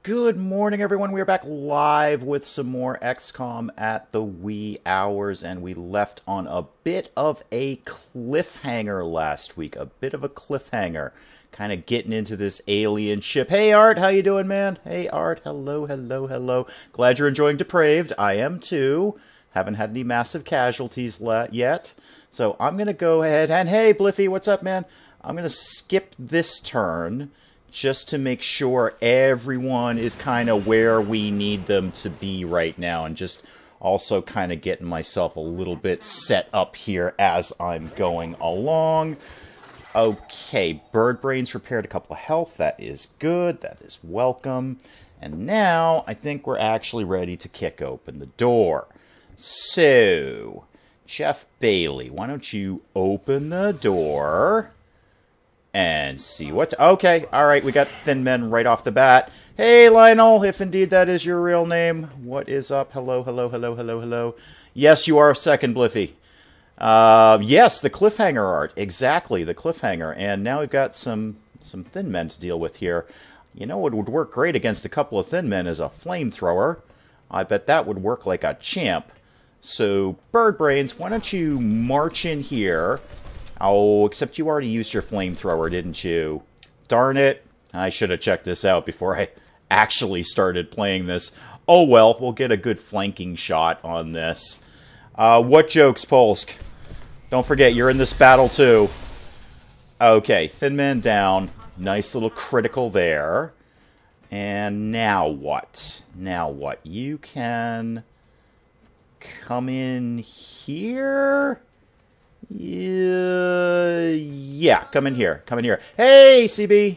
Good morning, everyone. We are back live with some more XCOM at the wee hours, and we left on a bit of a cliffhanger last week. A bit of a cliffhanger. Kind of getting into this alien ship. Hey, Art, how you doing, man? Hey, Art, hello, hello, hello. Glad you're enjoying Depraved. I am, too. Haven't had any massive casualties yet. So I'm going to go ahead and, hey, Bliffy, what's up, man? I'm going to skip this turn just to make sure everyone is kind of where we need them to be right now, and just also kind of getting myself a little bit set up here as I'm going along. Okay, Bird Brains repaired a couple of health. That is good. That is welcome. And now I think we're actually ready to kick open the door. So, Jeff Bailey, why don't you open the door and see what's... Okay, alright, we got Thin Men right off the bat. Hey, Lionel, if indeed that is your real name. What is up? Hello, hello, hello, hello, hello. Yes, you are second, Bliffy. Yes, the cliffhanger art. Exactly, the cliffhanger. And now we've got some Thin Men to deal with here. You know what would work great against a couple of Thin Men is a flamethrower. I bet that would work like a champ. So, Bird Brains, why don't you march in here? Oh, except you already used your flamethrower, didn't you? Darn it. I should have checked this out before I actually started playing this. Oh well, we'll get a good flanking shot on this. What jokes, Polsk? Don't forget, you're in this battle too. Okay, Thin Man down. Nice little critical there. And now what? Now what? You can come in here? Yeah, come in here. Come in here. Hey, CB!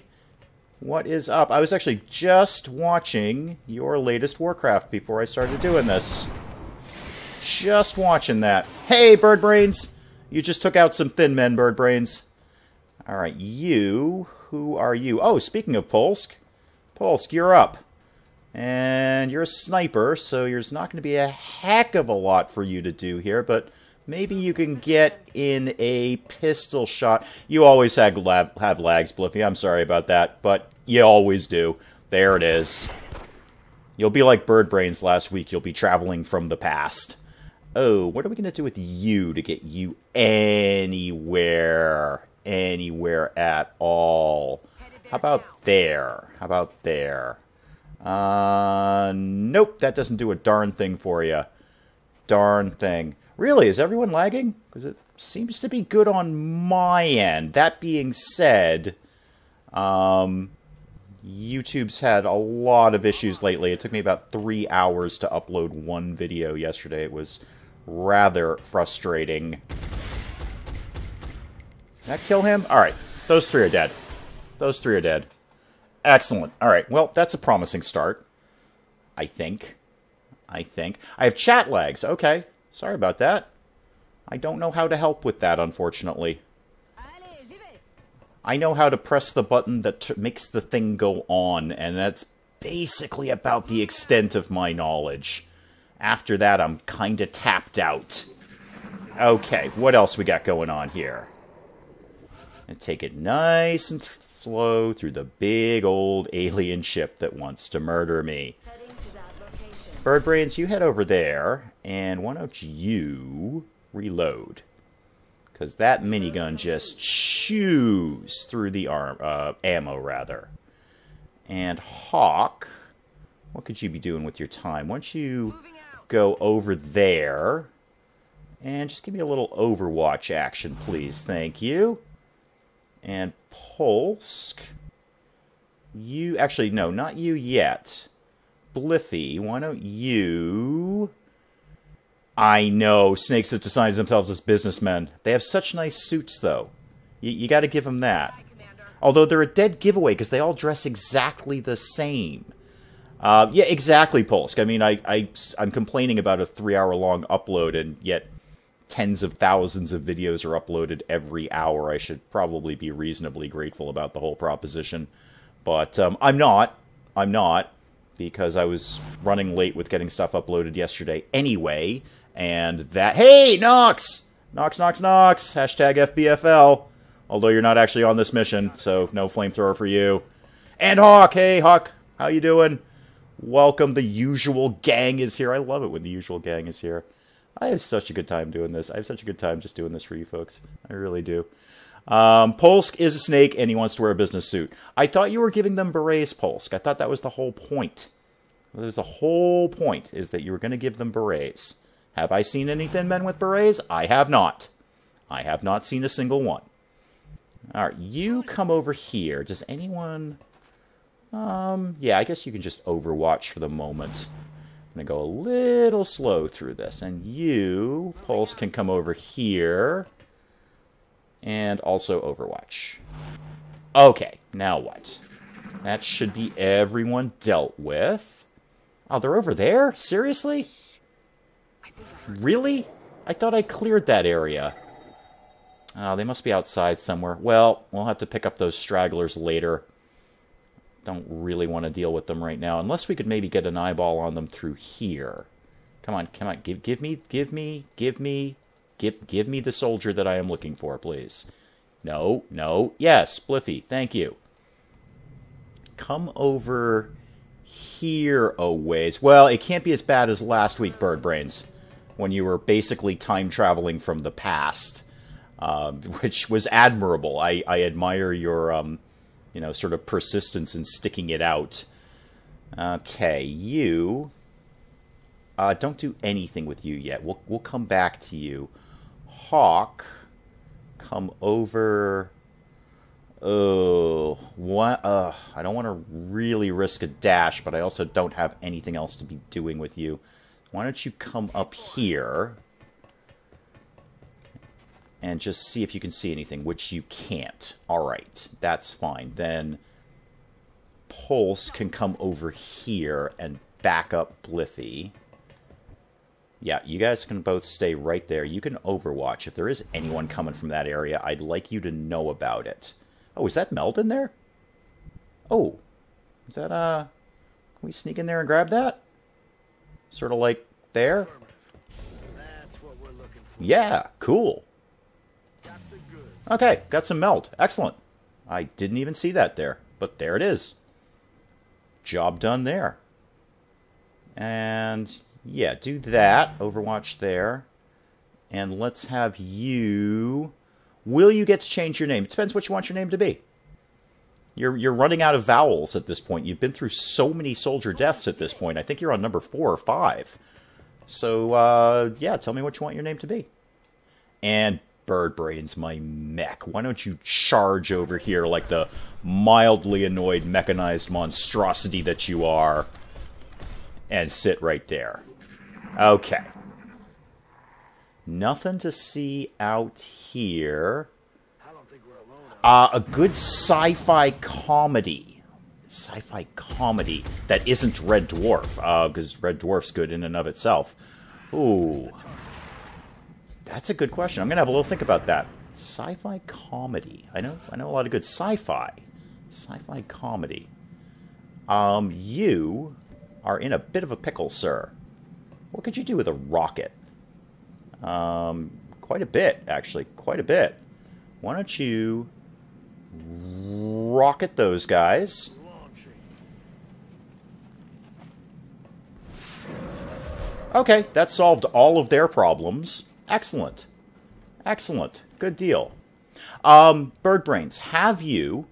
What is up? I was actually just watching your latest Warcraft before I started doing this. Just watching that. Hey, Bird Brains! You just took out some Thin Men, Bird Brains. Alright, you... Who are you? Oh, speaking of Polsk. Polsk, you're up. And you're a sniper, so there's not going to be a heck of a lot for you to do here, but maybe you can get in a pistol shot. You always have lags, Bliffy. I'm sorry about that, but you always do. There it is. You'll be like Bird Brains last week. You'll be traveling from the past. Oh, what are we going to do with you to get you anywhere? Anywhere at all? How about there? How about there? Nope, that doesn't do a darn thing for you. Darn thing. Really, is everyone lagging? Because it seems to be good on my end. That being said, YouTube's had a lot of issues lately. It took me about 3 hours to upload one video yesterday. It was rather frustrating. Did that kill him? Alright, those three are dead. Those three are dead. Excellent. Alright, well, that's a promising start. I think. I have chat lags. Okay. Sorry about that. I don't know how to help with that, unfortunately. I know how to press the button that makes the thing go on, and that's basically about the extent of my knowledge. After that, I'm kinda tapped out. Okay, what else we got going on here? And take it nice and slow through the big old alien ship that wants to murder me. Bird Brains, you head over there, and why don't you reload? Because that minigun just chews through the ammo, rather. And Hawk, what could you be doing with your time? Why don't you go over there, and just give me a little Overwatch action, please. Thank you. And Polsk, you... Actually, no, not you yet. Bliffy, why don't you... I know, snakes have decided themselves as businessmen. They have such nice suits, though. You gotta give them that. Although they're a dead giveaway, because they all dress exactly the same. Yeah, exactly, Polsk. I mean, I'm complaining about a 3-hour-long upload, and yet tens of thousands of videos are uploaded every hour. I should probably be reasonably grateful about the whole proposition. But I'm not. I'm not. Because I was running late with getting stuff uploaded yesterday anyway, and that... Hey, Nox! Nox, Nox, Nox! Hashtag FBFL. Although you're not actually on this mission, so no flamethrower for you. And Hawk! Hey, Hawk! How you doing? Welcome. The usual gang is here. I love it when the usual gang is here. I have such a good time doing this. I have such a good time just doing this for you folks. I really do. Polsk is a snake, and he wants to wear a business suit. I thought you were giving them berets, Polsk. I thought that was the whole point. The whole point is that you were going to give them berets. Have I seen any thin men with berets? I have not. I have not seen a single one. All right, you come over here. Does anyone... yeah, I guess you can just overwatch for the moment. I'm going to go a little slow through this. And you, Pulse, can come over here. And also overwatch. Okay, now what? That should be everyone dealt with. Oh, they're over there? Seriously? Really? I thought I cleared that area. Oh, they must be outside somewhere. Well, we'll have to pick up those stragglers later. Don't really want to deal with them right now. Unless we could maybe get an eyeball on them through here. Come on, come on. Give me the soldier that I am looking for, please. No, no. Yes, Bliffy. Thank you. Come over here a ways. Well, it can't be as bad as last week, Bird Brains, when you were basically time traveling from the past, which was admirable. I admire your, you know, sort of persistence in sticking it out. Okay, you... don't do anything with you yet. We'll come back to you. Hawk, come over... Oh, what? I don't want to really risk a dash, but I also don't have anything else to be doing with you. Why don't you come up here and just see if you can see anything, which you can't. All right, that's fine. Then Pulse can come over here and back up Bliffy. Yeah, you guys can both stay right there. You can overwatch. If there is anyone coming from that area, I'd like you to know about it. Oh, is that Meld in there? Oh, is that, can we sneak in there and grab that? Sort of like there? That's what we're looking for. Yeah, cool. Okay, got some Meld. Excellent. I didn't even see that there, but there it is. Job done there. And, yeah, do that. Overwatch there. And let's have you... Will you get to change your name? It depends what you want your name to be. You're running out of vowels at this point. You've been through so many soldier deaths at this point. I think you're on number 4 or 5. So, yeah, tell me what you want your name to be. And Bird Brains, my mech. Why don't you charge over here like the mildly annoyed mechanized monstrosity that you are and sit right there. Okay. Nothing to see out here. A good sci-fi comedy. Sci-fi comedy that isn't Red Dwarf, because Red Dwarf's good in and of itself. Ooh. That's a good question. I'm going to have a little think about that. Sci-fi comedy. I know a lot of good sci-fi. Sci-fi comedy. You are in a bit of a pickle, sir. What could you do with a rocket? Quite a bit, actually. Quite a bit. Why don't you rocket those guys? Okay, that solved all of their problems. Excellent. Excellent. Good deal. Bird Brains, have you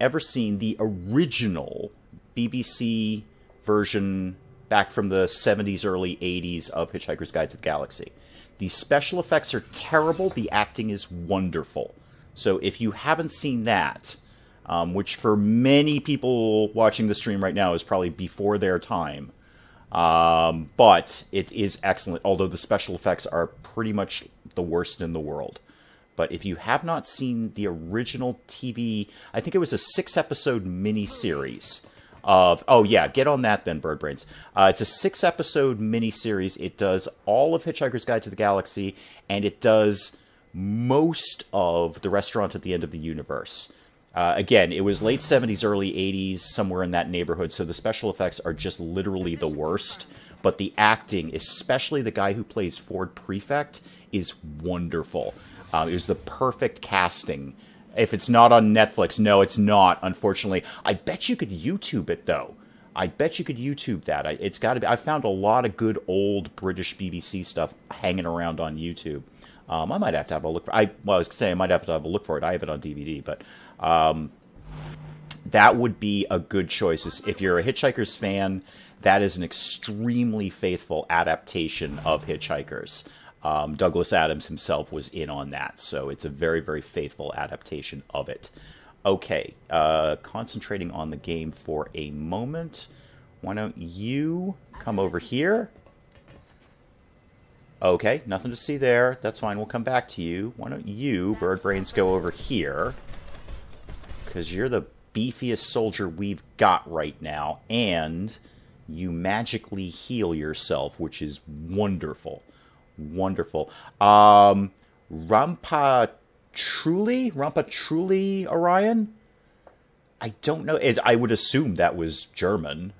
ever seen the original BBC version back from the 70s, early 80s of Hitchhiker's Guide to the Galaxy? The special effects are terrible. The acting is wonderful. So if you haven't seen that, which for many people watching the stream right now is probably before their time, but it is excellent, although the special effects are pretty much the worst in the world. But if you have not seen the original TV, I think it was a 6-episode miniseries of... Oh, yeah, get on that then, Bird Brains. It's a 6-episode miniseries. It does all of Hitchhiker's Guide to the Galaxy, and it does most of The Restaurant at the End of the Universe. Again, it was late 70s, early 80s, somewhere in that neighborhood, so the special effects are just literally the worst. But the acting, especially the guy who plays Ford Prefect, is wonderful. It was the perfect casting. If it's not on Netflix, no, it's not, unfortunately. I bet you could YouTube it, though. I bet you could YouTube that. It's got to be. I found a lot of good old British BBC stuff hanging around on YouTube. I might have to have a look. I was saying I might have to have a look for it. I have it on DVD, but that would be a good choice. If you're a Hitchhikers fan, that is an extremely faithful adaptation of Hitchhikers. Douglas Adams himself was in on that, so it's a very, very faithful adaptation of it. Okay, concentrating on the game for a moment. Why don't you come over here? Okay, nothing to see there. That's fine, we'll come back to you. Why don't you, Bird Brains, go over here? Because you're the beefiest soldier we've got right now, and you magically heal yourself, which is wonderful. Wonderful. Truly, Orion? I don't know. I would assume that was German,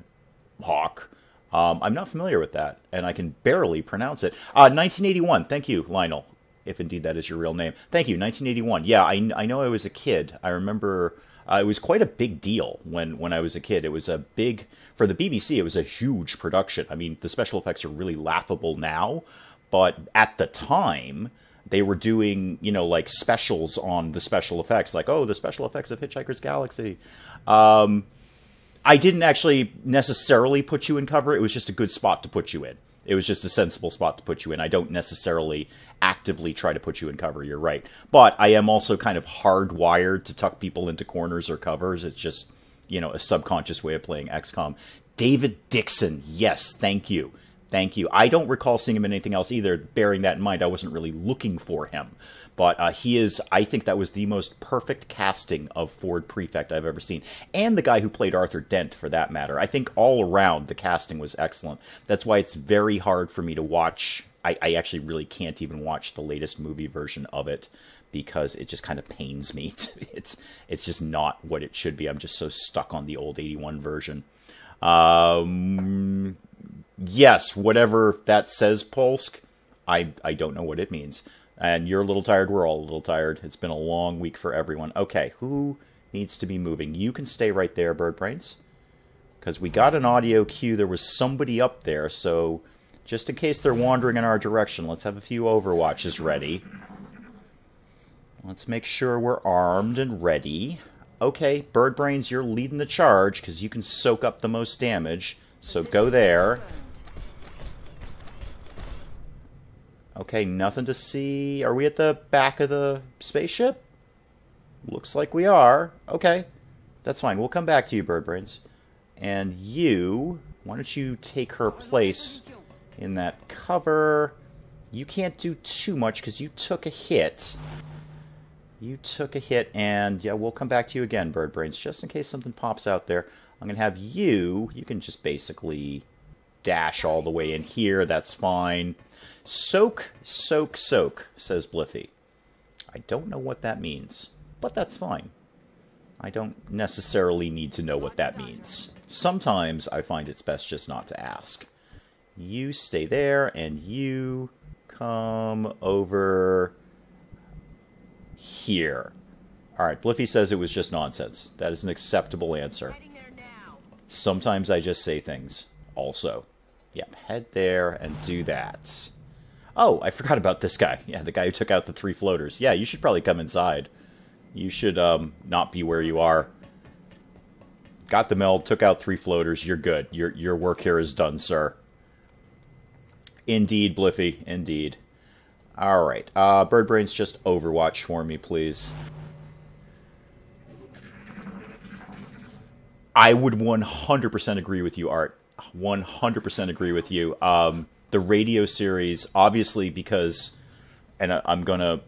Hawk. I'm not familiar with that, and I can barely pronounce it. 1981. Thank you, Lionel, if indeed that is your real name. Thank you, 1981. Yeah, I know I was a kid. I remember it was quite a big deal when I was a kid. It was a big, for the BBC, it was a huge production. I mean, the special effects are really laughable now, but at the time, they were doing, you know, like specials on the special effects, like, oh, the special effects of Hitchhiker's Galaxy. I didn't actually necessarily put you in cover. It was just a good spot to put you in. It was just a sensible spot to put you in. I don't necessarily actively try to put you in cover, you're right. But I am also kind of hardwired to tuck people into corners or covers. It's just, you know, a subconscious way of playing XCOM. David Dixon, yes, thank you. Thank you. I don't recall seeing him in anything else either. Bearing that in mind, I wasn't really looking for him. But he is, I think that was the most perfect casting of Ford Prefect I've ever seen. And the guy who played Arthur Dent, for that matter. I think all around the casting was excellent. That's why it's very hard for me to watch. I actually really can't even watch the latest movie version of it, because it just kind of pains me. It's just not what it should be. I'm just so stuck on the old 81 version. Yes, whatever that says, Polsk, I don't know what it means. And you're a little tired, we're all a little tired. It's been a long week for everyone. Okay, who needs to be moving? You can stay right there, Bird Brains. Because we got an audio cue, there was somebody up there, so just in case they're wandering in our direction, let's have a few Overwatches ready. Let's make sure we're armed and ready. Okay, Bird Brains, you're leading the charge, because you can soak up the most damage. So go there. Okay, nothing to see. Are we at the back of the spaceship? Looks like we are. Okay, that's fine. We'll come back to you, Bird Brains. And you, why don't you take her place in that cover? You can't do too much because you took a hit. You took a hit, and yeah, we'll come back to you again, Bird Brains, just in case something pops out there. I'm going to have you can just basically dash all the way in here. That's fine. Soak, soak, soak, says Bliffy. I don't know what that means, but that's fine. I don't necessarily need to know what that means. Sometimes I find it's best just not to ask. You stay there, and you come over here. Alright, Bliffy says it was just nonsense. That is an acceptable answer. Sometimes I just say things, also. Yep, head there and do that. Oh, I forgot about this guy. Yeah, the guy who took out the 3 floaters. Yeah, you should probably come inside. You should not be where you are. Got the meld, took out 3 floaters. You're good. Your work here is done, sir. Indeed, Bliffy. Indeed. Alright, Bird Brains, just Overwatch for me, please. I would 100% agree with you, Art. 100% agree with you. The radio series, obviously, because, and I'm going to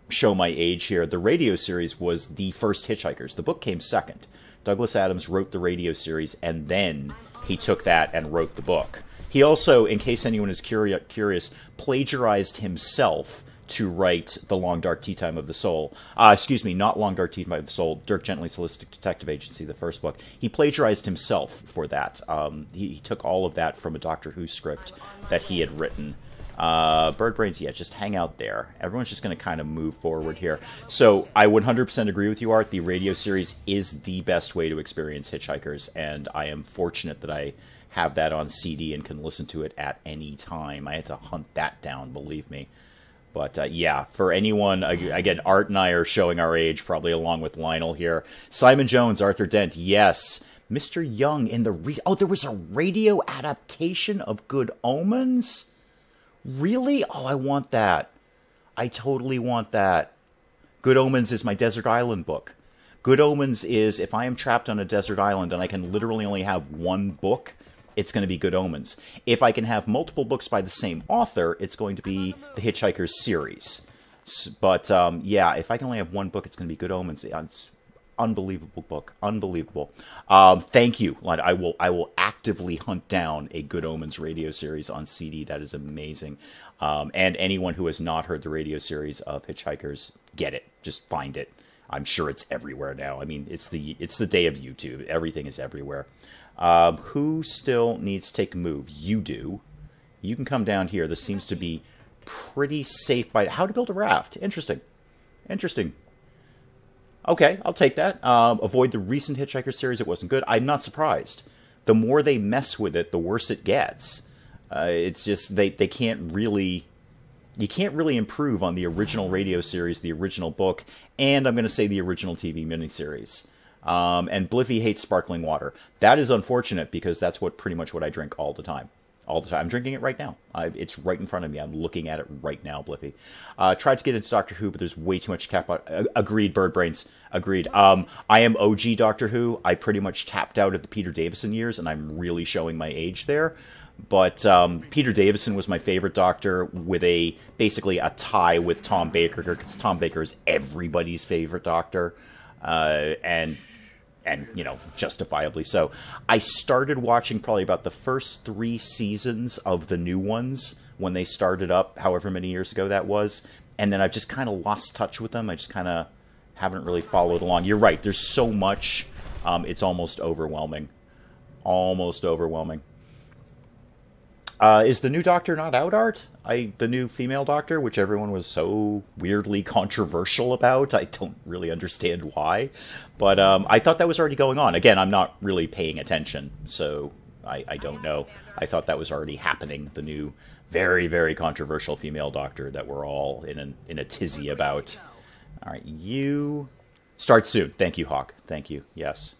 show my age here, the radio series was the first Hitchhikers. The book came second. Douglas Adams wrote the radio series, and then he took that and wrote the book. He also, in case anyone is curious, plagiarized himself to write The Long Dark Tea Time of the Soul. Excuse me, not Long Dark Tea Time of the Soul, Dirk Gently's Holistic Detective Agency, the first book. He plagiarized himself for that. He took all of that from a Doctor Who script that he had written. Bird Brains, yeah, just hang out there. Everyone's just going to kind of move forward here. So I 100% agree with you, Art. The radio series is the best way to experience Hitchhikers, and I am fortunate that I have that on CD and can listen to it at any time. I had to hunt that down, believe me. But yeah, for anyone, again, Art and I are showing our age, probably along with Lionel here. Simon Jones, Arthur Dent, yes. Mr. Young in the... oh, there was a radio adaptation of Good Omens? Really? Oh, I want that. I totally want that. Good Omens is my Desert Island book. Good Omens is, if I am trapped on a desert island and I can literally only have one book, it's going to be Good Omens. If I can have multiple books by the same author, it's going to be the Hitchhikers series. But, yeah, if I can only have one book, it's going to be Good Omens. It's unbelievable book. Unbelievable. Thank you. I will actively hunt down a Good Omens radio series on CD. That is amazing. And anyone who has not heard the radio series of Hitchhikers, get it. Just find it. I'm sure it's everywhere now. I mean, it's the day of YouTube. Everything is everywhere. Who still needs to take a move? You do. You can come down here. This seems to be pretty safe. How to build a raft. Interesting. Interesting. Okay, I'll take that. Avoid the recent Hitchhiker series. It wasn't good. I'm not surprised. The more they mess with it, the worse it gets. It's just they can't really... You can't really improve on the original radio series, the original book, and I'm going to say the original TV miniseries. And Bliffy hates sparkling water. That is unfortunate because that's pretty much what I drink all the time. All the time. I'm drinking it right now. It's right in front of me. I'm looking at it right now, Bliffy. Tried to get into Doctor Who, but there's way too much cap out. Agreed, Bird Brains. Agreed. I am OG Doctor Who. I pretty much tapped out at the Peter Davison years, and I'm really showing my age there. But Peter Davison was my favorite Doctor, with basically a tie with Tom Baker, because Tom Baker is everybody's favorite Doctor, and you know, justifiably so. I started watching probably about the first 3 seasons of the new ones when they started up, however many years ago that was, and then I've just kind of lost touch with them. I just kind of haven't really followed along. You're right, there's so much, it's almost overwhelming. Almost overwhelming. Is the new Doctor not out, Art? The new female Doctor, which everyone was so weirdly controversial about. I don't really understand why. But I thought that was already going on. Again, I'm not really paying attention, so I don't know. I thought that was already happening, the new, very, very controversial female Doctor that we're all in a tizzy about. All right, you... Start soon. Thank you, Hawk. Thank you. Yes.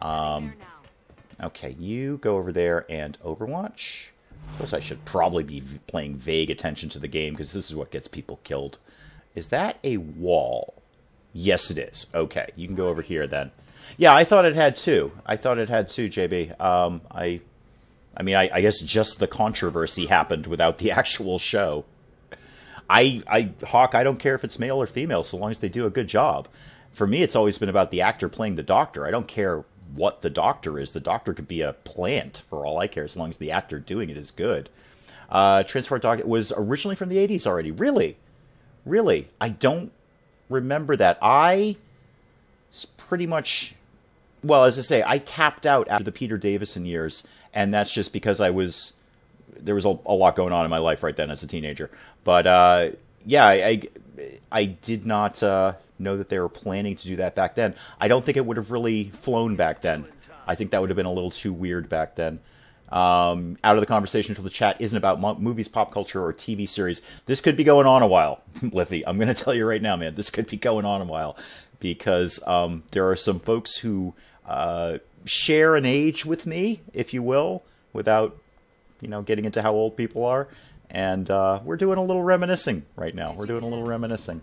Okay, you go over there and Overwatch. I suppose I should probably be paying vague attention to the game, because this is what gets people killed. Is that a wall? Yes, it is. Okay, you can go over here then. Yeah, I thought it had 2. I thought it had 2, JB. I mean, I guess just the controversy happened without the actual show. Hawk, I don't care if it's male or female, so long as they do a good job. For me, it's always been about the actor playing the Doctor. I don't care what the Doctor is. The Doctor could be a plant, for all I care, as long as the actor doing it is good. Transport Doctor was originally from the 80s already. Really? Really? I don't remember that. I pretty much... Well, as I say, I tapped out after the Peter Davison years, and that's just because there was a lot going on in my life right then as a teenager. But, yeah, I did not... know that they were planning to do that back then. I don't think it would have really flown back then. I think that would have been a little too weird back then. Out of the conversation until the chat isn't about movies, pop culture, or TV series. This could be going on a while, Bliffy. I'm going to tell you right now, man. This could be going on a while. Because there are some folks who share an age with me, if you will, without, getting into how old people are. And we're doing a little reminiscing right now. We're doing a little reminiscing.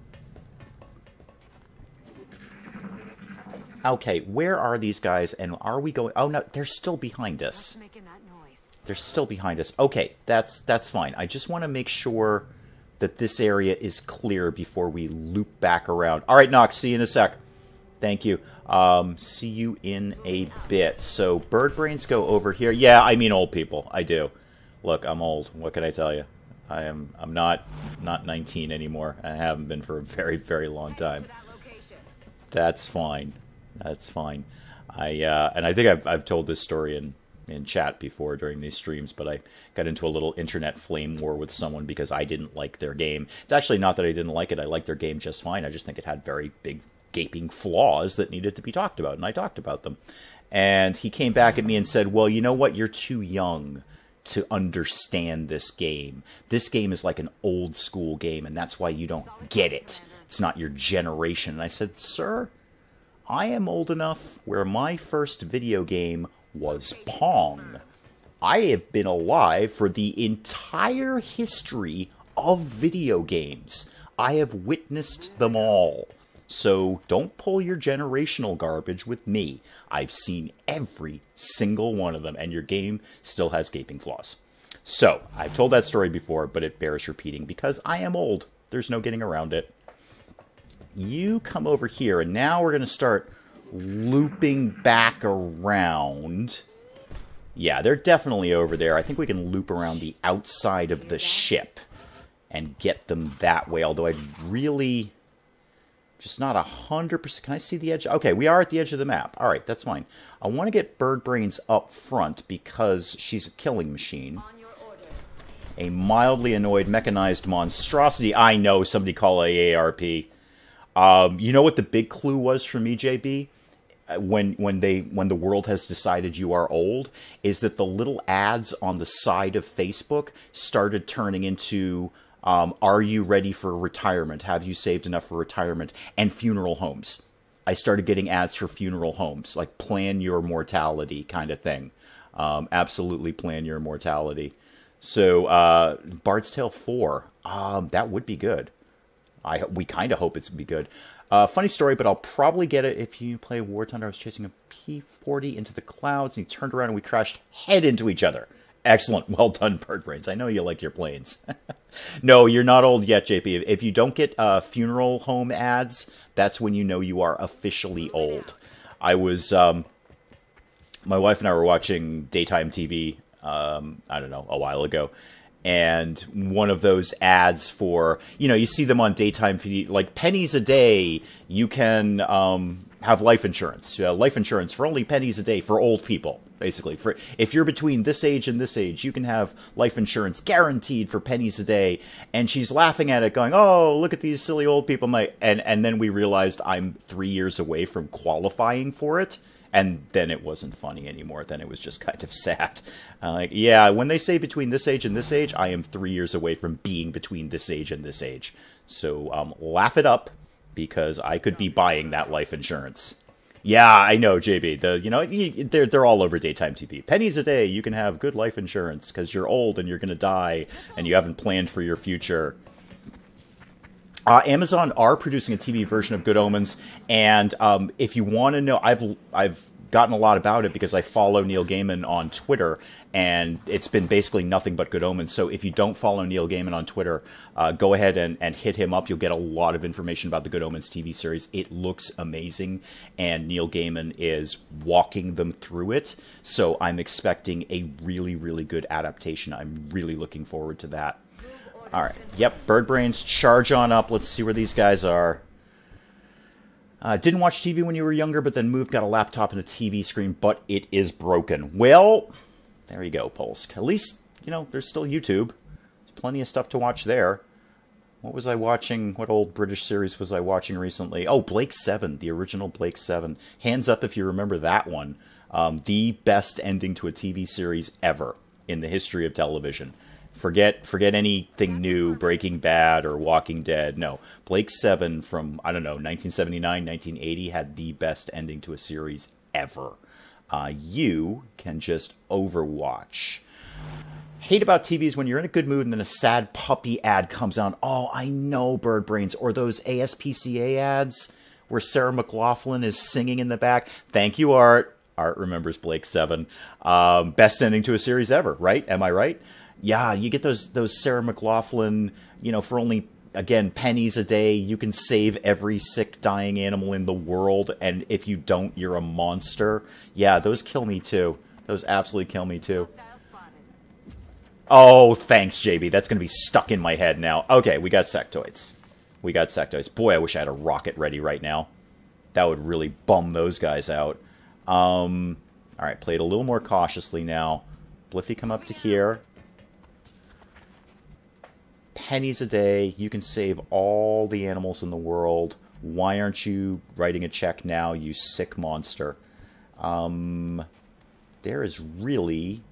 Okay, where are these guys, and are we going... Oh, no, they're still behind us. They're still behind us. Okay, that's fine. I just want to make sure that this area is clear before we loop back around. All right, Nox, see you in a sec. Thank you. See you in a bit. So, bird brains go over here. Yeah, I mean old people. I do. Look, I'm old. What can I tell you? I'm not 19 anymore. I haven't been for a very, very long time. That's fine. That's fine. And I think I've told this story in in chat before during these streams, but I got into a little internet flame war with someone because I didn't like their game. It's actually not that I didn't like it. I liked their game just fine. I just think it had very big, gaping flaws that needed to be talked about, and I talked about them. And he came back at me and said, well, you know what? You're too young to understand this game. This game is like an old school game, and that's why you don't get it. It's not your generation. And I said, sir, I am old enough where my first video game was Pong. I have been alive for the entire history of video games. I have witnessed them all. So don't pull your generational garbage with me. I've seen every single one of them, and your game still has gaping flaws. So, I've told that story before, but it bears repeating because I am old. There's no getting around it. You come over here, and now we're going to start looping back around. Yeah, they're definitely over there. I think we can loop around the outside of the ship and get them that way, although I'd really... just not 100%. Can I see the edge? Okay, we are at the edge of the map. All right, that's fine. I want to get Bird Brains up front because she's a killing machine. A mildly annoyed mechanized monstrosity. I know, somebody call it AARP. You know what the big clue was for me, JB? When the world has decided you are old, is that the little ads on the side of Facebook started turning into... are you ready for retirement? Have you saved enough for retirement? And funeral homes. I started getting ads for funeral homes, like plan your mortality kind of thing. Absolutely plan your mortality. So, Bard's Tale 4, that would be good. We kind of hope it's be good. Funny story, but I'll probably get it if you play War Thunder. I was chasing a P-40 into the clouds, and he turned around and we crashed head into each other. Excellent. Well done, Bird Brains. I know you like your planes. No, you're not old yet, JP. If you don't get funeral home ads, that's when you know you are officially old. I was... my wife and I were watching daytime TV, I don't know, a while ago. And one of those ads for... you know, you see them on daytime TV, like pennies a day, you can have life insurance. Life insurance for only pennies a day for old people. Basically, for if you're between this age and this age, you can have life insurance guaranteed for pennies a day. And she's laughing at it, going, "Oh, look at these silly old people!" And then we realized I'm 3 years away from qualifying for it, and then it wasn't funny anymore. Then it was just kind of sad. Like, yeah, when they say between this age and this age, I am 3 years away from being between this age and this age. So laugh it up, because I could be buying that life insurance. Yeah, I know, JB. They're all over daytime TV. Pennies a day, you can have good life insurance because you're old and you're going to die and you haven't planned for your future. Amazon are producing a TV version of Good Omens, and if you want to know, I've gotten a lot about it because I follow Neil Gaiman on Twitter, and it's been basically nothing but Good Omens. So if you don't follow Neil Gaiman on Twitter, go ahead and hit him up. You'll get a lot of information about the Good Omens TV series. It looks amazing, and Neil Gaiman is walking them through it. So I'm expecting a really, really good adaptation. I'm really looking forward to that. All right. Yep, Bird Brains, charge on up. Let's see where these guys are. Didn't watch TV when you were younger, but then moved, got a laptop and a TV screen, but it is broken. Well, there you go, Polsk. At least, there's still YouTube. There's plenty of stuff to watch there. What was I watching? What old British series was I watching recently? Oh, Blake 7, the original Blake 7. Hands up if you remember that one. The best ending to a TV series ever in the history of television. Forget anything new, Breaking Bad or Walking Dead. No, Blake 7 from, 1979, 1980 had the best ending to a series ever. You can just overwatch. Hate about TV is when you're in a good mood and then a sad puppy ad comes on. Oh, I know, Bird Brains. Or those ASPCA ads where Sarah McLachlan is singing in the back. Thank you, Art. Art remembers Blake 7. Best ending to a series ever, right? Am I right? Yeah, you get those Sarah McLachlan, for only, again, pennies a day, you can save every sick, dying animal in the world, and if you don't, you're a monster. Yeah, those kill me too. Those absolutely kill me too. Oh, thanks, JB. That's going to be stuck in my head now. Okay, we got sectoids. Boy, I wish I had a rocket ready right now. That would really bum those guys out. All right, play it a little more cautiously now. Bliffy, come up to here. Pennies a day. You can save all the animals in the world. Why aren't you writing a check now, you sick monster? There is really...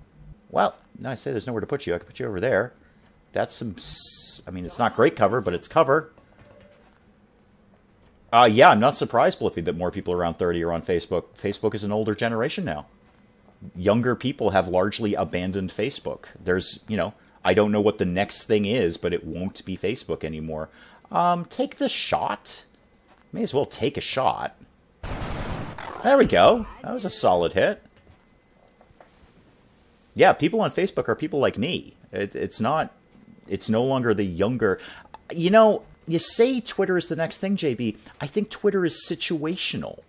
Well, no, I say there's nowhere to put you. I could put you over there. That's some... I mean, it's not great cover, but it's cover. Yeah, I'm not surprised, Bliffy, that more people around 30 are on Facebook. Facebook is an older generation now. Younger people have largely abandoned Facebook. There's, you know, I don't know what the next thing is, but it won't be Facebook anymore. Take the shot. May as well take a shot. There we go. That was a solid hit. Yeah, people on Facebook are people like me. It's no longer the younger... You know, you say Twitter is the next thing, JB. I think Twitter is situational.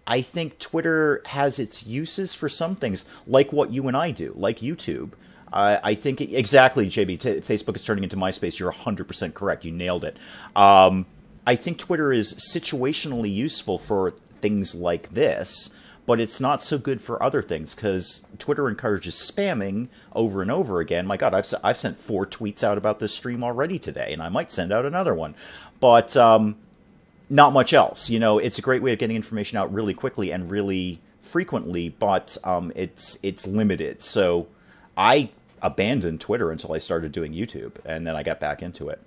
I think Twitter has its uses for some things, like what you and I do, like YouTube. I think... Exactly, JB. Facebook is turning into MySpace. You're 100% correct. You nailed it. I think Twitter is situationally useful for things like this, but it's not so good for other things, because Twitter encourages spamming over and over again. My God, I've sent 4 tweets out about this stream already today, and I might send out another one. But not much else. You know, it's a great way of getting information out really quickly and really frequently, but it's limited. So I abandoned Twitter until I started doing YouTube, and then I got back into it.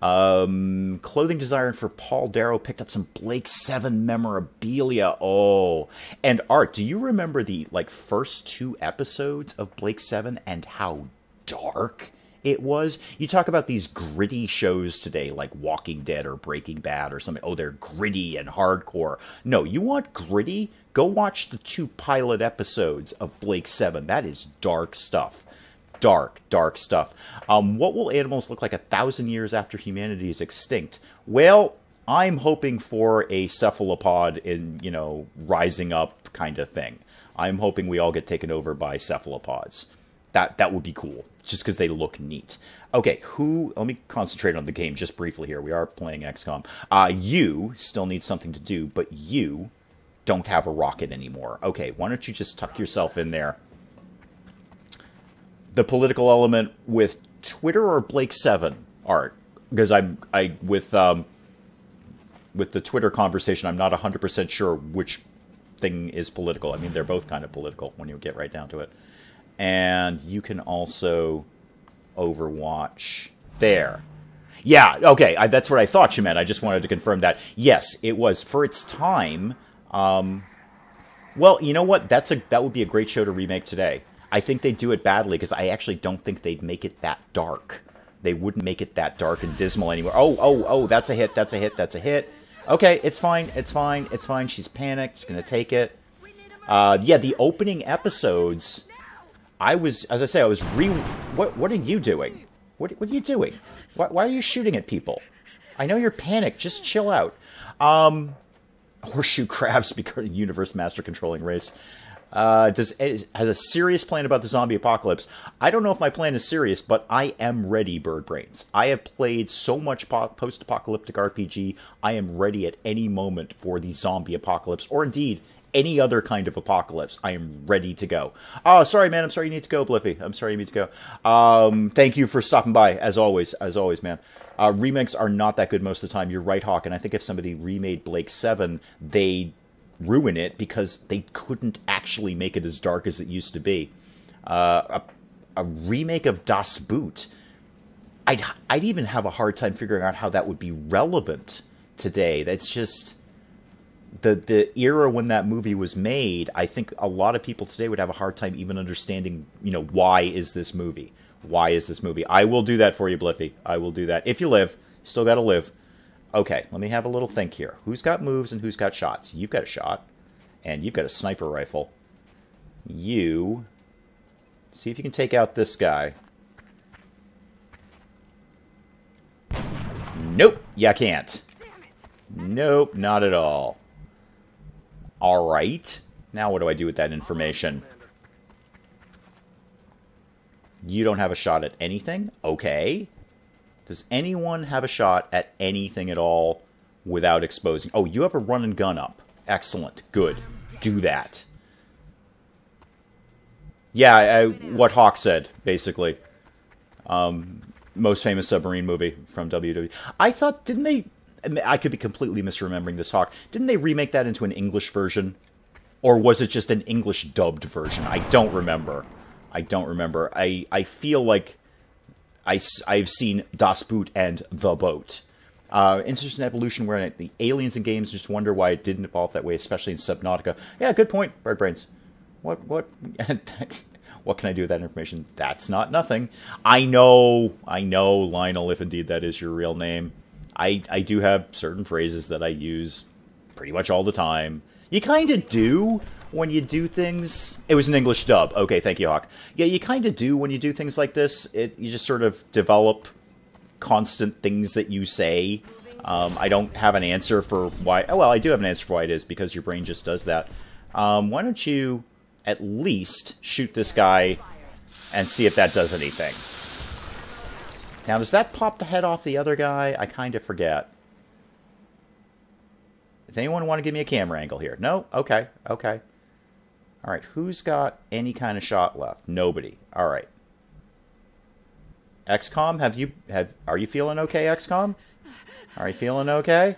Clothing designer for Paul Darrow picked up some Blake 7 memorabilia. Oh, and Art, do you remember the first 2 episodes of Blake 7 and how dark it was? You talk about these gritty shows today, like Walking Dead or Breaking Bad or something. Oh, they're gritty and hardcore. No, you want gritty? Go watch the 2 pilot episodes of Blake 7. That is dark stuff. Dark, dark stuff. What will animals look like 1,000 years after humanity is extinct? Well, I'm hoping for a cephalopod in, you know, rising up kind of thing. I'm hoping we all get taken over by cephalopods. That would be cool, just because they look neat. Okay, let me concentrate on the game just briefly here. We are playing XCOM. You still need something to do, but you don't have a rocket anymore. Okay, why don't you just tuck yourself in there? The political element with Twitter or Blake 7, Art? Because with the Twitter conversation, I'm not 100% sure which thing is political. I mean, they're both kind of political when you get right down to it. And you can also Overwatch there. Yeah, okay, that's what I thought you meant. I just wanted to confirm that. Yes, it was for its time. Well, you know what? That would be a great show to remake today. I think they'd do it badly, because I actually don't think they'd make it that dark. They wouldn't make it that dark and dismal anymore. Oh, that's a hit, that's a hit, that's a hit. Okay, it's fine, it's fine, it's fine. She's panicked, she's gonna take it. Yeah, the opening episodes, as I say, what are you doing? What are you doing? Why are you shooting at people? I know you're panicked, just chill out. Horseshoe crabs become a universe master controlling race. Has a serious plan about the zombie apocalypse. I don't know if my plan is serious, but I am ready, Bird Brains. I have played so much post-apocalyptic RPG, I am ready at any moment for the zombie apocalypse, or indeed, any other kind of apocalypse. I am ready to go. Oh, sorry, man. I'm sorry you need to go, Bliffy. I'm sorry you need to go. Thank you for stopping by, as always, man. Remakes are not that good most of the time. You're right, Hawk, and I think if somebody remade Blake 7, they'd ruin it because they couldn't actually make it as dark as it used to be. A remake of Das Boot, I'd even have a hard time figuring out how that would be relevant today. That's just the era when that movie was made. I think a lot of people today would have a hard time even understanding, you know, why is this movie? Why is this movie? I will do that for you, Bliffy. I will do that. If you live, still got to live. Okay, let me have a little think here. Who's got moves and who's got shots? You've got a shot, and you've got a sniper rifle. You... See if you can take out this guy. Nope, you can't. Nope, not at all. Alright. Now what do I do with that information? You don't have a shot at anything? Okay. Does anyone have a shot at anything at all without exposing? Oh, you have a run and gun up. Excellent. Good. Do that. Yeah, what Hawk said, basically. Most famous submarine movie from WWE. I thought, didn't they... I could be completely misremembering this, Hawk. Didn't they remake that into an English version? Or was it just an English dubbed version? I don't remember. I feel like I've seen Das Boot and The Boat. Interesting evolution where the aliens in games just wonder why it didn't evolve that way, especially in Subnautica. Yeah, good point, Bird Brains. What what can I do with that information? That's not nothing. I know, Lionel, if indeed that is your real name. I do have certain phrases that I use pretty much all the time. You kind of do when you do things... It was an English dub. Okay, thank you, Hawk. Yeah, you kind of do when you do things like this. You just sort of develop constant things that you say. I don't have an answer for why... Oh, well, I do have an answer for why it is, because your brain just does that. Why don't you at least shoot this guy and see if that does anything. Now, does that pop the head off the other guy? I kind of forget. Does anyone want to give me a camera angle here? No? Okay. Okay. All right. Who's got any kind of shot left? Nobody. All right. Xcom, are you feeling okay, Xcom? Are you feeling okay?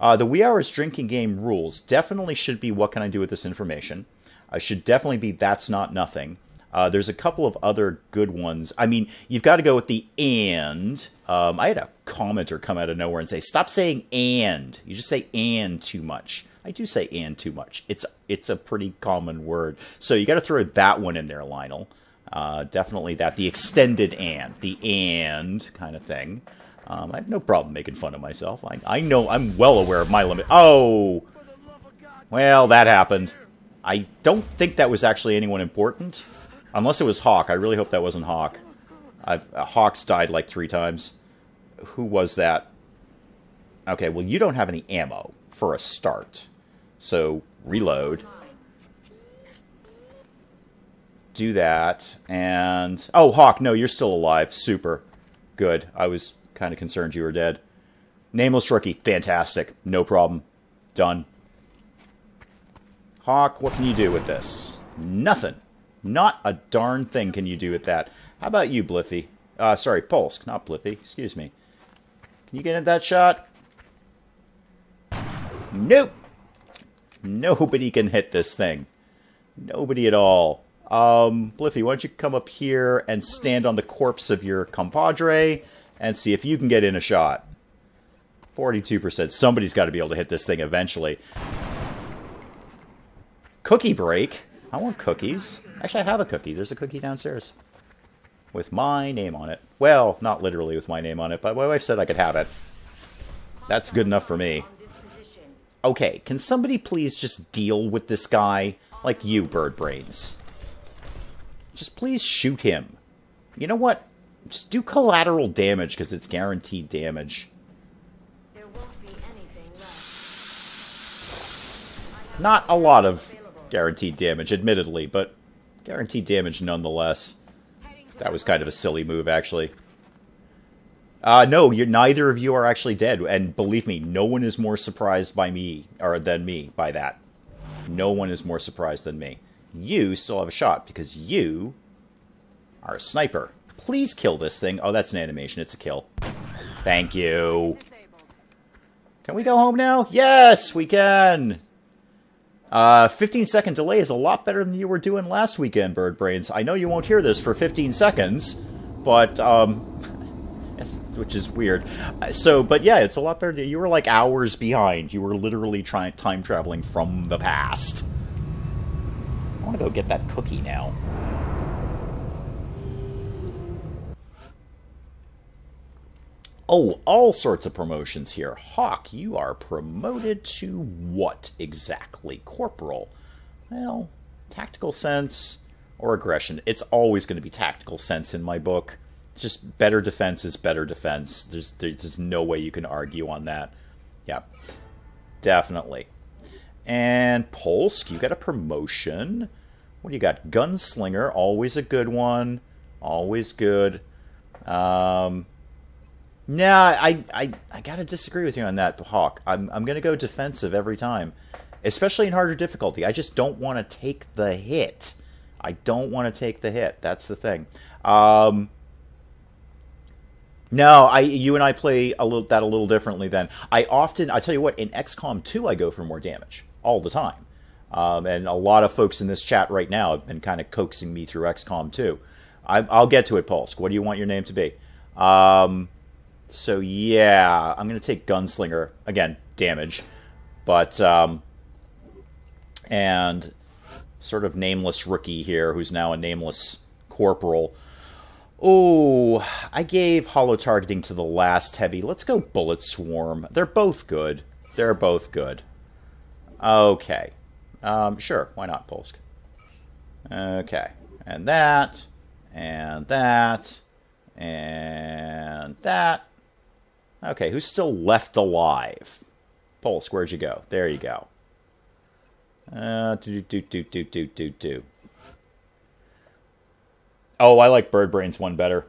The Wee Hours drinking game rules definitely should be what can I do with this information. Should definitely be that's not nothing. There's a couple of other good ones. I mean, you've got to go with the and. I had a commenter come out of nowhere and say, stop saying and. You just say and too much. I do say and too much. It's a pretty common word. So you got to throw that one in there, Lionel. Definitely that. The extended and. The and kind of thing. I have no problem making fun of myself. I know I'm well aware of my limit. Oh! Well, that happened. I don't think that was actually anyone important. Unless it was Hawk. I really hope that wasn't Hawk. Hawk's died like 3 times. Who was that? Okay, well, you don't have any ammo for a start. So, reload. Do that. And... Oh, Hawk, no, you're still alive. Super. Good. I was kind of concerned you were dead. Nameless Rookie. Fantastic. No problem. Done. Hawk, what can you do with this? Nothing. Not a darn thing can you do with that. How about you, Bliffy? Sorry, Polsk, not Bliffy. Excuse me. Can you get in that shot? Nope. Nobody can hit this thing. Nobody at all. Bliffy, why don't you come up here and stand on the corpse of your compadre and see if you can get in a shot. 42%. Somebody's got to be able to hit this thing eventually. Cookie break? I want cookies. Actually, I have a cookie. There's a cookie downstairs. With my name on it. Well, not literally with my name on it, but my wife said I could have it. That's good enough for me. Okay, can somebody please just deal with this guy? Like you, Bird Brains. Just please shoot him. You know what? Just do collateral damage, because it's guaranteed damage. There won't be anything left. Not a lot of guaranteed damage, admittedly, but guaranteed damage nonetheless. That was kind of a silly move, actually. No, neither of you are actually dead, and believe me, no one is more surprised by me, or than me, by that. No one is more surprised than me. You still have a shot, because you are a sniper. Please kill this thing. Oh, that's an animation. It's a kill. Thank you. Can we go home now? Yes, we can! 15-second delay is a lot better than you were doing last weekend, Bird Brains. I know you won't hear this for 15 seconds, but, which is weird. But yeah, it's a lot better. You were like hours behind. You were literally time traveling from the past. I want to go get that cookie now. Oh, all sorts of promotions here. Hawk, you are promoted to what exactly? Corporal. Well, tactical sense or aggression. It's always going to be tactical sense in my book. Just better defense is better defense. There's no way you can argue on that. Yeah, definitely. And Polsk, you got a promotion. What do you got? Gunslinger, always a good one. Always good. Nah, I gotta disagree with you on that, Hawk. I'm gonna go defensive every time. Especially in harder difficulty. I just don't want to take the hit. I don't want to take the hit. That's the thing. No, you and I play a little differently then. I tell you what, in XCOM 2 I go for more damage. All the time. And a lot of folks in this chat right now have been kind of coaxing me through XCOM 2. I'll get to it, Polsk. What do you want your name to be? So yeah, I'm going to take Gunslinger. Again, damage. But, and sort of nameless rookie here, who's now a nameless corporal. Oh, I gave hollow targeting to the last heavy. Let's go Bullet Swarm. They're both good. They're both good. Okay. Sure, why not, Polsk? Okay. And that. And that. And that. Okay, who's still left alive? Polsk, where'd you go? There you go. Do. Oh, I like Bird Brains one better.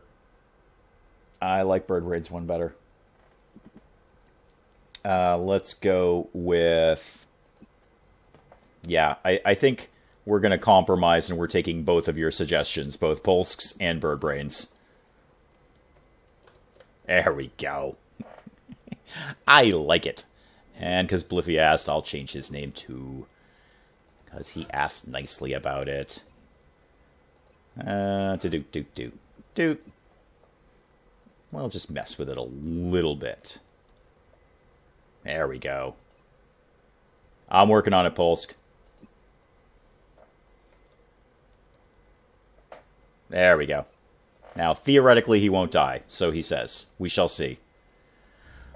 Let's go with... Yeah, I think we're going to compromise and we're taking both of your suggestions, both Polsk's and Bird Brains. There we go. I like it. And because Bliffy asked, I'll change his name too. Because he asked nicely about it. Do. We'll just mess with it a little bit. There we go. I'm working on it, Polsk. There we go. Now, theoretically, he won't die, so he says. We shall see.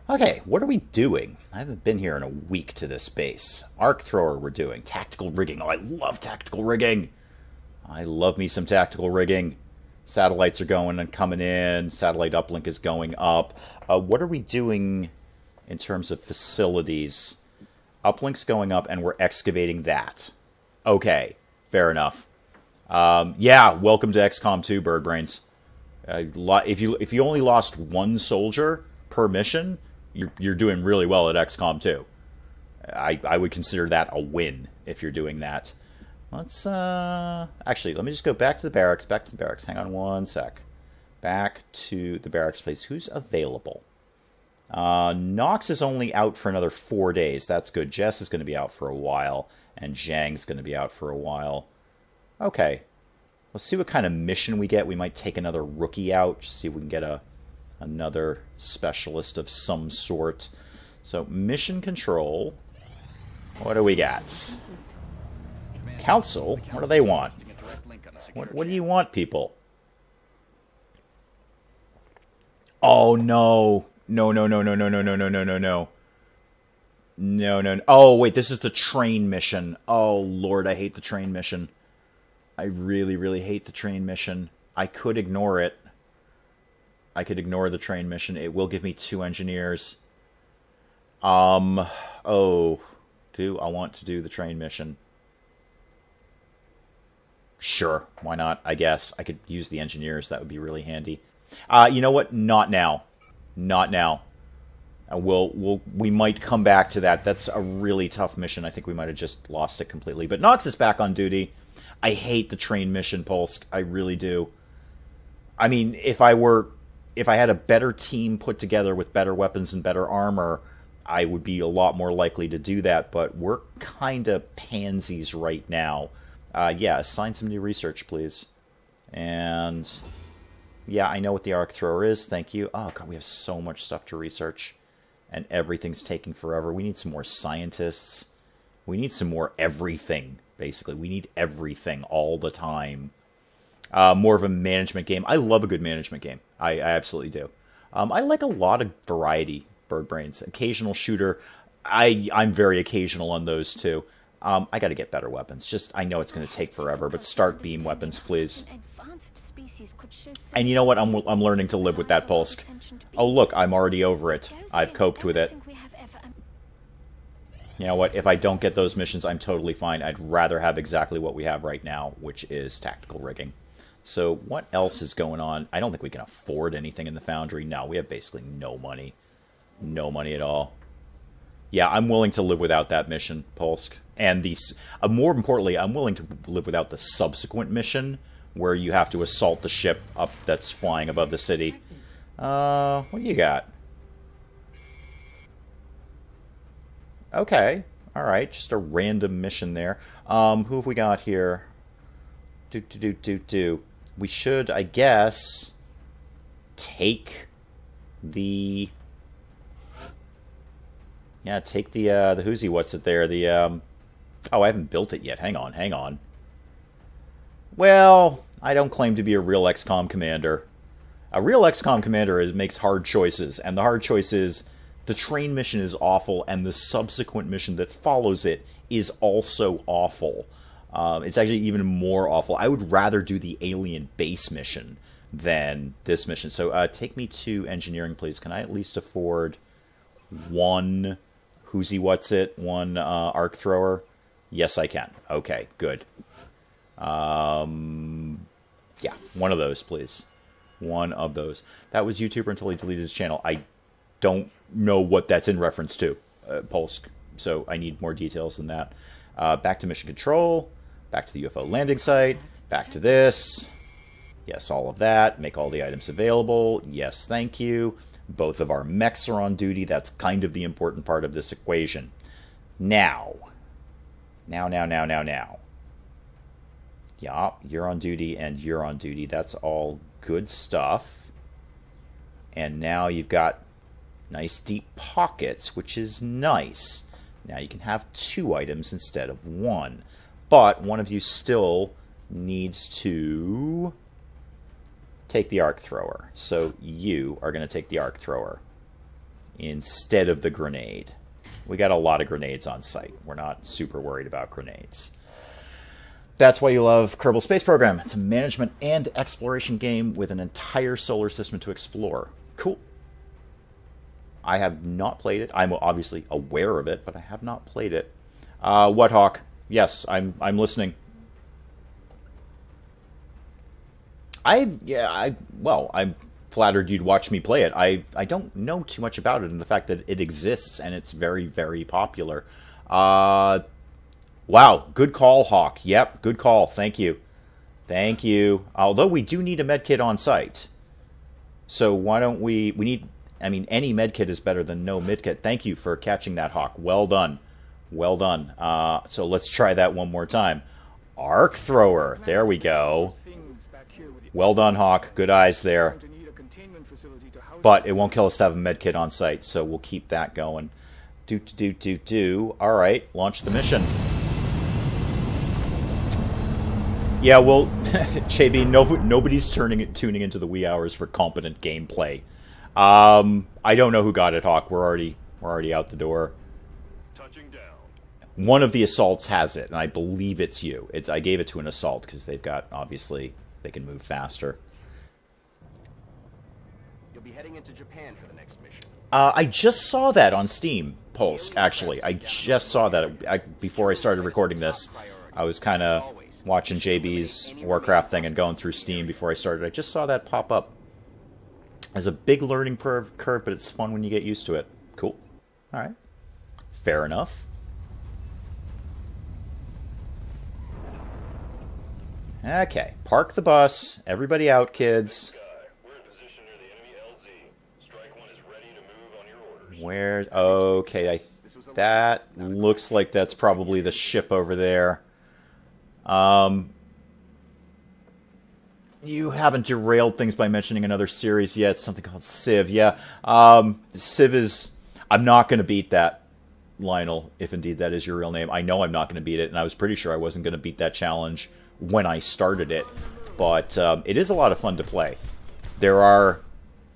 Okay, what are we doing? I haven't been here in a week to this base. Arc thrower we're doing. Tactical rigging. Oh, I love tactical rigging. I love me some tactical rigging. Satellites are going and coming in. Satellite uplink is going up. What are we doing in terms of facilities? Uplink's going up, and we're excavating that. Okay, fair enough. Yeah, welcome to XCOM 2, Bird Brains. If you only lost one soldier per mission, you're doing really well at XCOM 2. I would consider that a win if you're doing that. Let's actually, let me just go back to the barracks. Hang on one sec. Back to the barracks place. Who's available? Nox is only out for another 4 days. That's good. Jess is going to be out for a while, and Zhang's going to be out for a while. Okay. Let's see what kind of mission we get. We might take another rookie out, just see if we can get another specialist of some sort. So, mission control. What do we got? Council? What do they want? What do you want, people? Oh, no. No. Oh, wait, this is the train mission. Oh, Lord, I hate the train mission. I really, really hate the train mission. I could ignore it. I could ignore the train mission. It will give me 2 engineers. Oh, do I want to do the train mission? Sure, why not? I guess I could use the engineers. That would be really handy. You know what? Not now. Not now. We might come back to that. That's a really tough mission. I think we might have just lost it completely. But Nox is back on duty. I hate the train mission, Polsk. I really do. I mean, if I had a better team put together with better weapons and better armor, I would be a lot more likely to do that. But we're kind of pansies right now. Yeah, assign some new research, please. And yeah, I know what the arc thrower is. Thank you. Oh, God, we have so much stuff to research. And everything's taking forever. We need some more scientists. We need some more everything, basically. We need everything all the time. More of a management game. I love a good management game. I absolutely do. I like a lot of variety, Bird Brains. Occasional shooter. I'm very occasional on those, too. I got to get better weapons. Just, I know it's going to take forever, but start beam weapons, please. And you know what? I'm learning to live with that, Polsk. Oh, look, I'm already over it. I've coped with it. You know what? If I don't get those missions, I'm totally fine. I'd rather have exactly what we have right now, which is tactical rigging. So what else is going on? I don't think we can afford anything in the foundry. No, we have basically no money. No money at all. Yeah, I'm willing to live without that mission, Polsk. And more importantly, I'm willing to live without the subsequent mission, where you have to assault the ship up that's flying above the city. What do you got? Okay, alright, just a random mission there. Who have we got here? We should, I guess, take the... Yeah, take the who's what's it there, the, Oh, I haven't built it yet. Hang on. Well, I don't claim to be a real XCOM commander. A real XCOM commander makes hard choices, and the hard choice is the train mission is awful, and the subsequent mission that follows it is also awful. It's actually even more awful. I would rather do the alien base mission than this mission. So take me to engineering, please. Can I at least afford one one arc thrower? Yes, I can. Okay, good. Yeah, one of those, please. One of those. That was YouTuber until he deleted his channel. I don't know what that's in reference to, Polsk. So I need more details than that. Back to mission control. Back to the UFO landing site. Back to this. Yes, all of that. Make all the items available. Yes, thank you. Both of our mechs are on duty. That's kind of the important part of this equation. Now. Yeah, you're on duty and you're on duty. That's all good stuff. And now you've got nice deep pockets, which is nice. Now you can have 2 items instead of 1. But one of you still needs to take the arc thrower. So you are going to take the arc thrower instead of the grenade. We got a lot of grenades on site. We're not super worried about grenades. That's why you love Kerbal Space Program. It's a management and exploration game with an entire solar system to explore. Cool. I have not played it. I'm obviously aware of it, but I have not played it. What, Hawk? Yes, I'm listening. I'm flattered you'd watch me play it. I don't know too much about it, and the fact that it exists and it's very, very popular. Wow, good call, Hawk. Yep, good call. Thank you. Thank you. Although we do need a medkit on site. So why don't we need, I mean, any medkit is better than no medkit. Thank you for catching that, Hawk. Well done. Well done. So let's try that one more time. Arc thrower. There we go. Well done, Hawk. Good eyes there. But it won't kill us to have a medkit on site, so we'll keep that going. All right, launch the mission. Yeah, well, JB, nobody's tuning into the wee hours for competent gameplay. I don't know who got it, Hawk. We're already out the door. Touching down. One of the assaults has it, and I believe it's you. I gave it to an assault because they've got, obviously, they can move faster. You'll be heading into Japan for the next mission. I just saw that on Steam, Polsk, actually. I just saw that before I started recording this. I was kind of watching JB's Warcraft thing and going through Steam before I started. I just saw that pop up. There's a big learning curve, but it's fun when you get used to it. Cool. All right. Fair enough. Okay. Park the bus. Everybody out, kids. Where? Okay, that looks like that's probably the ship over there. You haven't derailed things by mentioning another series yet. Something called Civ. Yeah. Civ is... I'm not going to beat that, Lionel, if indeed that is your real name. I know I'm not going to beat it, and I was pretty sure I wasn't going to beat that challenge when I started it. But it is a lot of fun to play. There are...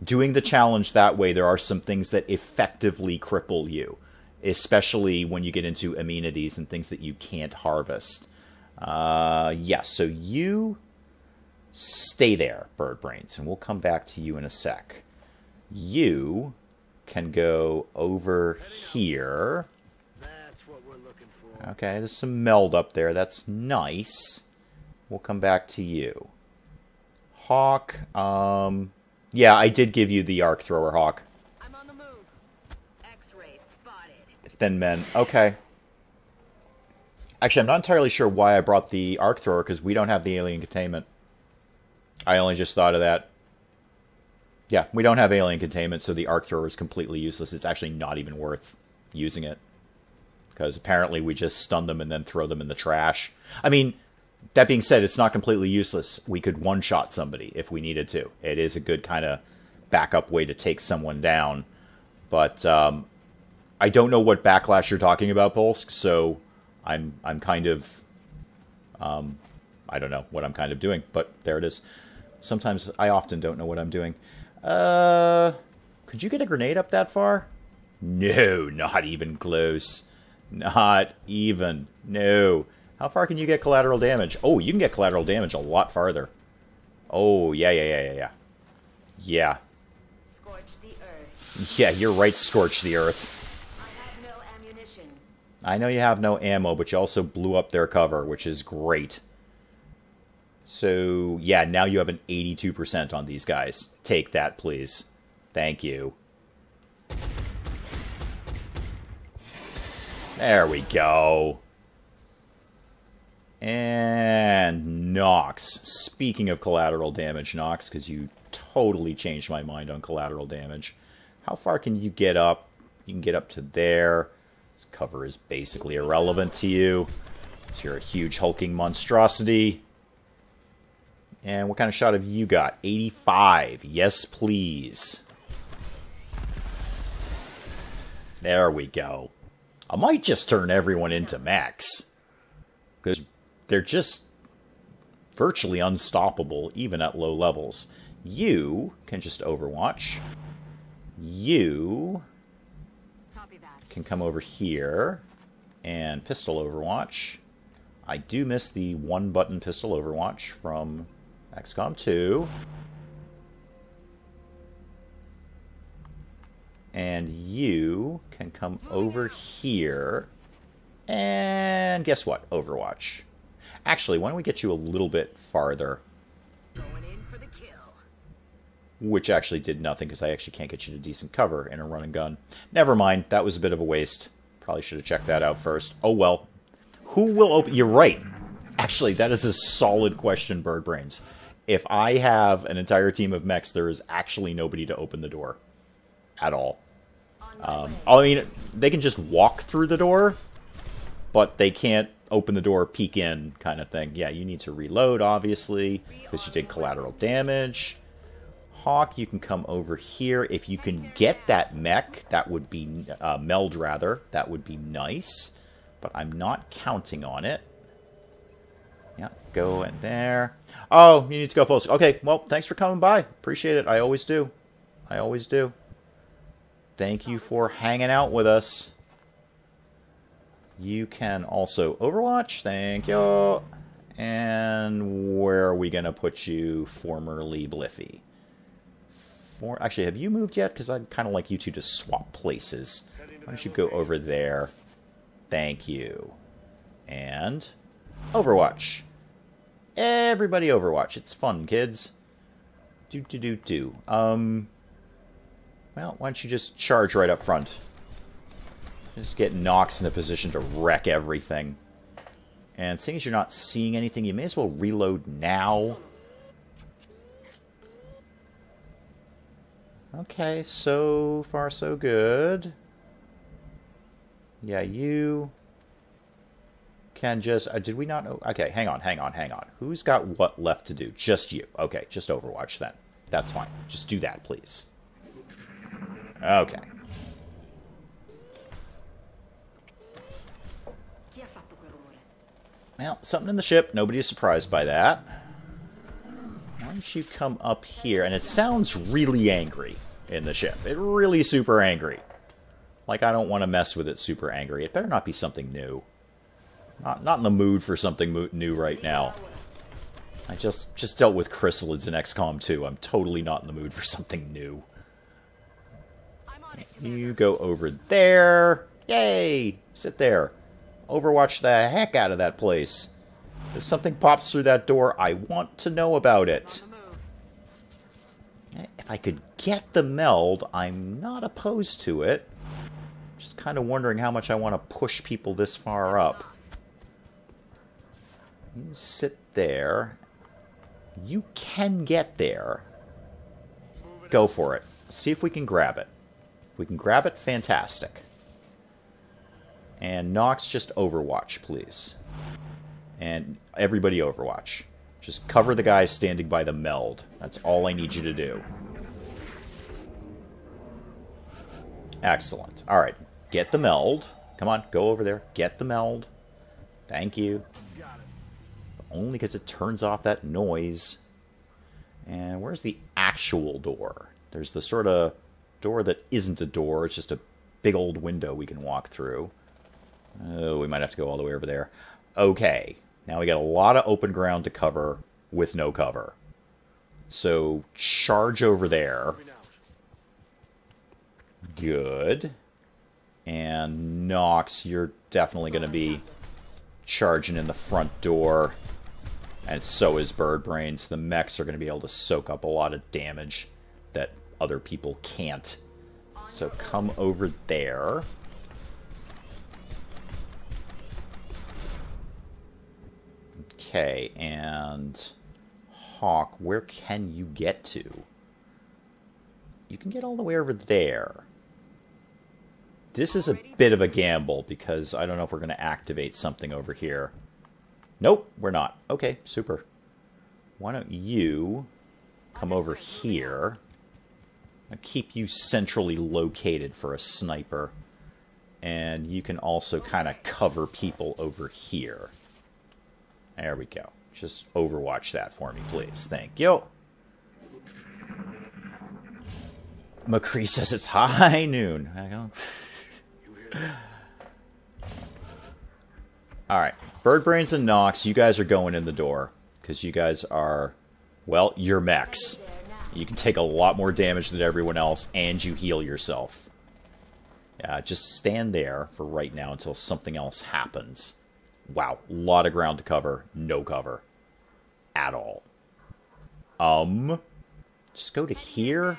Doing the challenge that way, there are some things that effectively cripple you. Especially when you get into amenities and things that you can't harvest. Yeah, so you... Stay there, Bird Brains, and we'll come back to you in a sec. You can go over here. That's what we're looking for. Okay, there's some meld up there. That's nice. We'll come back to you. Hawk, yeah, I did give you the arc thrower, Hawk. I'm on the move. X-ray spotted. Thin men. Okay. Actually, I'm not entirely sure why I brought the arc thrower, because we don't have the alien containment. I only just thought of that. Yeah, we don't have alien containment, so the arc thrower is completely useless. It's actually not even worth using it. Because apparently we just stun them and then throw them in the trash. I mean, that being said, it's not completely useless. We could one-shot somebody if we needed to. It is a good kind of backup way to take someone down. But I don't know what backlash you're talking about, Polsk, so I'm kind of... I don't know what I'm kind of doing, but there it is. Sometimes I often don't know what I'm doing. Could you get a grenade up that far? No, not even close. Not even. No. How far can you get collateral damage? Oh, you can get collateral damage a lot farther. Oh, yeah. Yeah. Scorch the earth. Yeah, you're right, scorch the earth. I have no ammunition. I know you have no ammo, but you also blew up their cover, which is great. So, yeah, now you have an 82% on these guys. Take that, please. Thank you. There we go. And Nox. Speaking of collateral damage, Nox, because you totally changed my mind on collateral damage. How far can you get up? You can get up to there. This cover is basically irrelevant to you. So you're a huge hulking monstrosity. And what kind of shot have you got? 85. Yes, please. There we go. I might just turn everyone into mechs. Because they're just virtually unstoppable, even at low levels. You can just overwatch. You can come over here and pistol overwatch. I do miss the one-button pistol overwatch from XCOM 2. And you can come over here. And guess what? Overwatch. Actually, why don't we get you a little bit farther? Going in for the kill. Which actually did nothing, because I actually can't get you to decent cover in a run and gun. Never mind, that was a bit of a waste. Probably should have checked that out first. Oh well. Who will open... You're right. Actually, that is a solid question, Bird Brains. If I have an entire team of mechs, there is actually nobody to open the door. At all. I mean, they can just walk through the door, but they can't open the door, peek in, kind of thing. Yeah, you need to reload, obviously, because you did collateral damage. Hawk, you can come over here. If you can get that mech, that would be... meld, rather. That would be nice. But I'm not counting on it. Yeah, go in there. Oh, you need to go post. Okay, well, thanks for coming by. Appreciate it. I always do. I always do. Thank you for hanging out with us. You can also Overwatch. Thank you. And where are we going to put you, formerly Bliffy? Actually, have you moved yet? Because I'd kind of like you two to swap places. Why don't you go over there? Thank you. And Overwatch. Everybody Overwatch. It's fun, kids. Well, why don't you just charge right up front? Just get Nox in a position to wreck everything. And seeing as you're not seeing anything, you may as well reload now. Okay, so far so good. Yeah, you can just... did we not... Okay, hang on. Who's got what left to do? Just you. Okay, just Overwatch then. That's fine. Just do that, please. Okay. Well, something in the ship. Nobody is surprised by that. Why don't you come up here? And it sounds really angry in the ship. It really super angry. Like, I don't want to mess with it super angry. It better not be something new. Not in the mood for something new right now. I just dealt with chrysalids in XCOM 2. I'm totally not in the mood for something new. You go over there. Yay! Sit there. Overwatch the heck out of that place. If something pops through that door, I want to know about it. If I could get the meld, I'm not opposed to it. Just kind of wondering how much I want to push people this far up. You sit there. You can get there. Go for it. See if we can grab it. If we can grab it, fantastic. And Nox, just Overwatch, please. And everybody Overwatch. Just cover the guy standing by the meld. That's all I need you to do. Excellent. Alright, get the meld. Come on, go over there. Get the meld. Thank you. Only because it turns off that noise. And where's the actual door? There's the sort of door that isn't a door. It's just a big old window we can walk through. Oh, we might have to go all the way over there. Okay. Now we got a lot of open ground to cover with no cover. So, charge over there. Good. And Nox, you're definitely going to be charging in the front door. And so is Birdbrains. The mechs are going to be able to soak up a lot of damage that other people can't. So come over there. Okay, and Hawk, where can you get to? You can get all the way over there. This is a bit of a gamble, because I don't know if we're going to activate something over here. Nope, we're not. Okay, super. Why don't you come over here? I'll keep you centrally located for a sniper. And you can also kind of cover people over here. There we go. Just Overwatch that for me, please. Thank you. McCree says it's high noon. I go. Alright. Birdbrains and Nox, you guys are going in the door. Because you guys are, well, you're mechs. You can take a lot more damage than everyone else, and you heal yourself. Yeah, just stand there for right now until something else happens. Wow, a lot of ground to cover, no cover. At all. Just go to here.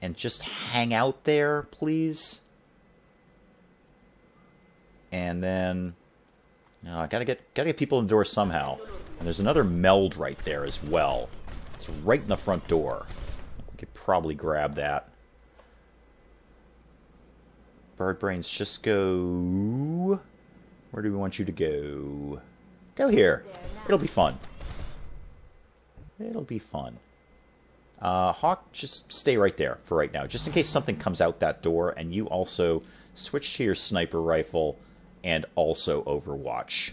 And just hang out there, please. And then... I gotta get people in the door somehow. And there's another meld right there as well. It's right in the front door. We could probably grab that. Birdbrains, just go... Where do we want you to go? Go here. It'll be fun. It'll be fun. Hawk, just stay right there for right now. Just in case something comes out that door. And you also switch to your sniper rifle and also Overwatch.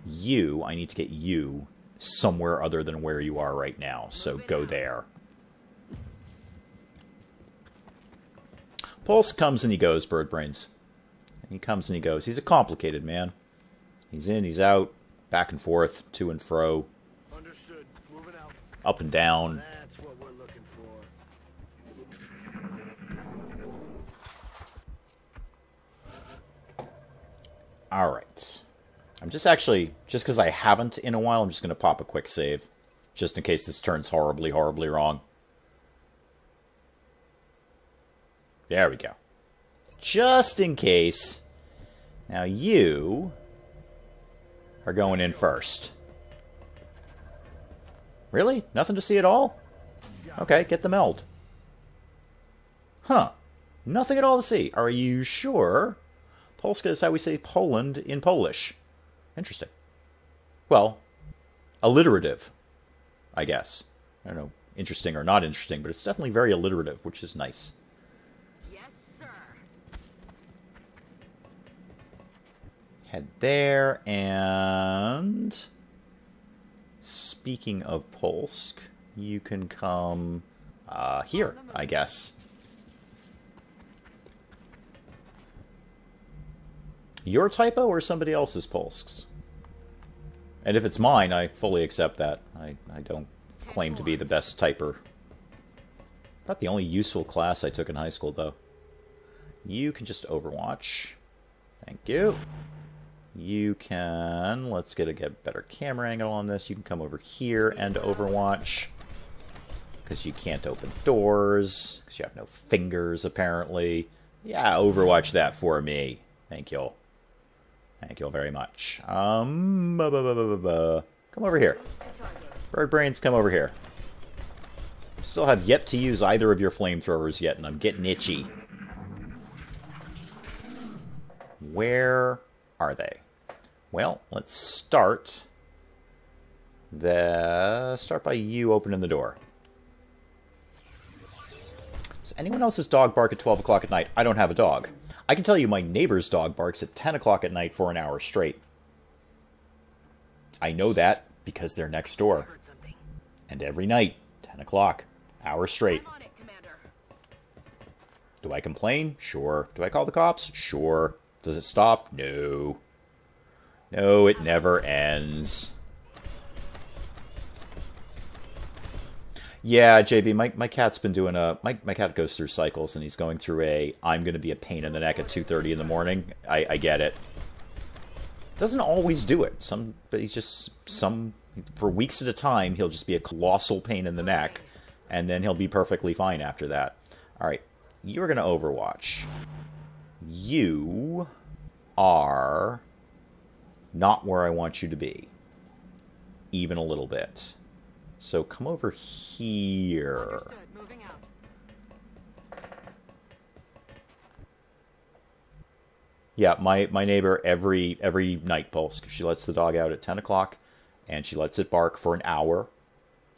You, I need to get you somewhere other than where you are right now. So go there. Pulse comes and he goes, Birdbrains. He comes and he goes. He's a complicated man. He's in, he's out, back and forth, to and fro. Understood. Moving out. Up and down. That's what we're looking for. Alright. I'm just actually, just because I haven't in a while, I'm just going to pop a quick save. Just in case this turns horribly, horribly wrong. There we go. Just in case. Now you are going in first. Really? Nothing to see at all? Okay, get the meld. Huh. Nothing at all to see. Are you sure? Polska is how we say Poland in Polish. Interesting. Well, alliterative, I guess. I don't know, interesting or not interesting, but it's definitely very alliterative, which is nice. Yes, sir. Head there, and... Speaking of Polsk, you can come here, I guess. Your typo or somebody else's Polsk's? And if it's mine, I fully accept that. I don't claim to be the best typer. Not the only useful class I took in high school, though. You can just Overwatch. Thank you. You can... Let's get a better camera angle on this. You can come over here and Overwatch. Because you can't open doors. Because you have no fingers, apparently. Yeah, Overwatch that for me. Thank you. Thank you very much. Come over here. Bird Brains, come over here. Still have yet to use either of your flamethrowers yet, and I'm getting itchy. Where are they? Well, let's start. Start by you opening the door. Does anyone else's dog bark at 12 o'clock at night? I don't have a dog. I can tell you my neighbor's dog barks at 10 o'clock at night for an hour straight. I know that because they're next door. And every night, 10 o'clock, hour straight. Do I complain? Sure. Do I call the cops? Sure. Does it stop? No. No, it never ends. Yeah, JB, my cat's been doing my cat goes through cycles, and he's going through I'm going to be a pain in the neck at 2:30 in the morning. I get it. Doesn't always do it. But he's just, for weeks at a time, he'll just be a colossal pain in the neck, and then he'll be perfectly fine after that. Alright, you're going to Overwatch. You are not where I want you to be. Even a little bit. So come over here. Moving out. Yeah, my neighbor every night, Pulse, she lets the dog out at 10 o'clock, and she lets it bark for an hour.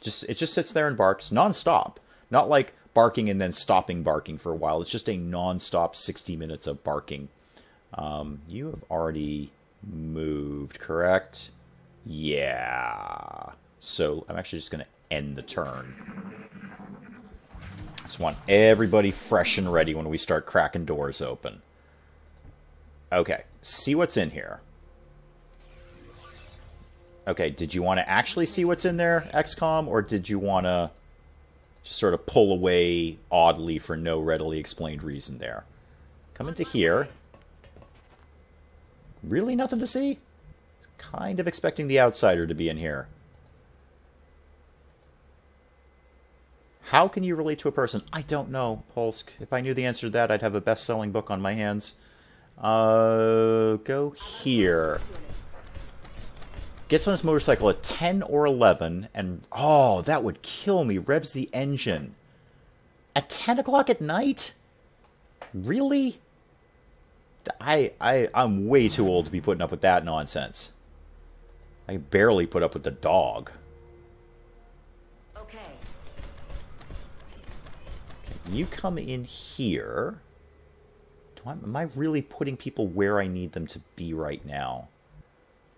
It just sits there and barks nonstop. Not like barking and then stopping barking for a while. It's just a nonstop 60 minutes of barking. You have already moved, correct? Yeah. So I'm actually just going to end the turn. Just want everybody fresh and ready when we start cracking doors open. Okay, see what's in here. Okay, did you want to actually see what's in there, Xcom, or did you want to just sort of pull away oddly for no readily explained reason there? Come into here. Really nothing to see? Kind of expecting the outsider to be in here. How can you relate to a person? I don't know, Polsk. If I knew the answer to that, I'd have a best-selling book on my hands. Go here. Gets on his motorcycle at 10 or 11, and... Oh, that would kill me. Revs the engine. At 10 o'clock at night? Really? I'm way too old to be putting up with that nonsense. I barely put up with the dog. You come in here. Am I really putting people where I need them to be right now?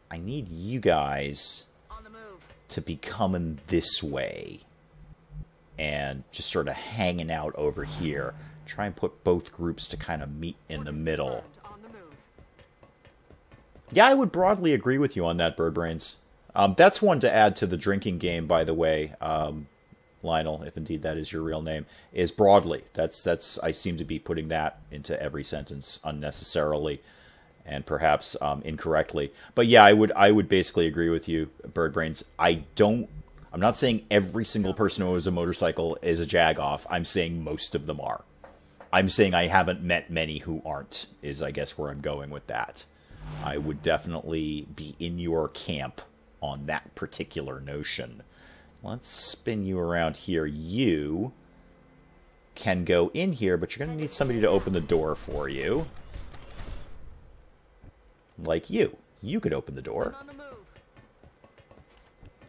I need you guys to be coming this way. And just sort of hanging out over here. Try and put both groups to kind of meet in the middle. Yeah, I would broadly agree with you on that, Birdbrains. That's one to add to the drinking game, by the way. Lionel, if indeed that is your real name, is broadly. That's I seem to be putting that into every sentence unnecessarily and perhaps incorrectly. But yeah, I would basically agree with you, Birdbrains. I'm not saying every single person who owns a motorcycle is a jagoff. I'm saying most of them are. I'm saying I haven't met many who aren't, is I guess where I'm going with that. I would definitely be in your camp on that particular notion. Let's spin you around here. You can go in here, but you're going to need somebody to open the door for you. Like you. You could open the door.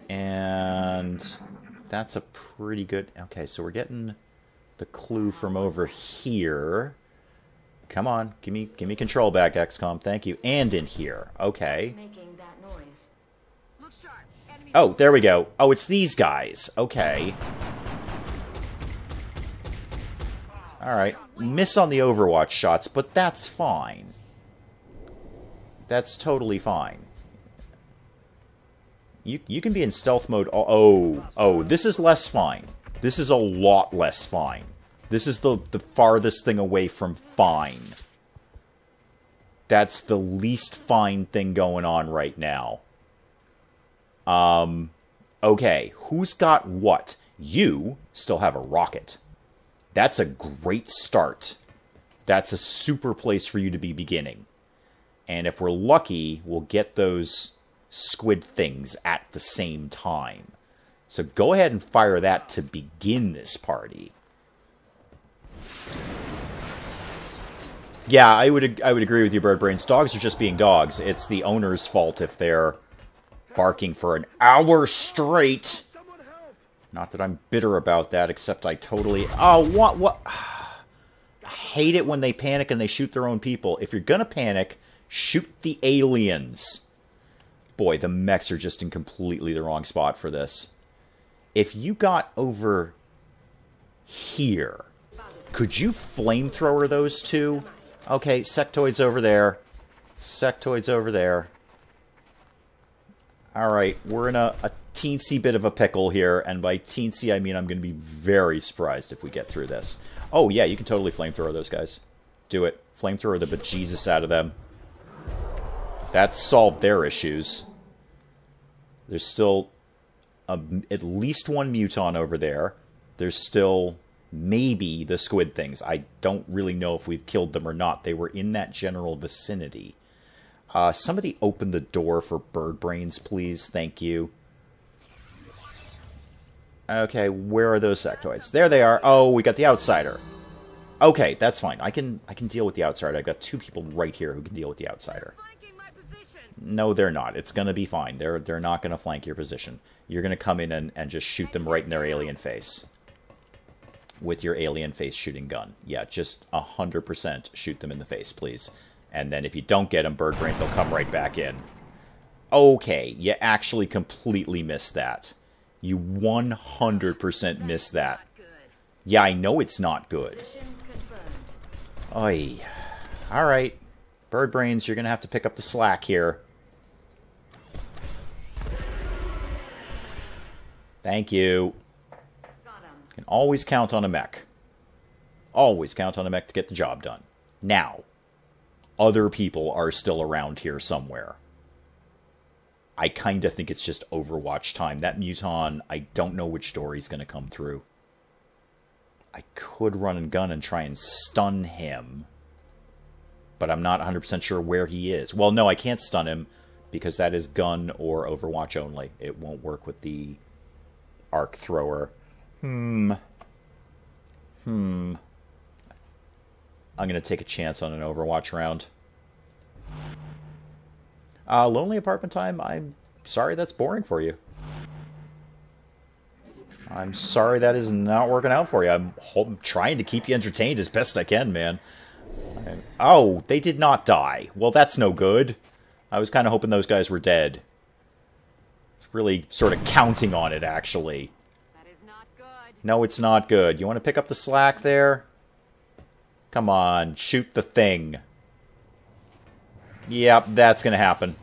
And that's a pretty good... Okay, so we're getting the clue from over here. Come on, give me control back, XCOM. Thank you. And in here. Okay. Oh, there we go. Oh, it's these guys. Okay. Alright. Miss on the Overwatch shots, but that's fine. That's totally fine. You can be in stealth mode. Oh, this is less fine. This is a lot less fine. This is the farthest thing away from fine. That's the least fine thing going on right now. Okay, who's got what? You still have a rocket. That's a great start. That's a super place for you to be beginning. And if we're lucky, we'll get those squid things at the same time. So go ahead and fire that to begin this party. Yeah, I would agree with you, Bird Brains. Dogs are just being dogs. It's the owner's fault if they're barking for an hour straight. Not that I'm bitter about that, except I totally... Oh, what? I hate it when they panic and they shoot their own people. If you're gonna panic, shoot the aliens. Boy, the mechs are just in completely the wrong spot for this. If you got over here, could you flamethrower those two? Okay, sectoids over there. Sectoids over there. Alright, we're in a teensy bit of a pickle here, and by teensy I mean I'm going to be very surprised if we get through this. Oh yeah, you can totally flamethrower those guys. Do it. Flamethrower the bejesus out of them. That solved their issues. There's still at least one muton over there. There's still maybe the squid things. I don't really know if we've killed them or not. They were in that general vicinity. Somebody open the door for Bird Brains, please. Thank you. Okay, where are those sectoids? There they are. Oh, we got the outsider. Okay, that's fine. I can deal with the outsider. I've got two people right here who can deal with the outsider. No, they're not. It's going to be fine. They're not going to flank your position. You're going to come in and just shoot them right in their alien face. With your alien face shooting gun. Yeah, just 100% shoot them in the face, please. And then if you don't get them, Bird Brains will come right back in. Okay, you actually completely missed that. You 100% missed that. Yeah, I know it's not good. Oy. Alright. Bird Brains, you're going to have to pick up the slack here. Thank you. Can always count on a mech. Always count on a mech to get the job done. Now, other people are still around here somewhere. I kind of think it's just Overwatch time. That muton, I don't know which door he's going to come through. I could run and gun and try and stun him. But I'm not 100% sure where he is. Well, no, I can't stun him because that is gun or Overwatch only. It won't work with the arc thrower. I'm going to take a chance on an Overwatch round. Lonely apartment time, I'm sorry that's boring for you. I'm sorry that is not working out for you. I'm trying to keep you entertained as best I can, man. Oh, they did not die. Well, that's no good. I was kind of hoping those guys were dead. I was really sort of counting on it, actually. That is not good. No, it's not good. You want to pick up the slack there? Come on, shoot the thing. Yep, that's going to happen.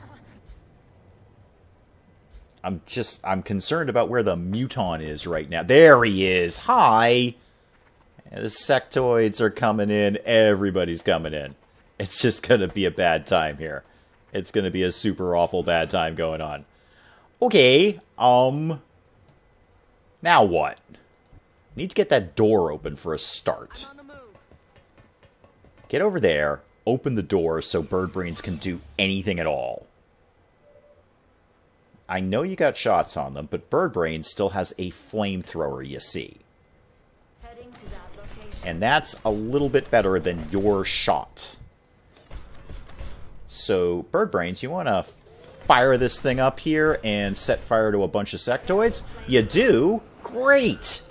I'm concerned about where the muton is right now. There he is. Hi. And the sectoids are coming in. Everybody's coming in. It's just going to be a bad time here. It's going to be a super awful bad time going on. Okay. Now what? Need to get that door open for a start. I'm on the move. Get over there. Open the door so Bird Brains can do anything at all. I know you got shots on them, but Bird Brains still has a flamethrower, you see. Heading to that location. And that's a little bit better than your shot. So, Bird Brains, you want to fire this thing up here and set fire to a bunch of sectoids? You do? Great!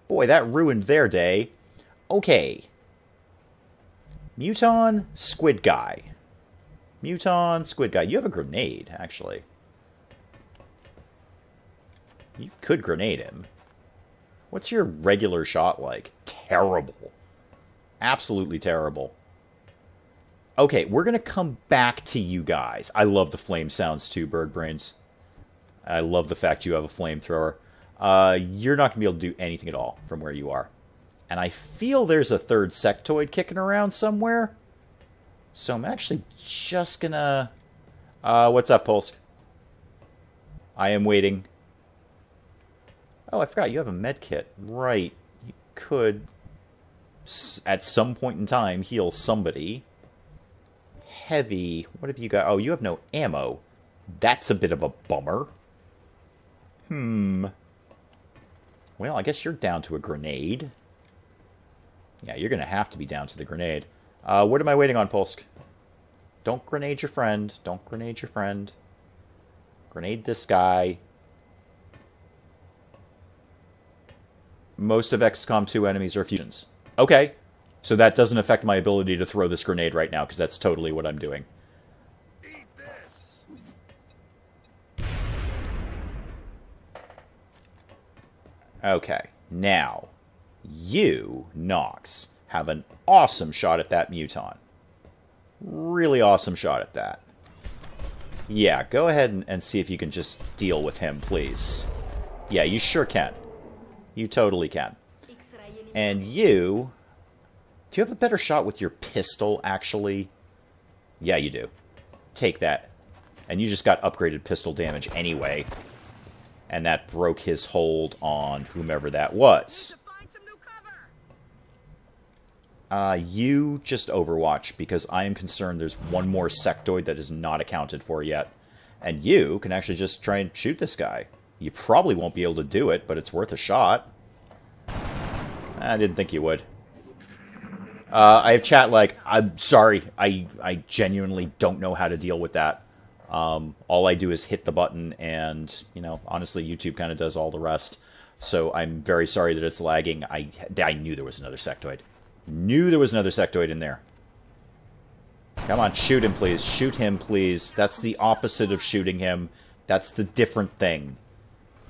Boy, that ruined their day. Okay. Muton, Squid Guy. Muton, Squid Guy. You have a grenade, actually. You could grenade him. What's your regular shot like? Terrible. Absolutely terrible. Okay, we're going to come back to you guys. I love the flame sounds too, Bird Brains. I love the fact you have a flamethrower. You're not going to be able to do anything at all from where you are. And I feel there's a third sectoid kicking around somewhere. So I'm actually just gonna... what's up, Pulse? I am waiting. Oh, I forgot, you have a med kit. Right. You could, at some point in time, heal somebody. Heavy. What have you got? Oh, you have no ammo. That's a bit of a bummer. Well, I guess you're down to a grenade. Yeah, you're going to have to be down to the grenade. What am I waiting on, Polsk? Don't grenade your friend. Don't grenade your friend. Grenade this guy. Most of XCOM 2 enemies are fusions. Okay. So that doesn't affect my ability to throw this grenade right now, because that's totally what I'm doing. Eat this. Okay. Now, you, Nox, have an awesome shot at that muton. Really awesome shot at that. Yeah, go ahead and see if you can just deal with him, please. Yeah, you sure can. You totally can. And you... Do you have a better shot with your pistol, actually? Yeah, you do. Take that. And you just got upgraded pistol damage anyway. And that broke his hold on whomever that was. You just overwatch, because I am concerned there's one more sectoid that is not accounted for yet. And you can actually just try and shoot this guy. You probably won't be able to do it, but it's worth a shot. I didn't think you would. I have chat like, I'm sorry, I genuinely don't know how to deal with that. All I do is hit the button, and, you know, honestly, YouTube kind of does all the rest. So I'm very sorry that it's lagging. I knew there was another sectoid. Knew there was another sectoid in there. Come on, shoot him, please. Shoot him, please. That's the opposite of shooting him. That's the different thing.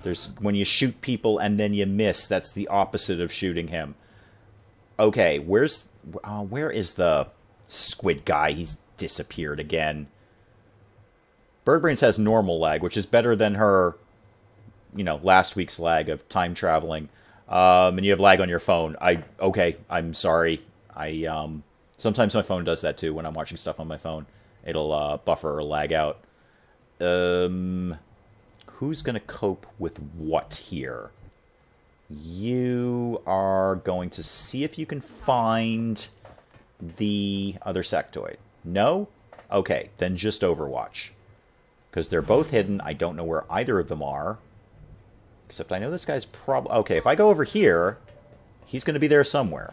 There's when you shoot people and then you miss, that's the opposite of shooting him. Okay, where is the squid guy? He's disappeared again. Birdbrains has normal lag, which is better than her, you know, last week's lag of time traveling. And you have lag on your phone. Okay, I'm sorry. Sometimes my phone does that too when I'm watching stuff on my phone. It'll buffer or lag out. Who's going to cope with what here? You are going to see if you can find the other sectoid. No? Okay, then just Overwatch. Because they're both hidden. I don't know where either of them are. Except I know this guy's probably... Okay, if I go over here, he's going to be there somewhere.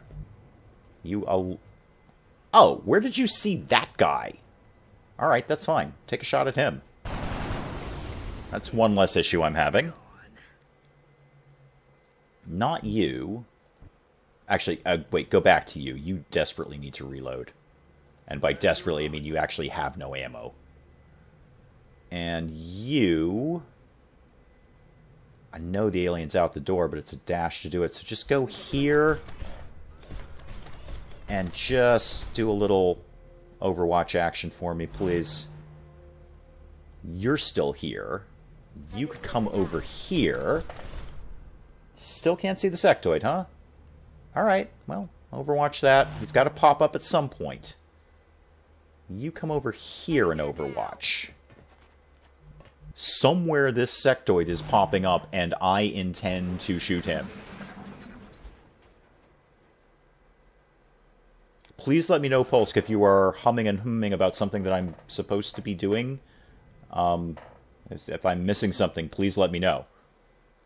Oh, where did you see that guy? Alright, that's fine. Take a shot at him. That's one less issue I'm having. Not you. Actually, wait, go back to you. You desperately need to reload. And by desperately, I mean you actually have no ammo. And you... I know the alien's out the door, but it's a dash to do it. So just go here. And just do a little Overwatch action for me, please. You're still here. You could come over here. Still can't see the sectoid, huh? Alright, well, Overwatch that. He's got to pop up at some point. You come over here and Overwatch. Somewhere this sectoid is popping up, and I intend to shoot him. Please let me know, Polsk, if you are humming and humming about something that I'm supposed to be doing. If I'm missing something, please let me know.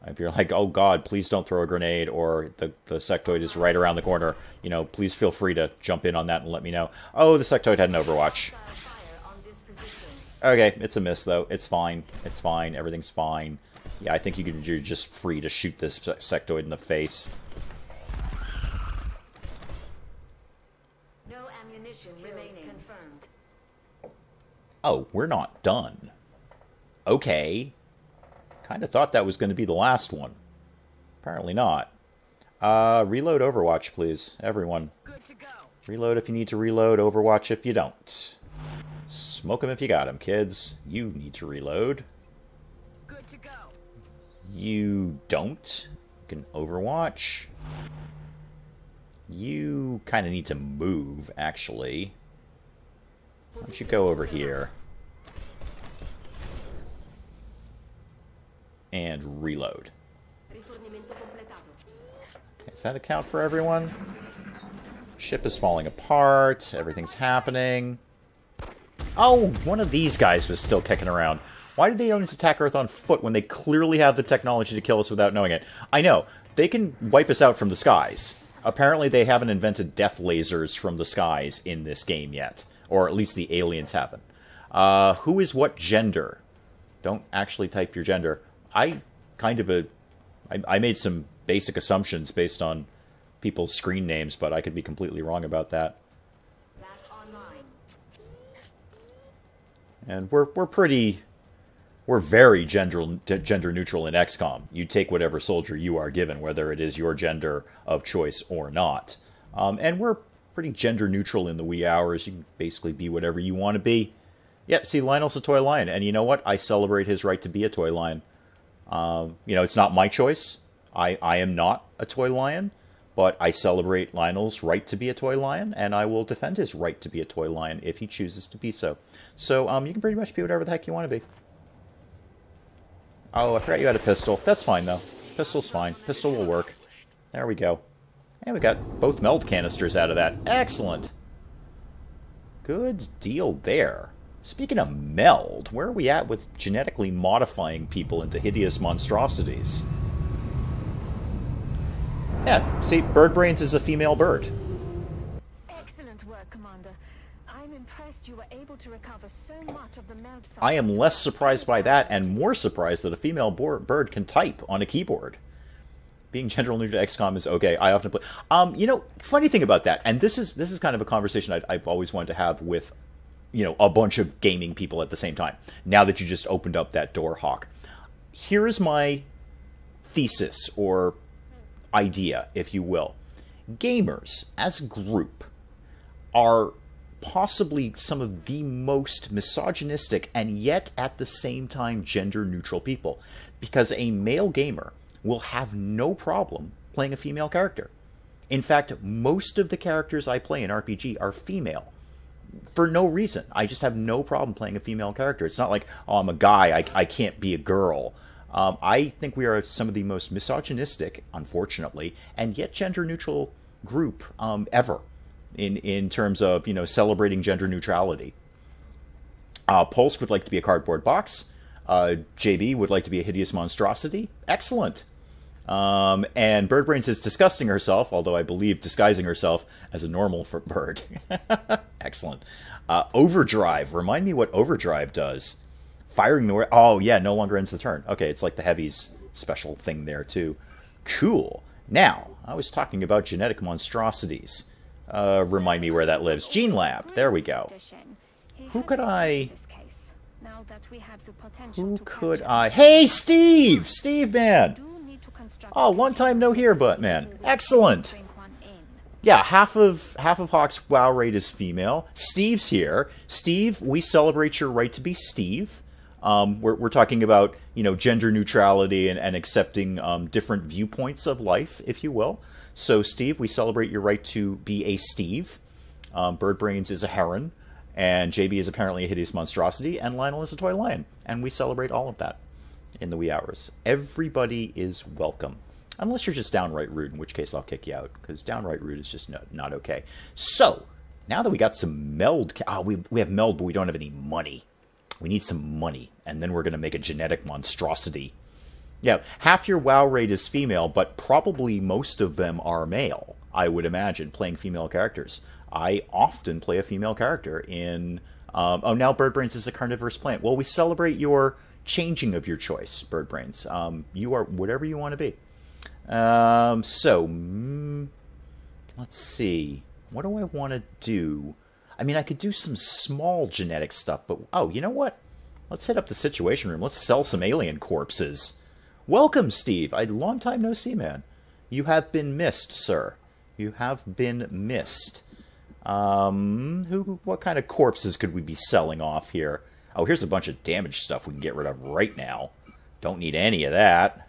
If you're like, oh god, please don't throw a grenade, or the sectoid is right around the corner, you know, please feel free to jump in on that and let me know. Oh, the sectoid had an Overwatch. Okay, it's a miss, though. It's fine. It's fine. Everything's fine. Yeah, I think you're just free to shoot this sectoid in the face. No ammunition remaining. Confirmed. Oh, we're not done. Okay. Kind of thought that was going to be the last one. Apparently not. Reload Overwatch, please. Everyone. Good to go. Reload if you need to reload. Overwatch if you don't. Smoke them if you got them, kids. You need to reload. Good to go. You don't. You can Overwatch. You kind of need to move, actually. Why don't you go over here? And reload. Okay, does that account for everyone? Ship is falling apart. Everything's happening. Oh, one of these guys was still kicking around. Why did they only attack Earth on foot when they clearly have the technology to kill us without knowing it? I know. They can wipe us out from the skies. Apparently they haven't invented death lasers from the skies in this game yet. Or at least the aliens haven't. Who is what gender? Don't actually type your gender. I made some basic assumptions based on people's screen names, but I could be completely wrong about that. And we're very gender neutral in XCOM. You take whatever soldier you are given, whether it is your gender of choice or not. And we're pretty gender neutral in the wee hours. You can basically be whatever you want to be. Yep, see, Lionel's a toy lion, and you know what? I celebrate his right to be a toy lion. It's not my choice. I am not a toy lion, but I celebrate Lionel's right to be a toy lion, and I will defend his right to be a toy lion if he chooses to be so. So, you can pretty much be whatever the heck you want to be. Oh, I forgot you had a pistol. That's fine, though. Pistol's fine. Pistol will work. There we go. And we got both meld canisters out of that. Excellent. Good deal there. Speaking of meld, where are we at with genetically modifying people into hideous monstrosities? Yeah, see, Bird Brains is a female bird. Excellent work, Commander. I'm impressed you were able to recover so much of the meld. I am less surprised by that, and more surprised that a female bird can type on a keyboard. Being gender neutral to XCOM is okay. I often play. Funny thing about that, and this is kind of a conversation I've always wanted to have with, a bunch of gaming people at the same time. Now that you just opened up that door, Hawk. Here is my thesis, or idea, if you will. Gamers, as a group, are possibly some of the most misogynistic and yet at the same time gender-neutral people. Because a male gamer will have no problem playing a female character. In fact, most of the characters I play in RPG are female. For no reason. I just have no problem playing a female character. It's not like, oh, I'm a guy, I can't be a girl. I think we are some of the most misogynistic, unfortunately, and yet gender-neutral group ever in terms of, celebrating gender neutrality. Pulse would like to be a cardboard box. JB would like to be a hideous monstrosity. Excellent. And Bird Brains is disgusting herself, although I believe disguising herself as a normal bird. Excellent. Overdrive. Remind me what Overdrive does. Firing the... Oh, yeah, no longer ends the turn. Okay, it's like the Heavy's special thing there, too. Cool. Now, I was talking about genetic monstrosities. Remind me where that lives. Gene Lab. There we go. Who could I... Hey, Steve! Steve, man! Oh, long time no hear, but, man. Excellent! Yeah, half of Hawk's WoW rate is female. Steve's here. Steve, we celebrate your right to be Steve. We're talking about, gender neutrality and accepting different viewpoints of life, if you will. So, Steve, we celebrate your right to be a Steve. Bird Brains is a heron, and JB is apparently a hideous monstrosity, and Lionel is a toy lion. And we celebrate all of that in the wee hours. Everybody is welcome. Unless you're just downright rude, in which case I'll kick you out, because downright rude is just not okay. So, now that we got some meld... we have meld, but we don't have any money. We need some money, and then we're going to make a genetic monstrosity. Yeah, half your WoW rate is female, but probably most of them are male, I would imagine, playing female characters. I often play a female character in... now Bird Brains is a carnivorous plant. Well, we celebrate your changing of your choice, Bird Brains. You are whatever you want to be. Let's see. What do I want to do? I mean, I could do some small genetic stuff, but... Oh, you know what? Let's hit up the Situation Room. Let's sell some alien corpses. Welcome, Steve. Long time no see, man. You have been missed, sir. You have been missed. What kind of corpses could we be selling off here? Oh, here's a bunch of damaged stuff we can get rid of right now. Don't need any of that.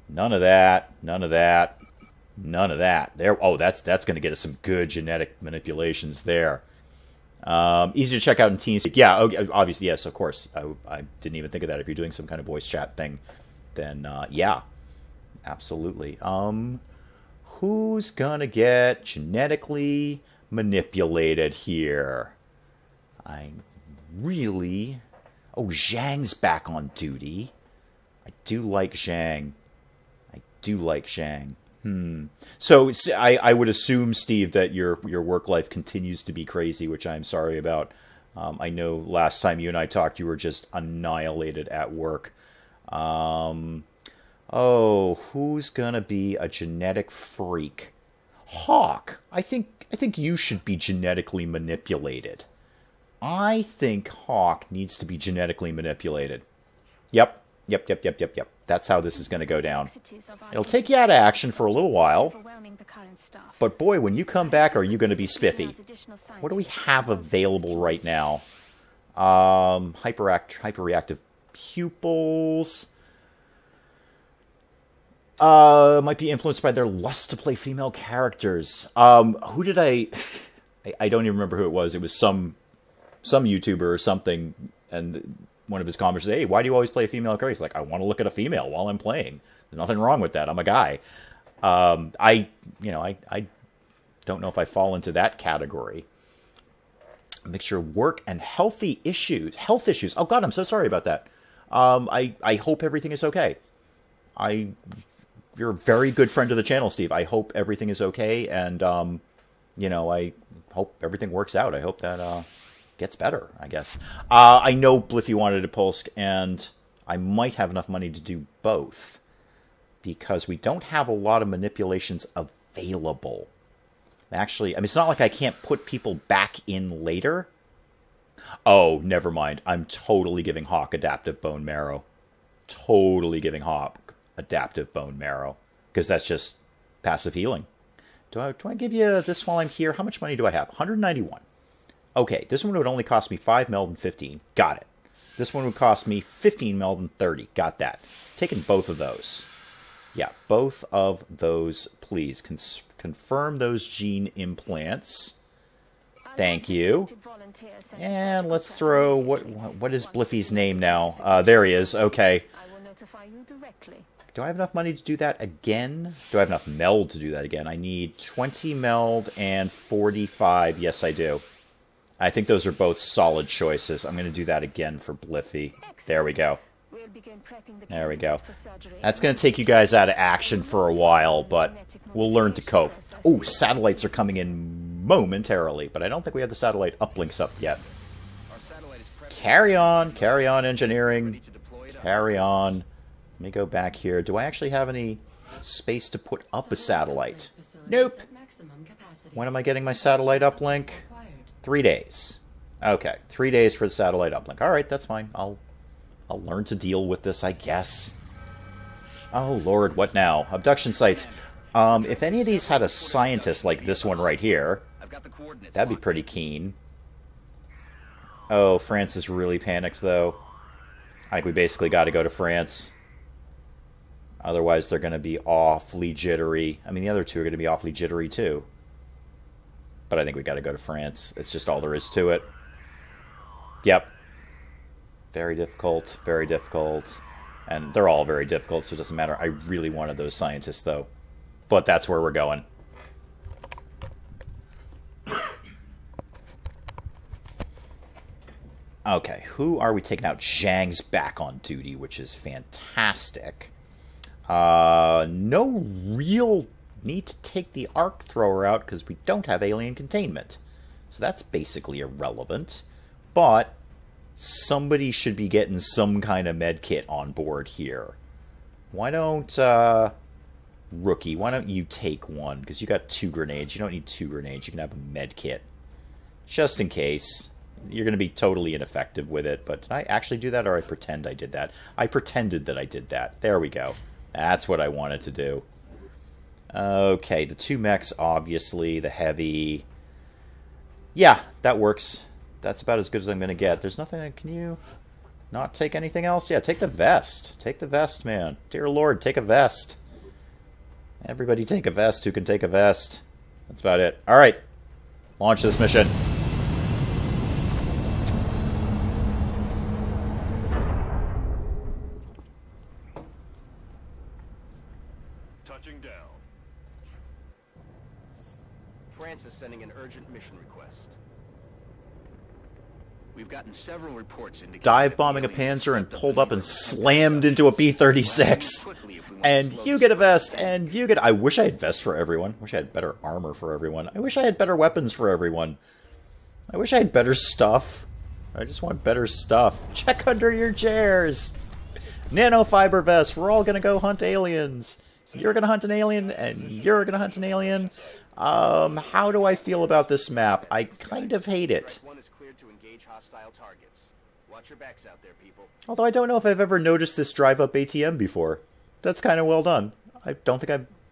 None of that. None of that. None of that. There. Oh, that's going to get us some good genetic manipulations there. Easy to check out in TeamSpeak. Yeah, okay, obviously, yes, of course. I didn't even think of that. If you're doing some kind of voice chat thing, then, yeah. Absolutely. Who's gonna get genetically manipulated here? I really... Oh, Zhang's back on duty. I do like Zhang. I do like Zhang. So I would assume, Steve, that your work life continues to be crazy, which I'm sorry about. I know last time you and I talked, you were just annihilated at work. Oh, who's gonna be a genetic freak? Hawk. I think you should be genetically manipulated. I think Hawk needs to be genetically manipulated. Yep. That's how this is going to go down. It'll take you out of action for a little while. But boy, when you come back, are you going to be spiffy? What do we have available right now? Hyperreactive pupils. Might be influenced by their lust to play female characters. Who did I don't even remember who it was. It was some YouTuber or something, and one of his comments said, "Hey, why do you always play a female character?" He's like, "I want to look at a female while I'm playing. There's nothing wrong with that. I'm a guy." I don't know if I fall into that category. A mixture of work and health issues. Oh God, I'm so sorry about that. I hope everything is okay. You're a very good friend of the channel, Steve. I hope everything is okay, and I hope everything works out. I hope that gets better, I guess. I know Bliffy wanted a Polsk, and I might have enough money to do both, because we don't have a lot of manipulations available. Actually, I mean, it's not like I can't put people back in later. Oh, never mind. I'm totally giving Hawk adaptive bone marrow. Totally giving Hawk adaptive bone marrow, because that's just passive healing. Do I give you this while I'm here? How much money do I have? 191. Okay, this one would only cost me 5 meld and 15. Got it. This one would cost me 15 meld and 30. Got that. Taking both of those. Yeah, both of those, please. Confirm those gene implants. Thank you. And let's throw... What is Bliffy's name now? There he is. Okay. Do I have enough money to do that again? Do I have enough meld to do that again? I need 20 meld and 45. Yes, I do. I think those are both solid choices. I'm going to do that again for Bliffy. There we go. There we go. That's going to take you guys out of action for a while, but we'll learn to cope. Oh, satellites are coming in momentarily, but I don't think we have the satellite uplinks up yet. Carry on engineering. Carry on. Let me go back here. Do I actually have any space to put up a satellite? Nope. When am I getting my satellite uplink? 3 days. Okay, 3 days for the satellite uplink. All right, that's fine. I'll learn to deal with this, I guess. Oh, Lord, what now? Abduction sites. If any of these had a scientist like this one right here, that'd be pretty keen. Oh, France is really panicked, though. I think we basically got to go to France. Otherwise, they're going to be awfully jittery. I mean, the other two are going to be awfully jittery, too. But I think we got to go to France. It's just all there is to it. Yep. Very difficult, very difficult. And they're all very difficult, so it doesn't matter. I really wanted those scientists, though. But that's where we're going. Okay, who are we taking out? Zhang's back on duty, which is fantastic. No real need to take the arc thrower out because we don't have alien containment. So that's basically irrelevant. But somebody should be getting some kind of med kit on board here. Why don't, Rookie, why don't you take one? Because you got 2 grenades. You don't need 2 grenades. You can have a med kit. Just in case. You're going to be totally ineffective with it. But did I actually do that, or I pretend I did that? I pretended that I did that. There we go. That's what I wanted to do. Okay, the 2 mechs, obviously. The heavy. Yeah, that works. That's about as good as I'm going to get. There's nothing... Can you not take anything else? Yeah, take the vest. Take the vest, man. Dear Lord, take a vest. Everybody take a vest who can take a vest. That's about it. Alright. Launch this mission. Touching down. France is sending an urgent mission request. We've gotten several reports indicating Dive bombing a Panzer and pulled up and slammed into a B-36. And you get a vest, and you get... I wish I had vests for everyone. I wish I had better armor for everyone. I wish I had better weapons for everyone. I wish I had better stuff. I just want better stuff. Check under your chairs. Nanofiber vests. We're all gonna go hunt aliens. You're gonna hunt an alien, and you're gonna hunt an alien. How do I feel about this map? I kind of hate it. One is cleared to engage hostile targets. Watch your backs out there, people. Although I don't know if I've ever noticed this drive-up ATM before. That's kind of well done. I don't think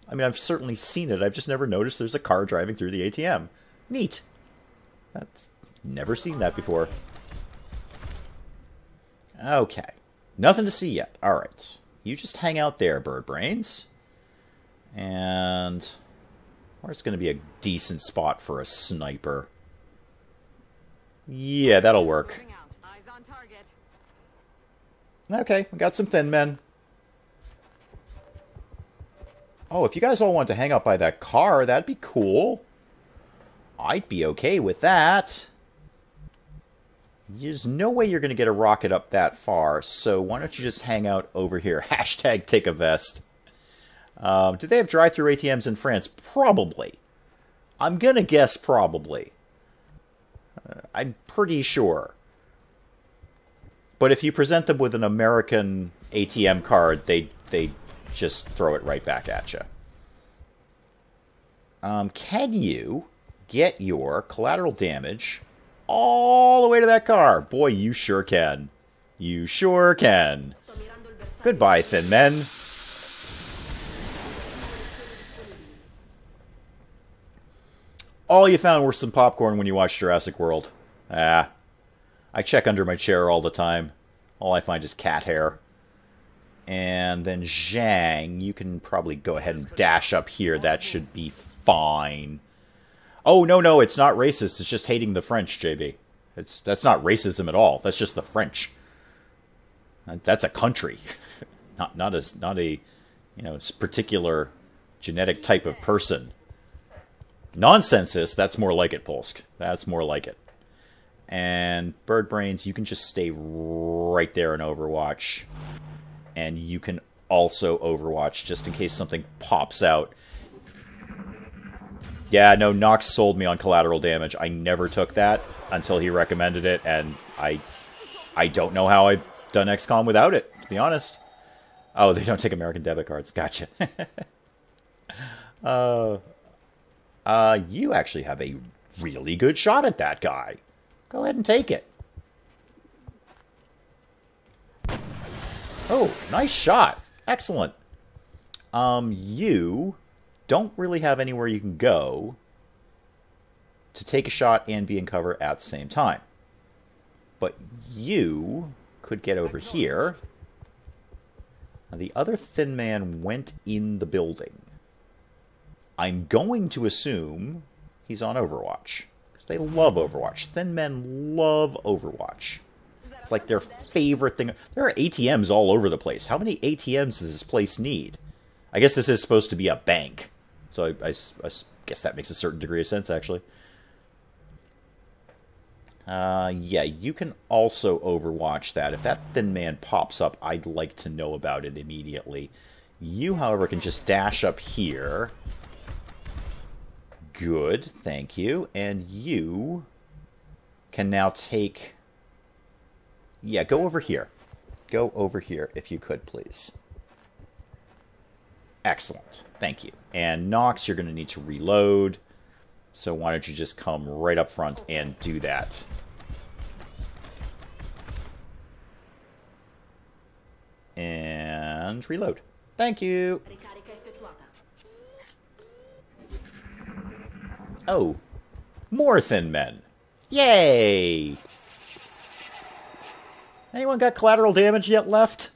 I mean, I've certainly seen it. I've just never noticed there's a car driving through the ATM. Neat. That's... Never seen that before. Okay. Nothing to see yet. Alright. You just hang out there, bird brains. And... where's going to be a decent spot for a sniper? Yeah, that'll work. Eyes on target. Okay, we got some thin men. Oh, if you guys all want to hang out by that car, that'd be cool. I'd be okay with that. There's no way you're going to get a rocket up that far, so why don't you just hang out over here? Hashtag take a vest. Do they have drive-through ATMs in France? Probably. I'm going to guess probably. I'm pretty sure. But if you present them with an American ATM card, they just throw it right back at you. Can you get your collateral damage all the way to that car? Boy, you sure can. You sure can. Goodbye, thin men. All you found were some popcorn when you watched Jurassic World. Ah. I check under my chair all the time. All I find is cat hair. And then Zhang, you can probably go ahead and dash up here. That should be fine. Oh, no, it's not racist. It's just hating the French, JB. That's not racism at all. That's just the French. That's a country. not a particular genetic type of person. Nonsensus, that's more like it, Polsk. That's more like it. And Bird Brains, you can just stay right there in Overwatch. And you can also Overwatch just in case something pops out. Yeah, no, Nox sold me on collateral damage. I never took that until he recommended it, and I don't know how I've done XCOM without it, to be honest. Oh, they don't take American debit cards. Gotcha. You actually have a really good shot at that guy. Go ahead and take it. Oh, nice shot. Excellent. You don't really have anywhere you can go to take a shot and be in cover at the same time. But you could get over here. Now, the other thin man went in the building. I'm going to assume he's on Overwatch. Because they love Overwatch. Thin men love Overwatch. It's like their favorite thing. There are ATMs all over the place. How many ATMs does this place need? I guess this is supposed to be a bank. So I guess that makes a certain degree of sense, actually. Yeah, you can also Overwatch that. If that thin man pops up, I'd like to know about it immediately. You, however, can just dash up here. Good, thank you. And you can now take... Yeah, go over here. Go over here, if you could, please. Excellent. Thank you. And Nox, you're going to need to reload. So why don't you just come right up front and do that. And reload. Thank you. Oh, more thin men. Yay! Anyone got collateral damage yet left?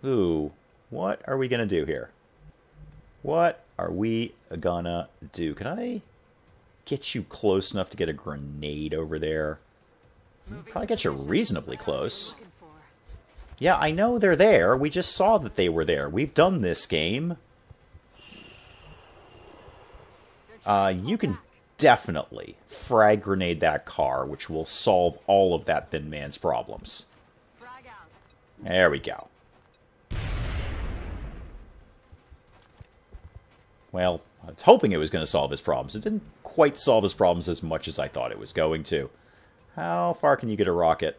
Ooh, what are we gonna do here? What are we gonna do? Can I get you close enough to get a grenade over there? Probably get you reasonably close. Yeah, I know they're there. We just saw that they were there. We've done this game. You can definitely frag grenade that car, which will solve all of that thin man's problems. There we go. Well, I was hoping it was going to solve his problems. It didn't quite solve his problems as much as I thought it was going to. How far can you get a rocket?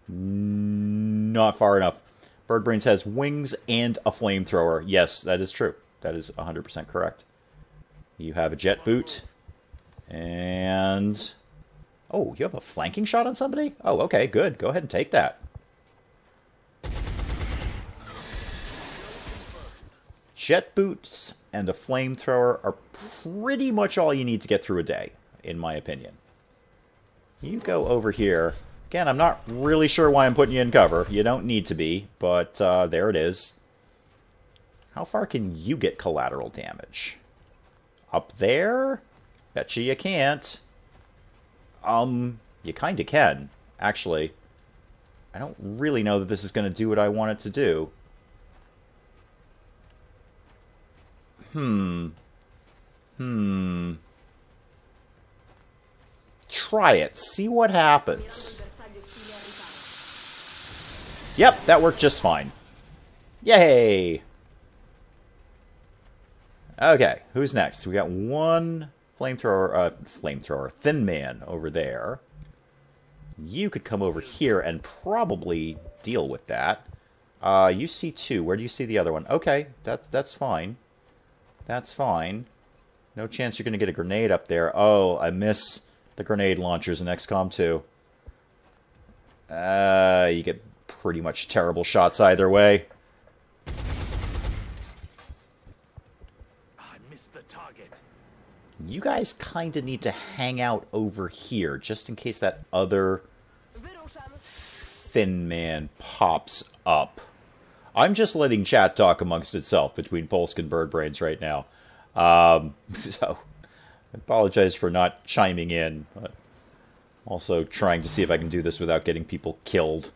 Not far enough. Birdbrains has wings and a flamethrower. Yes, that is true. That is 100% correct. You have a jet boot. And... oh, you have a flanking shot on somebody? Oh, okay, good. Go ahead and take that. Jet boots and a flamethrower are pretty much all you need to get through a day, in my opinion. You go over here. Again, I'm not really sure why I'm putting you in cover. You don't need to be, but there it is. How far can you get collateral damage? Up there? Betcha you can't. You kinda can, actually. I don't really know that this is going to do what I want it to do. Try it. See what happens. Yep, that worked just fine. Yay! Okay, who's next? We got one flamethrower, thin man over there. You could come over here and probably deal with that. You see two. Where do you see the other one? Okay, that's fine. That's fine. No chance you're going to get a grenade up there. Oh, I miss the grenade launchers in XCOM 2. You get pretty much terrible shots either way. I missed the target. You guys kind of need to hang out over here, just in case that other thin man pops up. I'm just letting chat talk amongst itself between Polsk and Birdbrains right now. So, I apologize for not chiming in, but also trying to see if I can do this without getting people killed.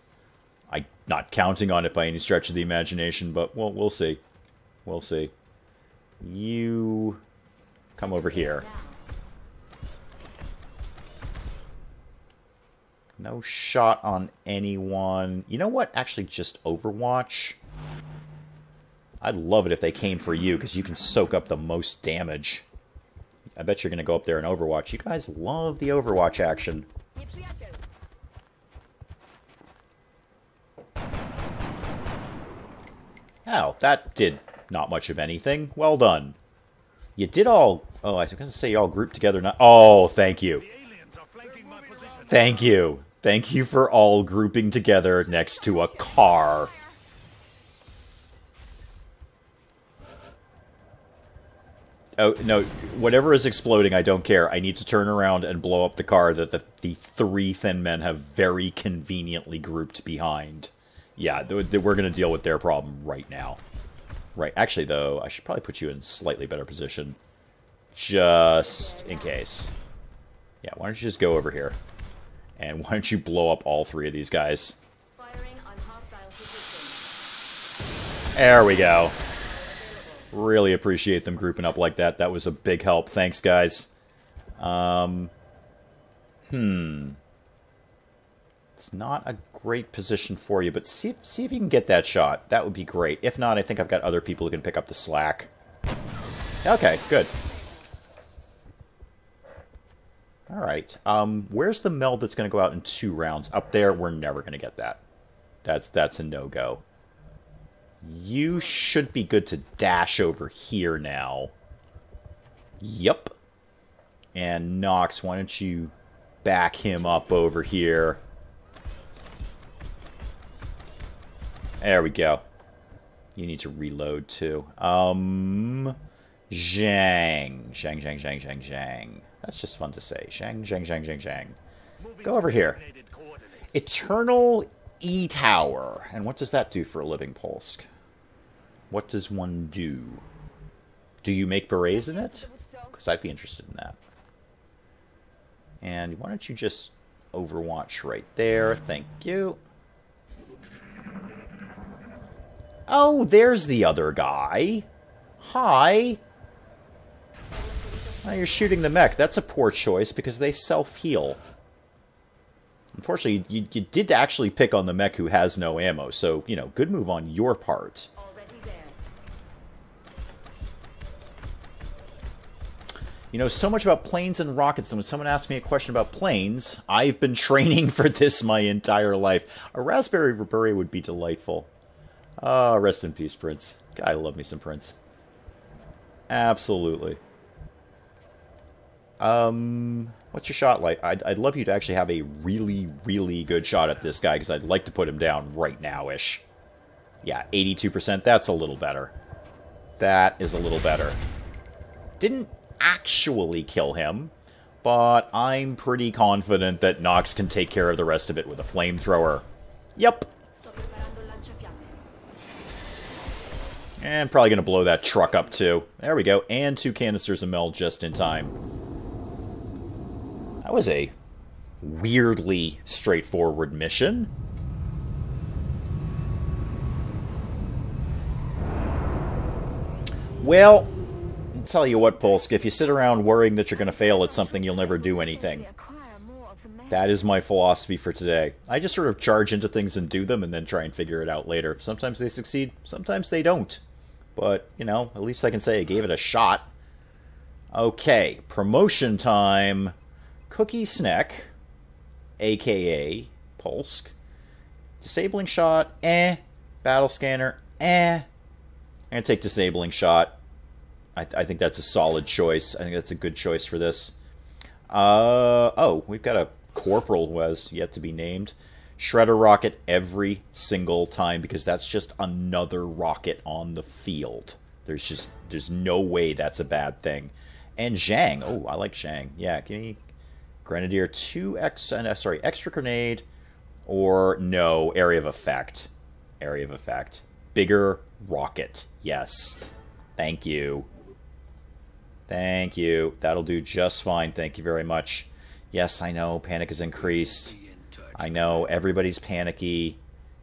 I'm not counting on it by any stretch of the imagination, but we'll see. We'll see. You come over here. No shot on anyone. You know what? Actually, just Overwatch. I'd love it if they came for you, because you can soak up the most damage. I bet you're going to go up there and Overwatch. You guys love the Overwatch action. Oh, that did not much of anything. Well done. You did all... oh, I was going to say you all grouped together. Not... oh, thank you. The aliens are flanking my position. Thank you. Thank you for all grouping together next to a car. Oh, no. Whatever is exploding, I don't care. I need to turn around and blow up the car that the three thin men have very conveniently grouped behind. Yeah, we're going to deal with their problem right now. Right. Actually, though, I should probably put you in slightly better position. Just in case. Yeah, why don't you just go over here? And why don't you blow up all three of these guys? Firing on hostile position. There we go. Really appreciate them grouping up like that. That was a big help. Thanks, guys. It's not a great position for you, but see if you can get that shot. That would be great. If not, I think I've got other people who can pick up the slack. Okay, good. Alright. Where's the meld that's going to go out in 2 rounds? Up there, we're never going to get that. That's a no-go. You should be good to dash over here now. Yep. And Nox, why don't you back him up over here? There we go. You need to reload too. Zhang. Zhang. That's just fun to say. Zhang. Go over here. Eternal E-Tower. And what does that do for a living Polsk? What does one do? Do you make berets in it? Because I'd be interested in that. And why don't you just Overwatch right there? Thank you. Oh, there's the other guy. Hi. Oh, you're shooting the mech. That's a poor choice because they self-heal. Unfortunately, you did actually pick on the mech who has no ammo, so, you know, good move on your part. Already there. You know so much about planes and rockets, and when someone asks me a question about planes, I've been training for this my entire life. A Raspberry Beret would be delightful. Ah, rest in peace, Prince. I love me some Prince. Absolutely. What's your shot like? I'd love you to actually have a really, really good shot at this guy, because I'd like to put him down right now-ish. Yeah, 82%, that's a little better. That is a little better. Didn't actually kill him, but I'm pretty confident that Nox can take care of the rest of it with a flamethrower. Yep. And probably going to blow that truck up, too. There we go. And 2 canisters of meld just in time. That was a weirdly straightforward mission. Well, I'll tell you what, Polsk, if you sit around worrying that you're going to fail at something, you'll never do anything. That is my philosophy for today. I just sort of charge into things and do them and then try and figure it out later. Sometimes they succeed, sometimes they don't. But, you know, at least I can say I gave it a shot. Okay, promotion time. Cookie Snack, a.k.a. Polsk. Disabling shot, Battle scanner, I'm going to take disabling shot. I think that's a solid choice. I think that's a good choice for this. Oh, we've got a corporal who has yet to be named. Shredder rocket every single time, because that's just another rocket on the field. There's no way that's a bad thing. And Zhang. Oh, I like Zhang. Yeah, give me Grenadier 2x, extra grenade, or no, area of effect. Area of effect. Bigger rocket. Yes. Thank you. Thank you. That'll do just fine. Thank you very much. Yes, I know. Panic has increased. I know. Everybody's panicky.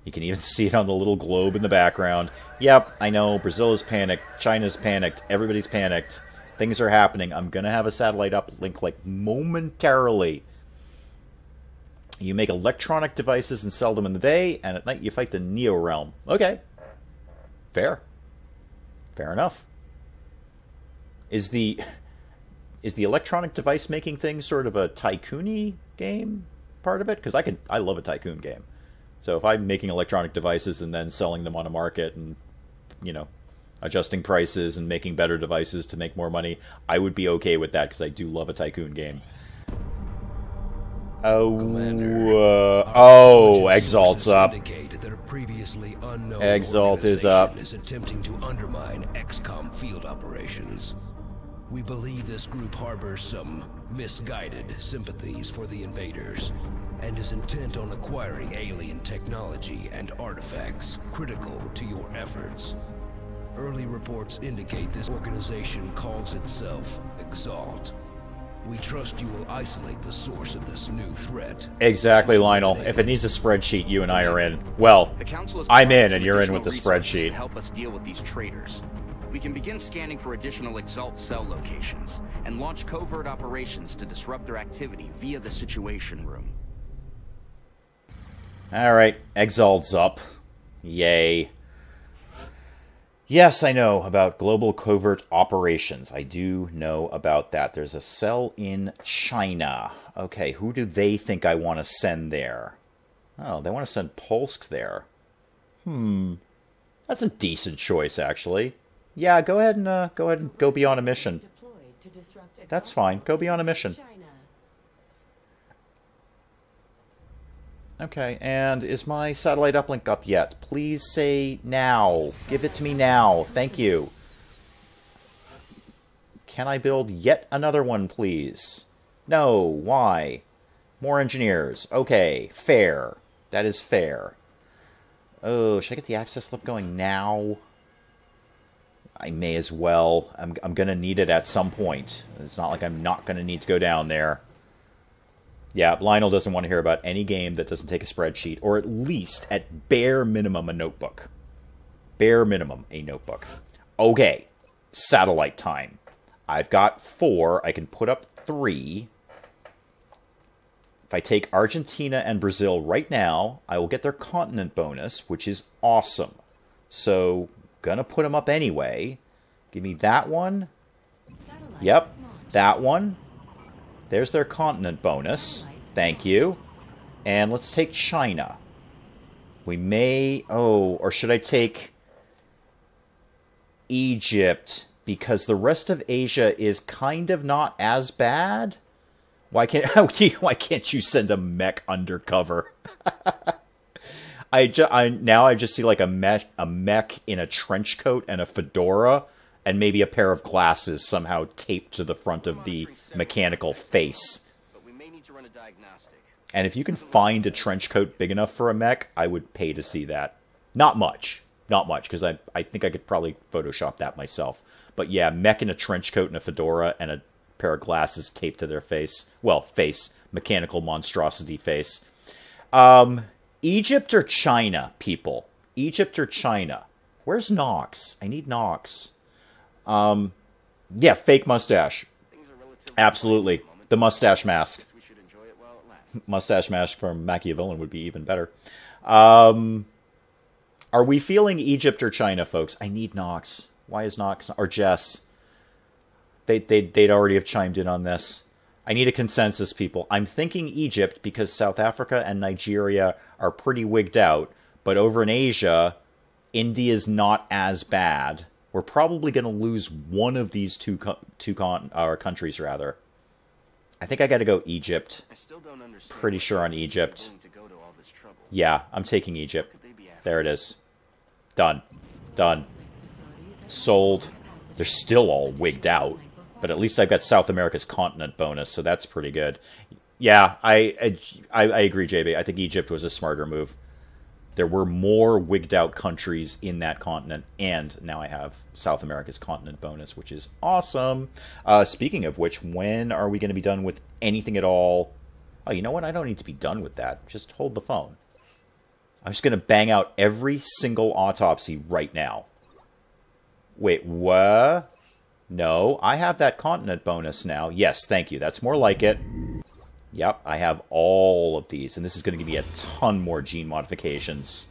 You can even see it on the little globe in the background. Yep, I know. Brazil is panicked. China's panicked. Everybody's panicked. Things are happening. I'm going to have a satellite uplink, like, momentarily. You make electronic devices and sell them in the day, and at night you fight the Neo Realm. Okay. Fair. Fair enough. Is the electronic device making thing sort of a tycoon-y game part of it? Because I love a tycoon game. So if I'm making electronic devices and then selling them on a market and, you know, adjusting prices and making better devices to make more money, I would be okay with that, because I do love a tycoon game. Oh, Exalt's up. Exalt is up. Is attempting to undermine Xcom field operations. We believe this group harbors some misguided sympathies for the invaders, and is intent on acquiring alien technology and artifacts critical to your efforts. Early reports indicate this organization calls itself Exalt. We trust you will isolate the source of this new threat. Exactly, Lionel. If it needs a spreadsheet, you and I are in. Well, I'm in, and you're in with the spreadsheet. To help us deal with these traitors. We can begin scanning for additional Exalt cell locations, and launch covert operations to disrupt their activity via the Situation Room. Alright, Exalt's up. Yay. Yes, I know about global covert operations. I do know about that. There's a cell in China. Okay, who do they think I want to send there? Oh, they want to send Polsk there. That's a decent choice, actually. Yeah, go ahead and go be on a mission. That's fine. Go be on a mission. Okay, and is my satellite uplink up yet? Please say now. Give it to me now. Thank you. Can I build yet another one, please? No. Why? More engineers. Okay. Fair. That is fair. Oh, should I get the access lift going now? I may as well. I'm going to need it at some point. It's not like I'm not going to need to go down there. Yeah, Lionel doesn't want to hear about any game that doesn't take a spreadsheet, or at least, at bare minimum, a notebook. Bare minimum, a notebook. Okay, satellite time. I've got 4. I can put up 3. If I take Argentina and Brazil right now, I will get their continent bonus, which is awesome. So, gonna put them up anyway. Give me that one. Yep, that one. There's their continent bonus. Thank you. And let's take China. We may... Oh, or should I take Egypt? Because the rest of Asia is kind of not as bad. Why can't you send a mech undercover? I just see like a mech in a trench coat and a fedora, and maybe a pair of glasses somehow taped to the front of the mechanical face. But we may need to run a diagnostic. And if you can find a trench coat big enough for a mech, I would pay to see that. Not much, because I think I could probably Photoshop that myself. But yeah, mech in a trench coat and a fedora and a pair of glasses taped to their face. Well, face. Mechanical monstrosity face. Egypt or China, people? Egypt or China? Where's Nox? I need Nox. Yeah, fake mustache. Absolutely. The mustache mask. We should enjoy it while it lasts. Mustache mask from Machiavellian would be even better. Are we feeling Egypt or China, folks? I need Nox. Why is Nox... Or Jess. They'd already have chimed in on this. I need a consensus, people. I'm thinking Egypt because South Africa and Nigeria are pretty wigged out. But over in Asia, India's not as bad. We're probably going to lose one of these two countries, rather. I think I got to go Egypt. I still don't understand. Pretty sure on Egypt. Willing to go to all this trouble. Yeah, I'm taking Egypt. There it is. Done. Done. Sold. They're still all wigged out. But at least I've got South America's continent bonus, so that's pretty good. Yeah, I agree, JB. I think Egypt was a smarter move. There were more wigged out countries in that continent, and now I have South America's continent bonus, which is awesome. Speaking of which, when are we going to be done with anything at all? Oh, you know what? I don't need to be done with that. Just hold the phone. I'm just going to bang out every single autopsy right now. Wait, what? No, I have that continent bonus now. Yes, thank you. That's more like it. Yep, I have all of these, and this is going to give me a ton more gene modifications.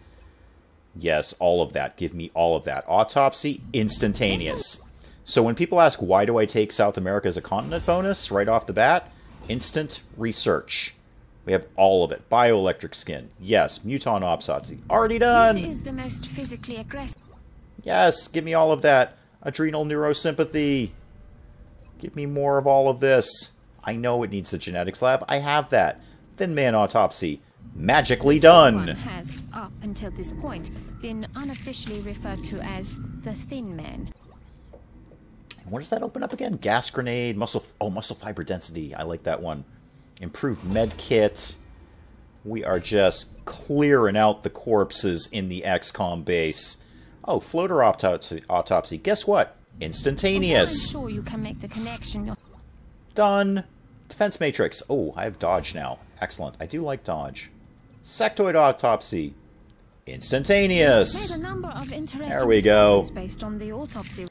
Yes, all of that. Give me all of that. Autopsy, instantaneous. So when people ask, why do I take South America as a continent bonus right off the bat? Instant research. We have all of it. Bioelectric skin. Yes, mutant autopsy. Already done! This is the most physically aggressive. Yes, give me all of that. Adrenal neurosympathy. Give me more of all of this. I know it needs the genetics lab. I have that. Thin man autopsy. Magically done. One has, up until this point, been unofficially referred to as the Thin Man. What does that open up again? Gas grenade, muscle fiber density. I like that one. Improved med kit. We are just clearing out the corpses in the Xcom base. Oh, floater autopsy. Guess what? Instantaneous. I'm sure you can make the connection. Done. Defense matrix. Oh, I have dodge now. Excellent. I do like dodge. Sectoid autopsy. Instantaneous. There's a number of interesting There we go. based on the autopsy.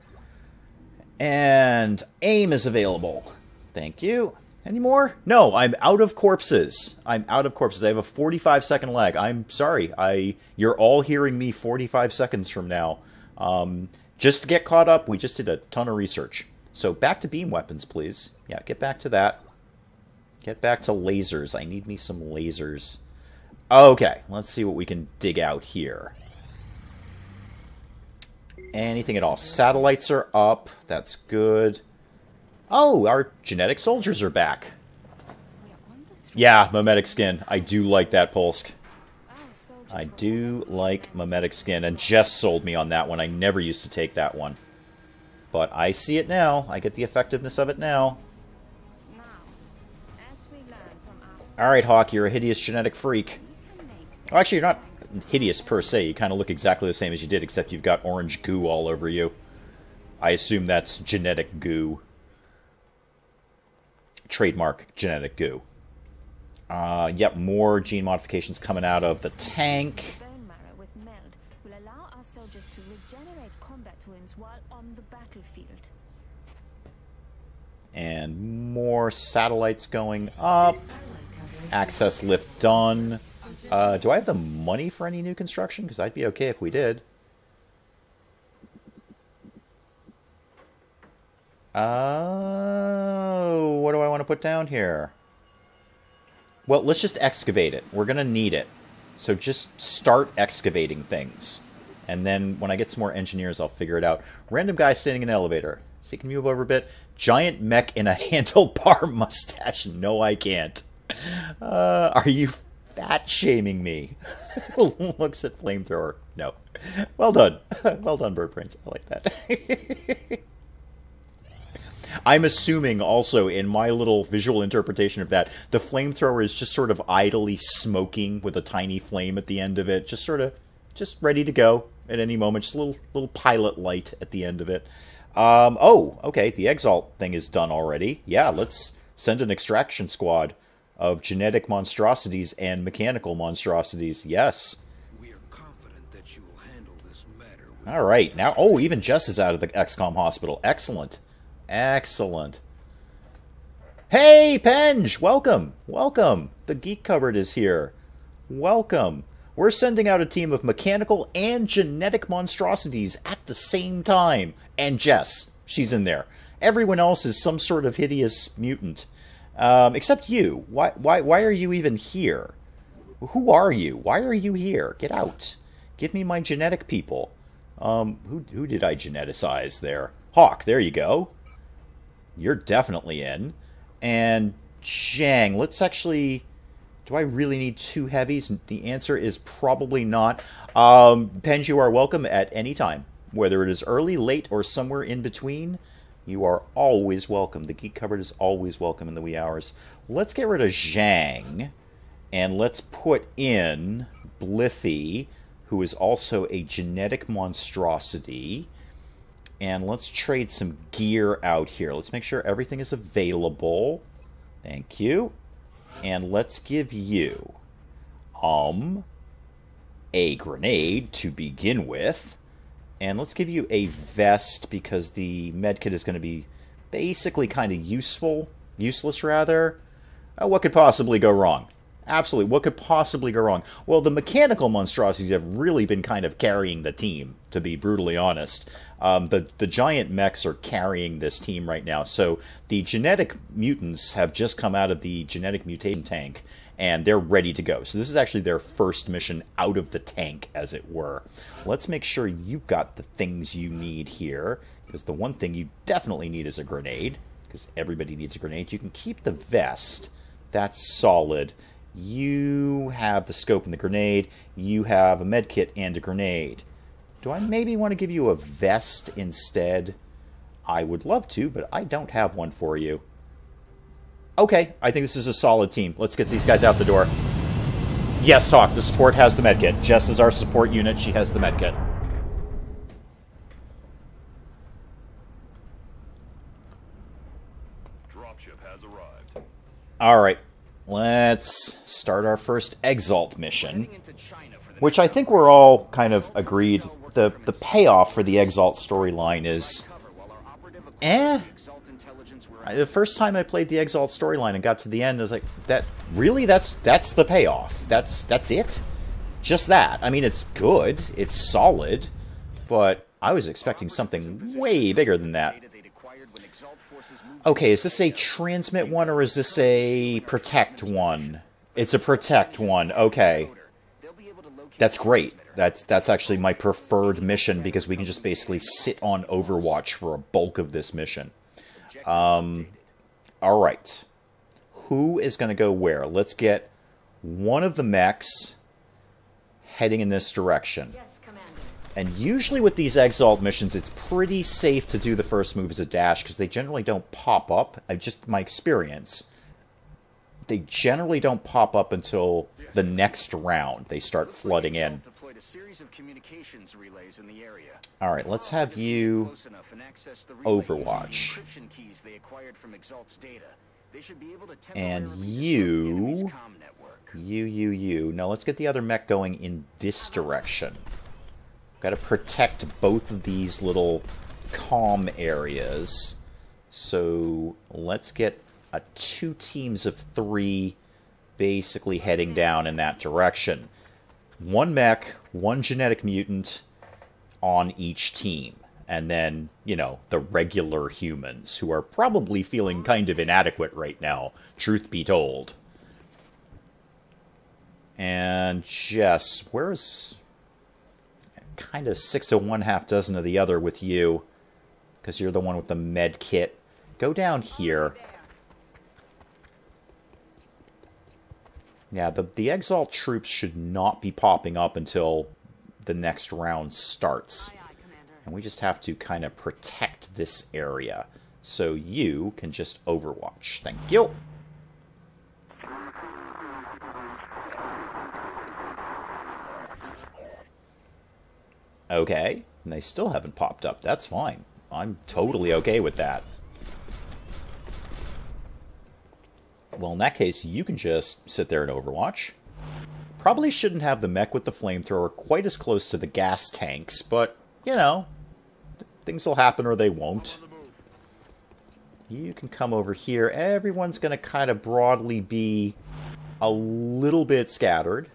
And aim is available. Thank you. Any more? No, I'm out of corpses. I'm out of corpses. I have a 45-second lag. I'm sorry. You're all hearing me 45 seconds from now. Just to get caught up, we just did a ton of research. So back to beam weapons, please. Yeah, get back to that. Get back to lasers. I need me some lasers. Okay, let's see what we can dig out here. Anything at all. Satellites are up. That's good. Oh, our genetic soldiers are back. Yeah, mimetic skin. I do like that, Polsk. I do like mimetic skin, and Jess sold me on that one. I never used to take that one. But I see it now. I get the effectiveness of it now. Alright, Hawk, you're a hideous genetic freak. Oh, actually, you're not hideous per se. You kind of look exactly the same as you did, except you've got orange goo all over you. I assume that's genetic goo. Trademark genetic goo. Yep, more gene modifications coming out of the tank. allow our soldiers to regenerate combat wounds while on the battlefield. And more satellites going up. Access lift done. Do I have the money for any new construction? Because I'd be okay if we did. Oh, what do I want to put down here? Well, let's just excavate it. We're going to need it. So just start excavating things. And then when I get some more engineers, I'll figure it out. Random guy standing in an elevator. So you can move over a bit. Giant mech in a handlebar mustache. No, I can't. Are you fat shaming me? Looks at flamethrower. No. Well done. Well done, Bird Prince. I like that. I'm assuming also in my little visual interpretation of that, the flamethrower is just sort of idly smoking with a tiny flame at the end of it. Just sort of, just ready to go at any moment. Just a little pilot light at the end of it. Oh, okay. The Exalt thing is done already. Yeah, let's send an extraction squad of genetic monstrosities and mechanical monstrosities. Yes. We are confident that you will handle this matter with All right. Now, oh, even Jess is out of the Xcom hospital. Excellent. Excellent. Hey, Penge! Welcome! Welcome! The Geek Cupboard is here. Welcome. We're sending out a team of mechanical and genetic monstrosities at the same time. And Jess. She's in there. Everyone else is some sort of hideous mutant. Except you. Why are you even here? Who are you? Why are you here? Get out. Give me my genetic people. Who did I geneticize there? Hawk, there you go. You're definitely in. And Zhang, let's actually... Do I really need 2 heavies? The answer is probably not. Penge, you are welcome at any time. Whether it is early, late, or somewhere in between, you are always welcome. The Geek Cupboard is always welcome in the wee hours. Let's get rid of Zhang, and let's put in Blithy, who is also a genetic monstrosity. And let's trade some gear out here. Let's make sure everything is available. Thank you. And let's give you a grenade to begin with. And let's give you a vest because the medkit is going to be basically kind of useless rather. What could possibly go wrong? Absolutely, what could possibly go wrong? Well, the mechanical monstrosities have really been kind of carrying the team, to be brutally honest. The giant mechs are carrying this team right now. So the genetic mutants have just come out of the genetic mutation tank, and they're ready to go. So this is actually their first mission out of the tank, as it were. Let's make sure you've got the things you need here, because the one thing you definitely need is a grenade, because everybody needs a grenade. You can keep the vest. That's solid. You have the scope and the grenade. You have a medkit and a grenade. Do I maybe want to give you a vest instead? I would love to, but I don't have one for you. Okay, I think this is a solid team. Let's get these guys out the door. Yes, Hawk, the support has the medkit. Jess is our support unit. She has the medkit. Dropship has arrived. All right, let's start our first Exalt mission, which I think we're all kind of agreed. The payoff for the Exalt storyline is, The first time I played the Exalt storyline and got to the end, I was like, that's the payoff. That's it? Just that. I mean, it's good, it's solid, but I was expecting something way bigger than that. Okay, is this a transmit one or is this a protect one? It's a protect one, okay. That's great. That's actually my preferred mission because we can just basically sit on Overwatch for a bulk of this mission. Alright. Who is going to go where? Let's get one of the mechs heading in this direction. Yes, Commander. And usually with these Exalt missions, it's pretty safe to do the first move as a dash because they generally don't pop up. Just my experience. They generally don't pop up until the next round. They start flooding in. Alright, let's have you Overwatch. And you. Now let's get the other mech going in this direction. Got to protect both of these little comm areas. So let's get 2 teams of 3 basically heading down in that direction. 1 mech, 1 genetic mutant on each team. And then, you know, the regular humans, who are probably feeling kind of inadequate right now, truth be told. And Jess, where's kind of 6 of one, half dozen of the other with you? Because you're the one with the med kit. Go down here. Yeah, the Exalt troops should not be popping up until the next round starts. And we just have to kind of protect this area. So you can just overwatch. Thank you. Okay, and they still haven't popped up. That's fine. I'm totally okay with that. Well, in that case, you can just sit there and overwatch. Probably shouldn't have the mech with the flamethrower quite as close to the gas tanks, but, you know, things will happen or they won't. You can come over here. Everyone's going to kind of broadly be a little bit scattered.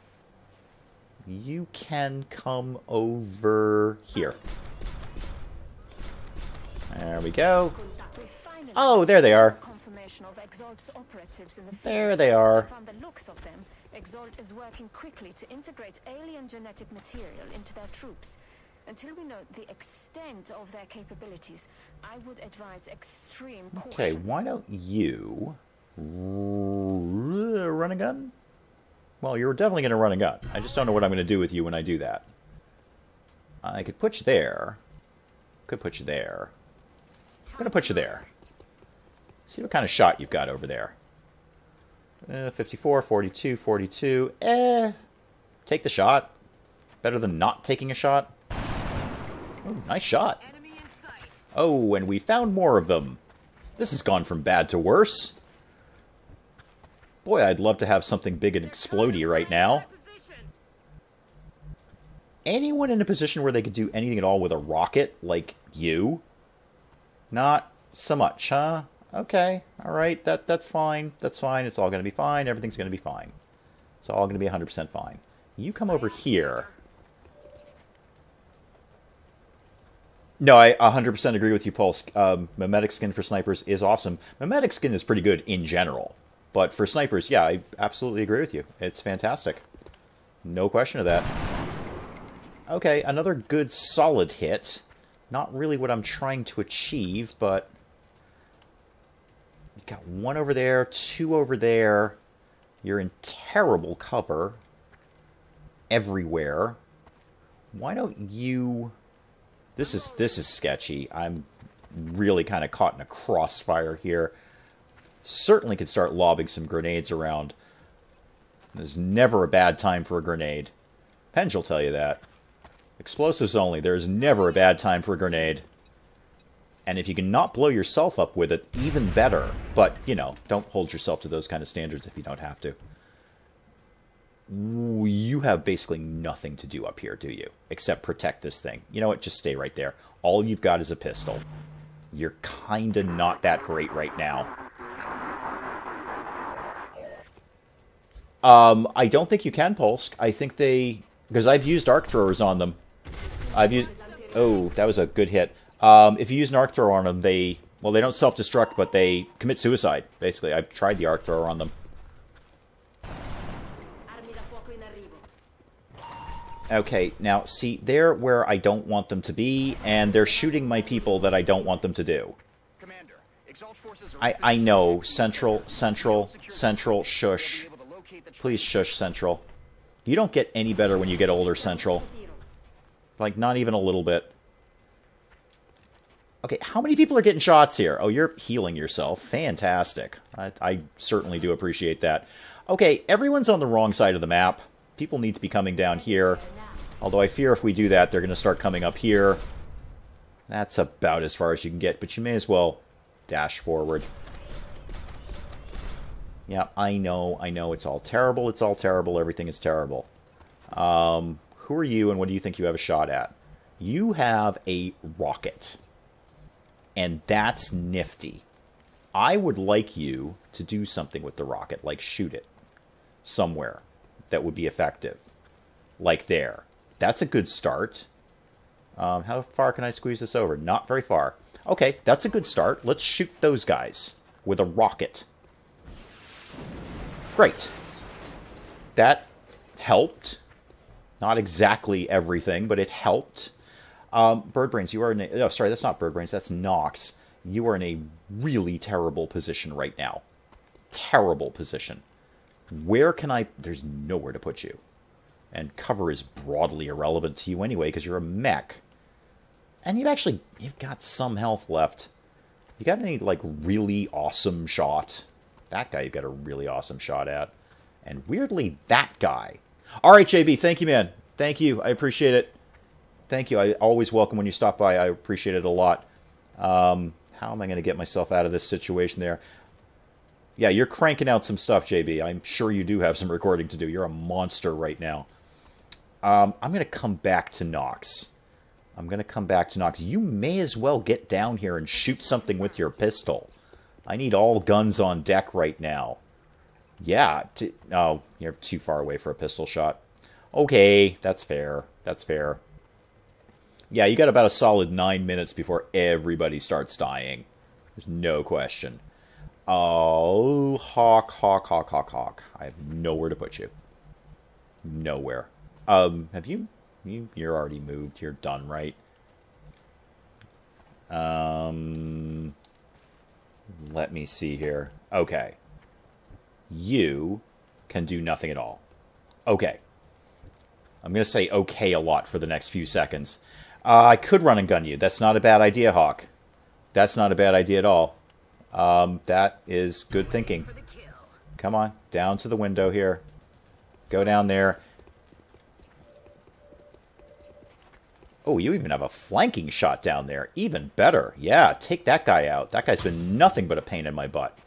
You can come over here. There we go. Oh, there they are. There they are. From the looks of them, Exalt is working quickly to integrate alien genetic material into their troops. Until we know the extent of their capabilities, I would advise extreme caution. Okay, why don't you run a gun? Well, you're definitely going to run a gun. I just don't know what I'm going to do with you when I do that. I could put you there. Could put you there. I'm going to put you there. See what kind of shot you've got over there. 54, 42, 42. Take the shot. Better than not taking a shot. Oh, nice shot. Oh, and we found more of them. This has gone from bad to worse. Boy, I'd love to have something big and explodey right now. Anyone in a position where they could do anything at all with a rocket, like you? Not so much, huh? Okay, alright, that's fine. That's fine, it's all going to be fine. Everything's going to be fine. It's all going to be 100% fine. You come over here. No, I 100% agree with you, Pulse. Mimetic skin for snipers is awesome. Mimetic skin is pretty good in general. But for snipers, yeah, I absolutely agree with you. It's fantastic. No question of that. Okay, another good solid hit. Not really what I'm trying to achieve, but... You got 1 over there, 2 over there. You're in terrible cover. Everywhere. Why don't you... This is sketchy. I'm really kind of caught in a crossfire here. Certainly could start lobbing some grenades around. There's never a bad time for a grenade. Penge will tell you that. Explosives only. There's never a bad time for a grenade. And if you can not blow yourself up with it, even better. But, you know, don't hold yourself to those kind of standards if you don't have to. You have basically nothing to do up here, do you? Except protect this thing. You know what? Just stay right there. All you've got is a pistol. You're kinda not that great right now. I don't think you can, Pulse. I think they... Because I've used arc throwers on them. I've used... Oh, that was a good hit. If you use an arc thrower on them, they... Well, they don't self-destruct, but they commit suicide, basically. I've tried the arc thrower on them. Okay, now, see, they're where I don't want them to be, and they're shooting my people that I don't want them to do. Commander, Exalt forces are I know. Central, shush. Please shush, Central. You don't get any better when you get older, Central. Like, not even a little bit. Okay, how many people are getting shots here? Oh, you're healing yourself. Fantastic. I certainly do appreciate that. Okay, everyone's on the wrong side of the map. People need to be coming down here. Although I fear if we do that, they're going to start coming up here. That's about as far as you can get, but you may as well dash forward. Yeah, I know, it's all terrible, everything is terrible. Who are you, and what do you think you have a shot at? You have a rocket. And that's nifty. I would like you to do something with the rocket, like shoot it somewhere that would be effective. Like there. That's a good start. How far can I squeeze this over? Not very far. Okay, that's a good start. Let's shoot those guys with a rocket. Great. That helped. Not exactly everything, but it helped. Bird Brains, you are in a... Oh, sorry, that's not Bird Brains. That's Nox. You are in a really terrible position right now. Terrible position. Where can I... There's nowhere to put you. And cover is broadly irrelevant to you anyway, because you're a mech. And you've got some health left. You got any, like, really awesome shot? That guy you've got a really awesome shot at. And weirdly, that guy. Alright, JB, thank you, man. Thank you. I appreciate it. Thank you. I always welcome when you stop by. I appreciate it a lot. How am I going to get myself out of this situation there? Yeah, you're cranking out some stuff, JB. I'm sure you do have some recording to do. You're a monster right now. I'm going to come back to Nox. You may as well get down here and shoot something with your pistol. I need all guns on deck right now. Yeah. Oh, you're too far away for a pistol shot. Okay, that's fair. That's fair. Yeah, you got about a solid 9 minutes before everybody starts dying. There's no question. Oh, Hawk. I have nowhere to put you. Nowhere. Have you... You're already moved. You're done, right? Let me see here. Okay. You can do nothing at all. Okay. I'm going to say okay a lot for the next few seconds. I could run and gun you. That's not a bad idea, Hawk. That's not a bad idea at all. That is good thinking. Come on. Down to the window here. Go down there. Oh, you even have a flanking shot down there. Even better. Yeah, take that guy out. That guy's been nothing but a pain in my butt.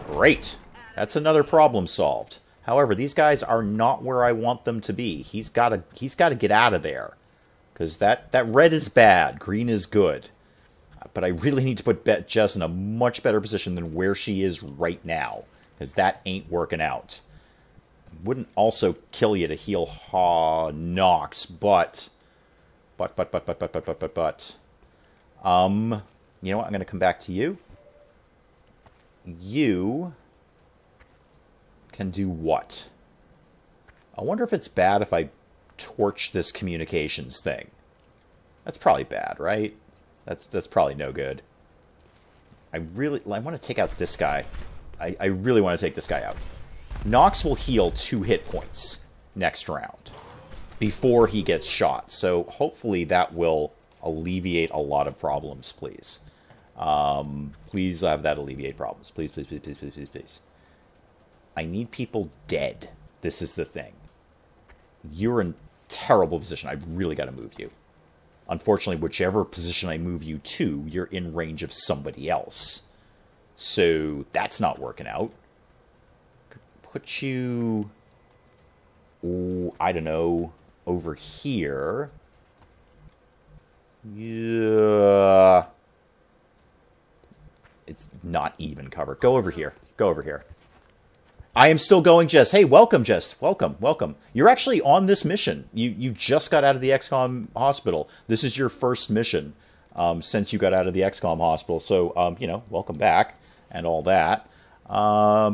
Great. That's another problem solved. However, these guys are not where I want them to be. He's got to get out of there. Because that red is bad. Green is good. But I really need to put Jess in a much better position than where she is right now. Because that ain't working out. Wouldn't also kill you to heal Nox, but. You know what? I'm going to come back to you. You can do what? I wonder if it's bad if I torch this communications thing. That's probably bad, right? That's probably no good. I want to take out this guy. I really want to take this guy out. Nox will heal 2 hit points next round before he gets shot. So hopefully that will alleviate a lot of problems, please. Please have that alleviate problems. Please, please, please, please, please, please, please. I need people dead. This is the thing. You're in terrible position. I've really got to move you. Unfortunately, whichever position I move you to, you're in range of somebody else. So that's not working out. Put you... Oh, I don't know. Over here. Yeah. It's not even cover. Go over here. Go over here. I am still going, Jess. Hey, welcome, Jess. Welcome, welcome. You're actually on this mission. You just got out of the Xcom hospital. This is your first mission since you got out of the Xcom hospital. So, you know, welcome back and all that. I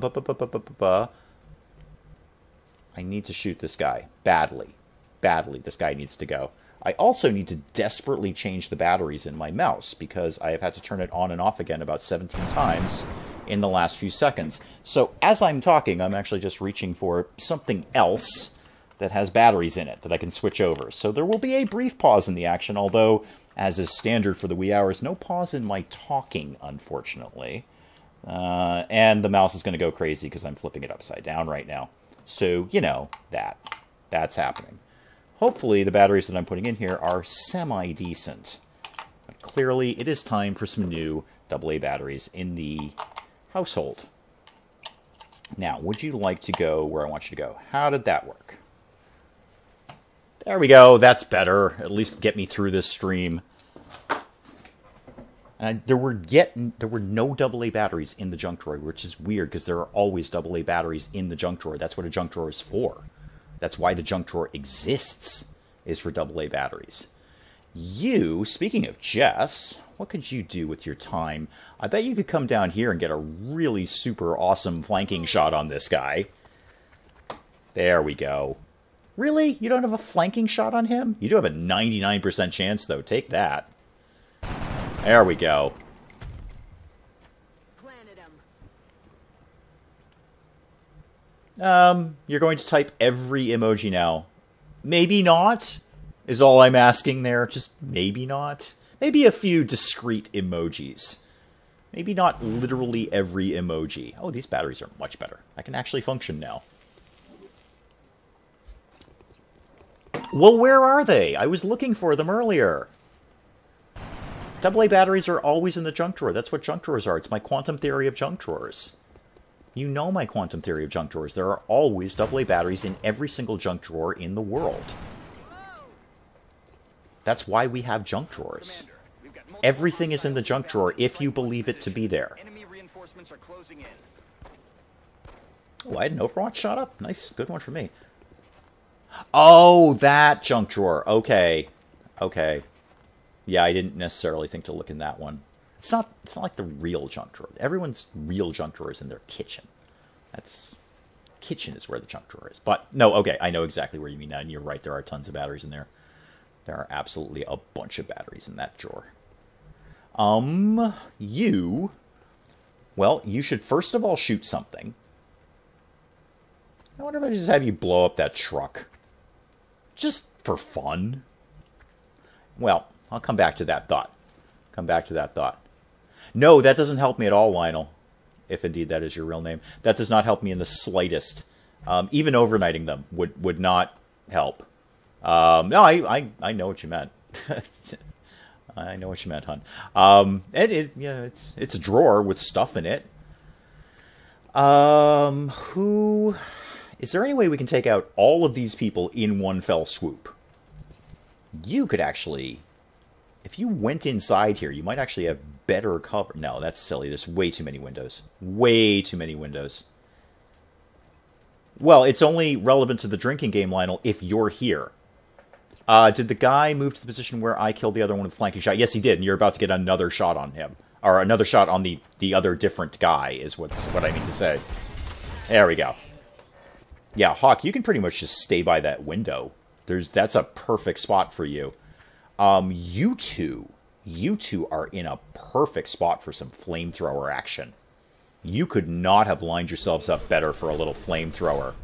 need to shoot this guy. Badly. Badly. This guy needs to go. I also need to desperately change the batteries in my mouse because I have had to turn it on and off again about 17 times in the last few seconds. So as I'm talking, I'm actually just reaching for something else that has batteries in it that I can switch over. So there will be a brief pause in the action, although, as is standard for the wee hours, no pause in my talking, unfortunately. And the mouse is going to go crazy because I'm flipping it upside down right now. So, you know, that's happening. Hopefully the batteries that I'm putting in here are semi-decent. But clearly it is time for some new AA batteries in the household. Now, would you like to go where I want you to go? How did that work? There we go. That's better. At least get me through this stream. And there were no AA batteries in the junk drawer, which is weird because there are always AA batteries in the junk drawer. That's what a junk drawer is for. That's why the junk drawer exists, is for AA batteries. You, speaking of Jess, what could you do with your time? I bet you could come down here and get a really super awesome flanking shot on this guy. There we go. Really? You don't have a flanking shot on him? You do have a 99% chance, though. Take that. There we go. You're going to type every emoji now. Maybe not, is all I'm asking there. Just maybe not. Maybe a few discrete emojis. Maybe not literally every emoji. Oh, these batteries are much better. I can actually function now. Well, where are they? I was looking for them earlier. AA batteries are always in the junk drawer. That's what junk drawers are. It's my quantum theory of junk drawers. You know my quantum theory of junk drawers. There are always AA batteries in every single junk drawer in the world. That's why we have junk drawers. Everything is in the junk drawer if you believe it to be there. Enemy reinforcements are closing in. Oh, I had an Overwatch shot up? Nice. Good one for me. Oh, that junk drawer. Okay. Okay. Yeah, I didn't necessarily think to look in that one. It's not like the real junk drawer. Everyone's real junk drawer is in their kitchen. Kitchen is where the junk drawer is. But, no, okay, I know exactly where you mean that, and you're right, there are tons of batteries in there. There are absolutely a bunch of batteries in that drawer. Well, you should first of all shoot something. I wonder if I just have you blow up that truck. Just for fun. Well, I'll come back to that thought. No, that doesn't help me at all, Lionel. If indeed that is your real name. That does not help me in the slightest. Even overnighting them would not help. No, I know what you meant. I know what you meant, hon. Yeah, it's a drawer with stuff in it. Is there any way we can take out all of these people in one fell swoop? You could actually, if you went inside here, you might actually have better cover. No, that's silly. There's way too many windows. Way too many windows. Well, it's only relevant to the drinking game, Lionel, if you're here. Did the guy move to the position where I killed the other one with a flanking shot? Yes, he did, and you're about to get another shot on him. Or another shot on the other different guy, is what I mean to say. There we go. Yeah, Hawk, you can pretty much just stay by that window. That's a perfect spot for you. You two are in a perfect spot for some flamethrower action. You could not have lined yourselves up better for a little flamethrower.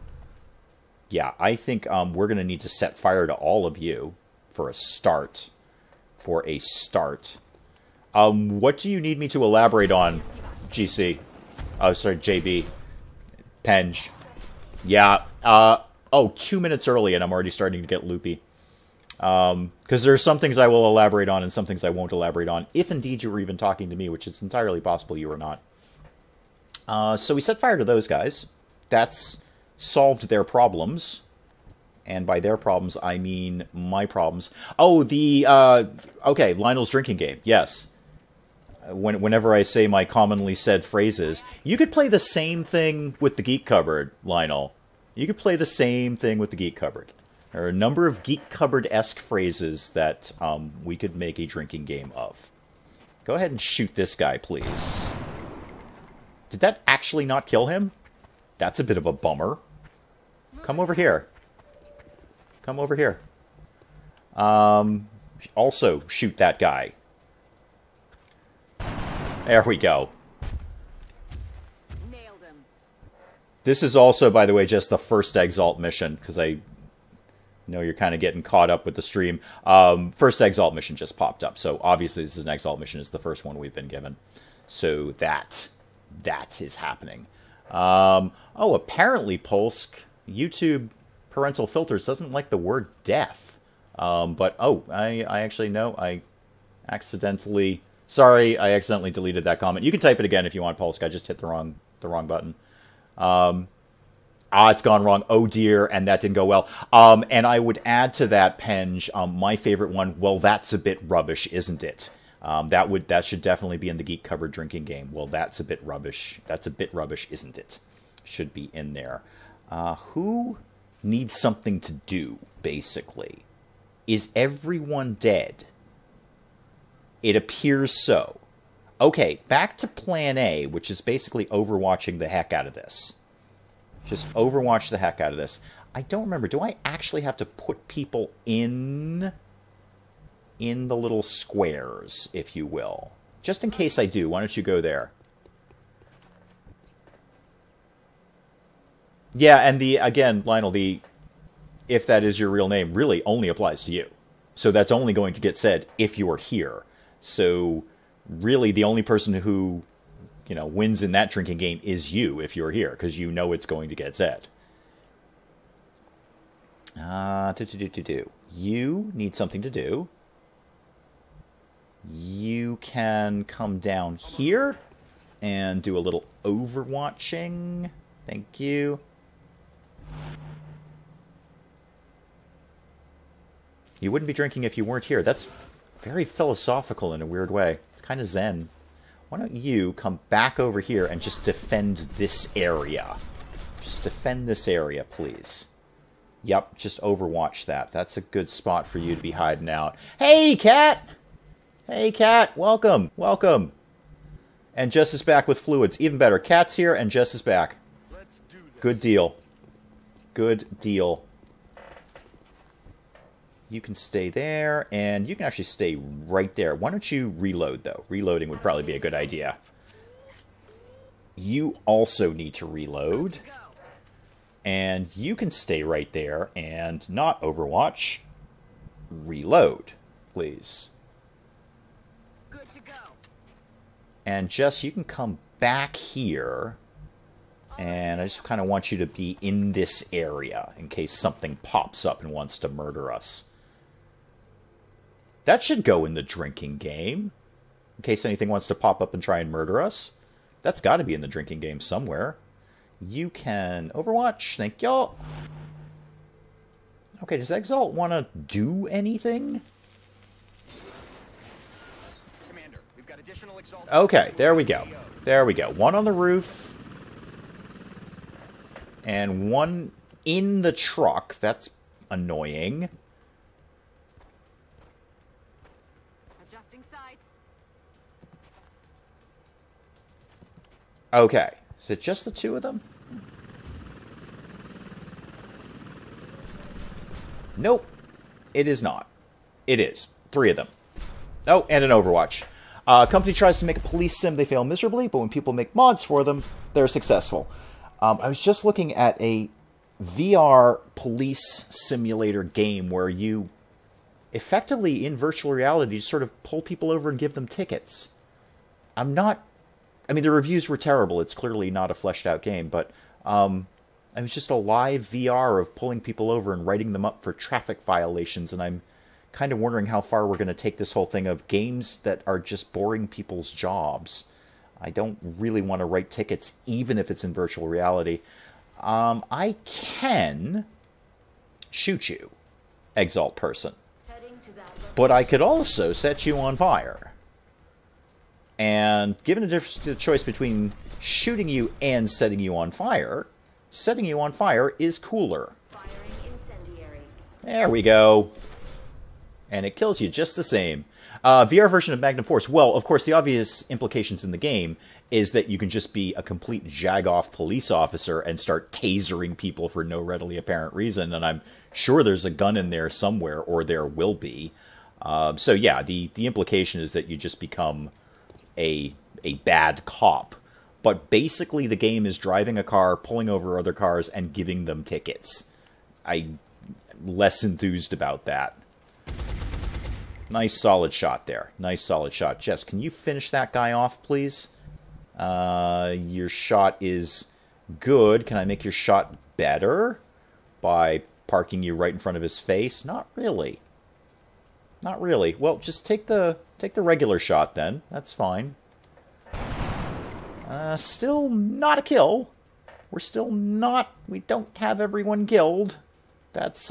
Yeah, I think we're going to need to set fire to all of you for a start. What do you need me to elaborate on, GC? Oh, sorry, JB. Penge. Yeah, 2 minutes early, and I'm already starting to get loopy. Because there's some things I will elaborate on and some things I won't elaborate on, if indeed you were even talking to me, which is entirely possible you were not. So we set fire to those guys. That's solved their problems. And by their problems, I mean my problems. Oh, okay, Lionel's drinking game. Yes. Whenever I say my commonly said phrases, you could play the same thing with the Geek Cupboard, Lionel. You could play the same thing with the Geek Cupboard. There are a number of Geek Cupboard-esque phrases that we could make a drinking game of. Go ahead and shoot this guy, please. Did that actually not kill him? That's a bit of a bummer. Come over here. Come over here. Also, shoot that guy. There we go. Nailed him. This is also, by the way, just the first Exalt mission, because I know you're kind of getting caught up with the stream. First Exalt mission just popped up, so obviously this is an Exalt mission. It's the first one we've been given. So that is happening. Apparently, Polsk, YouTube parental filters doesn't like the word death. I actually know. I accidentally deleted that comment. You can type it again if you want, Polsk. I just hit the wrong button. it's gone wrong. Oh dear, and that didn't go well. And I would add to that, Penge, my favorite one. Well, that's a bit rubbish, isn't it? That should definitely be in the Geek Cupboard drinking game. Well, that's a bit rubbish. That's a bit rubbish, isn't it? Should be in there. Who needs something to do, basically? Is everyone dead? It appears so. Okay, back to Plan A, which is basically overwatching the heck out of this. Just overwatch the heck out of this. I don't remember. Do I actually have to put people in the little squares, if you will? Just in case I do, why don't you go there? Yeah, and again, Lionel, if that is your real name, really only applies to you. So that's only going to get said if you're here. So really the only person who, wins in that drinking game is you if you're here, because you know it's going to get said. You need something to do. You can come down here and do a little overwatching. Thank you. You wouldn't be drinking if you weren't here. That's very philosophical in a weird way. It's kind of zen. Why don't you come back over here and just defend this area? Just defend this area, please. Yep, just overwatch that. That's a good spot for you to be hiding out. Hey, Cat! Hey, Cat! Welcome! Welcome! And Jess is back with fluids. Even better. Cat's here and Jess is back. Good deal. Good deal. You can stay there, and you can actually stay right there. Why don't you reload, though? Reloading would probably be a good idea. You also need to reload. And you can stay right there and not overwatch. Reload, please. Good to go. And Jess, you can come back here. And I just kind of want you to be in this area in case something pops up and wants to murder us. That should go in the drinking game. In case anything wants to pop up and try and murder us. That's got to be in the drinking game somewhere. You can overwatch. Thank y'all. Okay, does Exalt want to do anything? Commander, we've got additional Exalt. Okay, there we go. There we go. One on the roof. And one in the truck. That's annoying. Adjusting sights. Okay. Is it just the two of them? Nope. It is not. It is. Three of them. Oh, and an Overwatch. Company tries to make a police sim. They fail miserably, but when people make mods for them, they're successful. I was just looking at a VR police simulator game where you effectively, in virtual reality, sort of pull people over and give them tickets. I mean, the reviews were terrible. It's clearly not a fleshed-out game, but it was just a live VR of pulling people over and writing them up for traffic violations, and I'm kind of wondering how far we're going to take this whole thing of games that are just boring people's jobs. I don't really want to write tickets, even if it's in virtual reality. I can shoot you, Exalt person. But I could also set you on fire. And given a choice between shooting you and setting you on fire is cooler. Firing incendiary. There we go. And it kills you just the same. VR version of Magnum Force. Well, of course, the obvious implications in the game is that you can just be a complete jag-off police officer and start tasering people for no readily apparent reason. And I'm sure there's a gun in there somewhere, or there will be. So yeah, the implication is that you just become a bad cop. But basically the game is driving a car, pulling over other cars, and giving them tickets. I'm less enthused about that. Nice solid shot there. Nice solid shot. Jess, can you finish that guy off, please? Your shot is good. Can I make your shot better by parking you right in front of his face? Not really. Not really. Well, just take the regular shot then. That's fine. Still not a kill. We're still not... We don't have everyone killed. That's,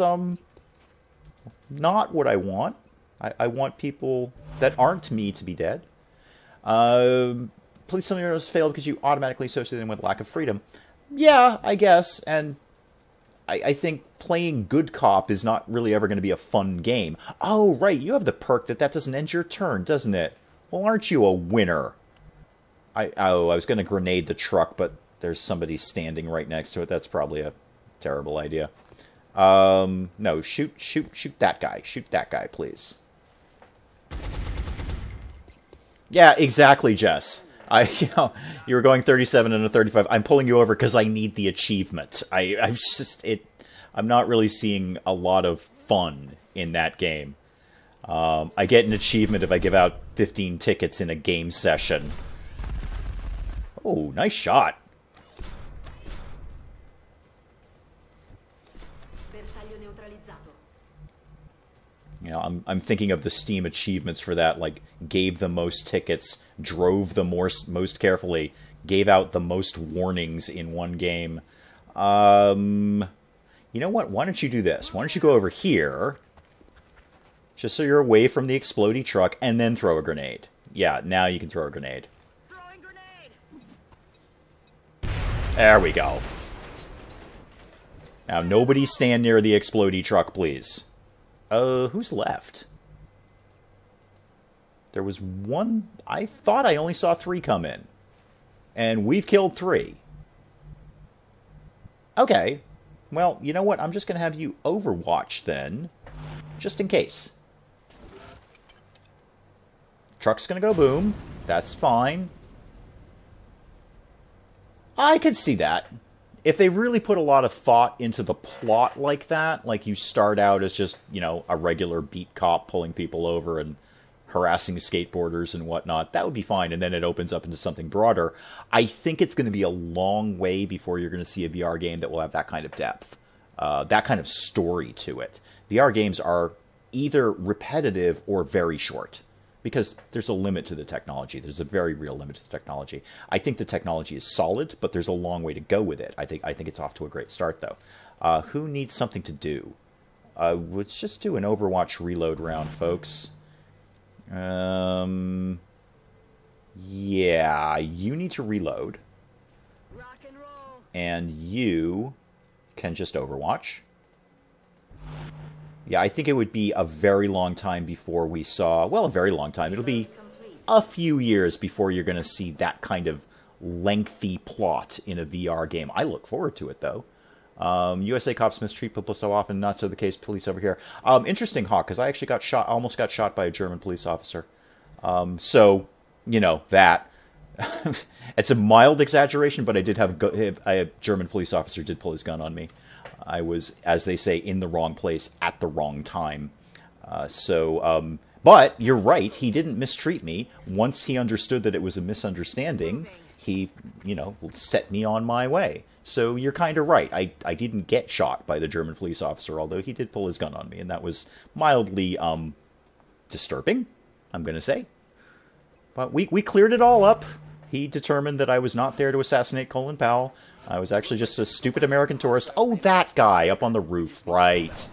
not what I want. I want people that aren't me to be dead. Police scenarios failed because you automatically associate them with lack of freedom. Yeah, I guess, and I think playing good cop is not really ever going to be a fun game. Oh, right, you have the perk that doesn't end your turn, doesn't it? Well, aren't you a winner? I was going to grenade the truck, but there's somebody standing right next to it. That's probably a terrible idea. No, shoot that guy. Shoot that guy, please. Yeah, exactly, Jess. You were going 37 and a 35. I'm pulling you over because I need the achievement. I'm not really seeing a lot of fun in that game. I get an achievement if I give out 15 tickets in a game session. Oh, nice shot. You know, I'm thinking of the Steam achievements for that, like, gave the most tickets, drove the most carefully, gave out the most warnings in one game. You know what? Why don't you do this? Why don't you go over here, just so you're away from the explodey truck, and then throw a grenade. Yeah, now you can throw a grenade. Throwing grenade. There we go. Now, nobody stand near the explodey truck, please. Who's left? There was one... I thought I only saw 3 come in. And we've killed 3. Okay. Well, you know what? I'm just going to have you overwatch, then. Just in case. Truck's going to go boom. That's fine. I could see that. If they really put a lot of thought into the plot like that, like you start out as just, you know, a regular beat cop pulling people over and harassing skateboarders and whatnot, that would be fine, and then it opens up into something broader. I think it's going to be a long way before you're going to see a VR game that will have that kind of depth, that kind of story to it. VR games are either repetitive or very short, because there's a limit to the technology. There's a very real limit to the technology. I think the technology is solid, but there's a long way to go with it. I think it's off to a great start, though. Who needs something to do? Let's just do an Overwatch reload round, folks. Yeah, you need to reload. Rock and roll. And you can just Overwatch. Yeah, I think it would be a very long time before we saw... Well, a very long time. It'll be a few years before you're going to see that kind of lengthy plot in a VR game. I look forward to it, though. USA cops mistreat people so often, not so the case police over here. Interesting, Hawk, because I actually got shot, almost got shot by a German police officer. So, you know, that. It's a mild exaggeration, but I did have a German police officer did pull his gun on me. I was, as they say, in the wrong place at the wrong time. But you're right, he didn't mistreat me. Once he understood that it was a misunderstanding, he, you know, set me on my way. So you're kind of right. I didn't get shot by the German police officer, although he did pull his gun on me, and that was mildly disturbing, I'm going to say. But we cleared it all up. He determined that I was not there to assassinate Colin Powell. I was actually just a stupid American tourist. Oh, that guy up on the roof. Right.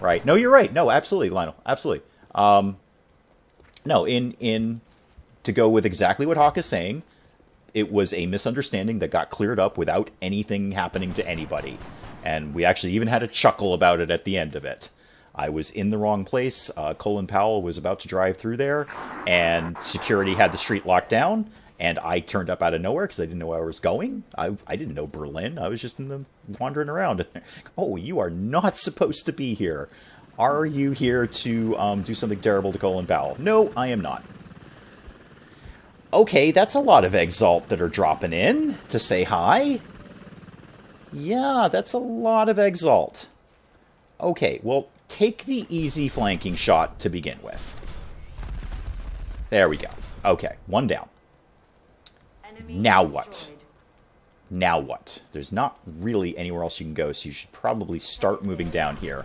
Right. No, you're right. No, absolutely, Lionel. Absolutely. No, to go with exactly what Hawk is saying, it was a misunderstanding that got cleared up without anything happening to anybody. And we actually even had a chuckle about it at the end of it. I was in the wrong place. Colin Powell was about to drive through there, and security had the street locked down. And I turned up out of nowhere because I didn't know where I was going. I didn't know Berlin. I was just wandering around. Oh, you are not supposed to be here. Are you here to do something terrible to Colin Powell? No, I am not. Okay, that's a lot of Exalt that are dropping in to say hi. Yeah, that's a lot of Exalt. Okay, well, take the easy flanking shot to begin with. There we go. Okay, one down. Now what? Now what? There's not really anywhere else you can go, so you should probably start moving down here.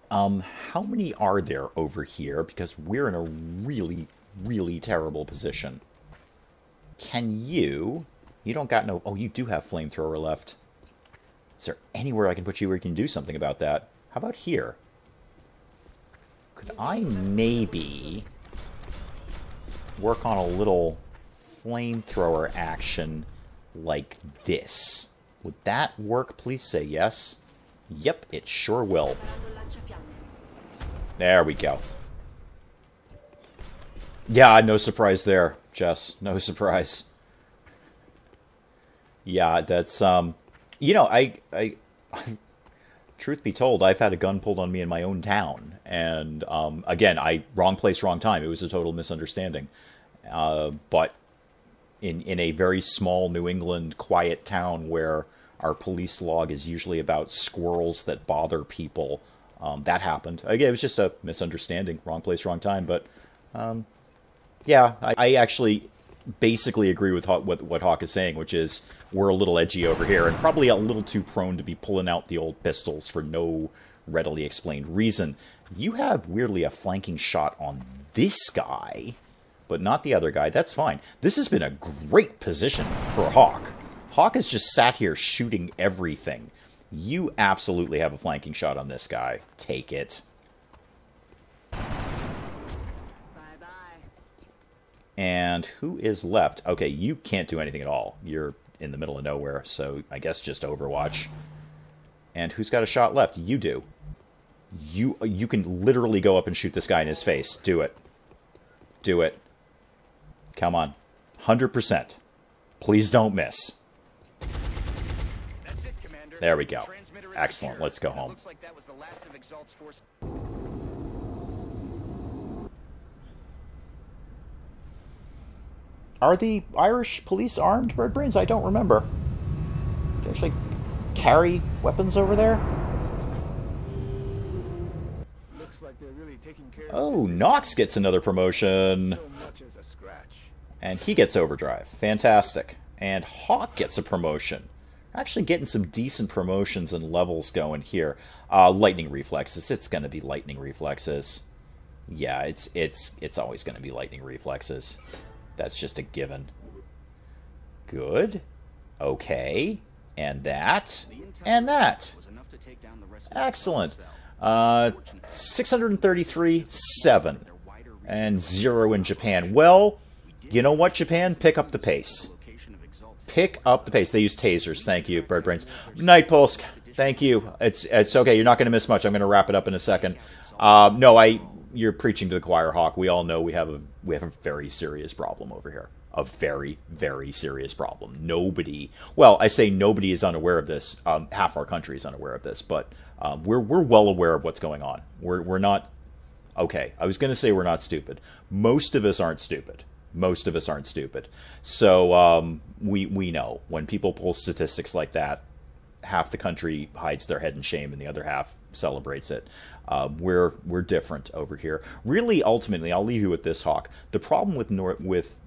How many are there over here? Because we're in a really really terrible position. Can you... You don't got no... Oh, you do have flamethrower left. Is there anywhere I can put you where you can do something about that? How about here? Could I maybe work on a little flamethrower action like this? Would that work? Please say yes. Yep, it sure will. There we go. Yeah, no surprise there, Jess. No surprise. Yeah, that's, you know, truth be told, I've had a gun pulled on me in my own town. And, again, wrong place, wrong time. It was a total misunderstanding. But in a very small New England quiet town where our police log is usually about squirrels that bother people, that happened. Again, it was just a misunderstanding. Wrong place, wrong time. But, yeah, I actually basically agree with what Hawk is saying, which is we're a little edgy over here and probably a little too prone to be pulling out the old pistols for no readily explained reason. You have, weirdly, a flanking shot on this guy, but not the other guy. That's fine. This has been a great position for Hawk. Hawk has just sat here shooting everything. You absolutely have a flanking shot on this guy. Take it. And who is left? Okay, you can't do anything at all. You're in the middle of nowhere, so I guess just Overwatch. And who's got a shot left? You do. You can literally go up and shoot this guy in his face. Do it. Do it. Come on. 100%. Please don't miss. That's it, Commander. There we go. Transmitter is Excellent. secure. Let's go And it home. looks like that was the last of Exalt's force. Are the Irish police armed, Bird Brains? I don't remember. Do they actually carry weapons over there? Looks like they're really taking care Oh, Nox gets another promotion. so much as a scratch. And he gets overdrive. Fantastic. And Hawk gets a promotion. Actually getting some decent promotions and levels going here. Lightning reflexes. It's going to be lightning reflexes. Yeah, it's always going to be lightning reflexes. That's just a given. Good. Okay. And that. And that. Excellent. 633, 7. And 0 in Japan. Well, you know what, Japan? Pick up the pace. Pick up the pace. They use tasers. Thank you, Bird Brains. Night Pulse. Thank you. It's okay. You're not going to miss much. I'm going to wrap it up in a second. No, you're preaching to the choir, Hawk. We all know we have a very serious problem over here. A very, very serious problem. Nobody, well, I say nobody is unaware of this. Half our country is unaware of this, but we're well aware of what's going on. We're not, okay, I was going to say we're not stupid. Most of us aren't stupid. Most of us aren't stupid. So we know when people pull statistics like that, half the country hides their head in shame and the other half celebrates it. We're different over here. Really, ultimately, I'll leave you with this, Hawk. The problem with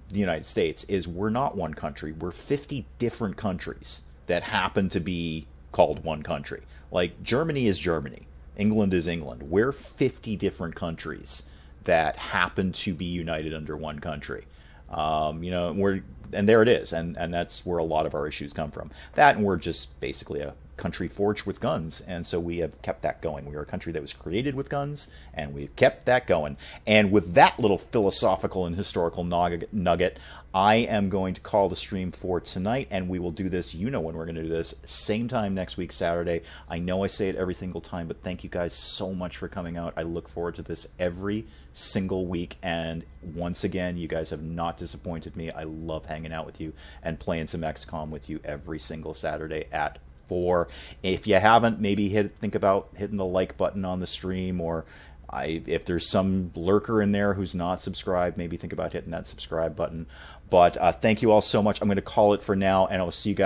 the United States is we're not one country. We're 50 different countries that happen to be called one country. Like, Germany is Germany. England is England. We're 50 different countries that happen to be united under one country. You know, and there it is, and that's where a lot of our issues come from. That, and we're just basically a country forged with guns, and so we have kept that going. We are a country that was created with guns, and we've kept that going. And with that little philosophical and historical nugget, I am going to call the stream for tonight, and we will do this, you know when we're going to do this, same time next week, Saturday. I know I say it every single time, but thank you guys so much for coming out. I look forward to this every single week, and once again, you guys have not disappointed me. I love hanging out with you and playing some XCOM with you every single Saturday at 4. If you haven't, maybe think about hitting the like button on the stream, or if there's some lurker in there who's not subscribed, maybe think about hitting that subscribe button. But thank you all so much. I'm going to call it for now, and I'll see you guys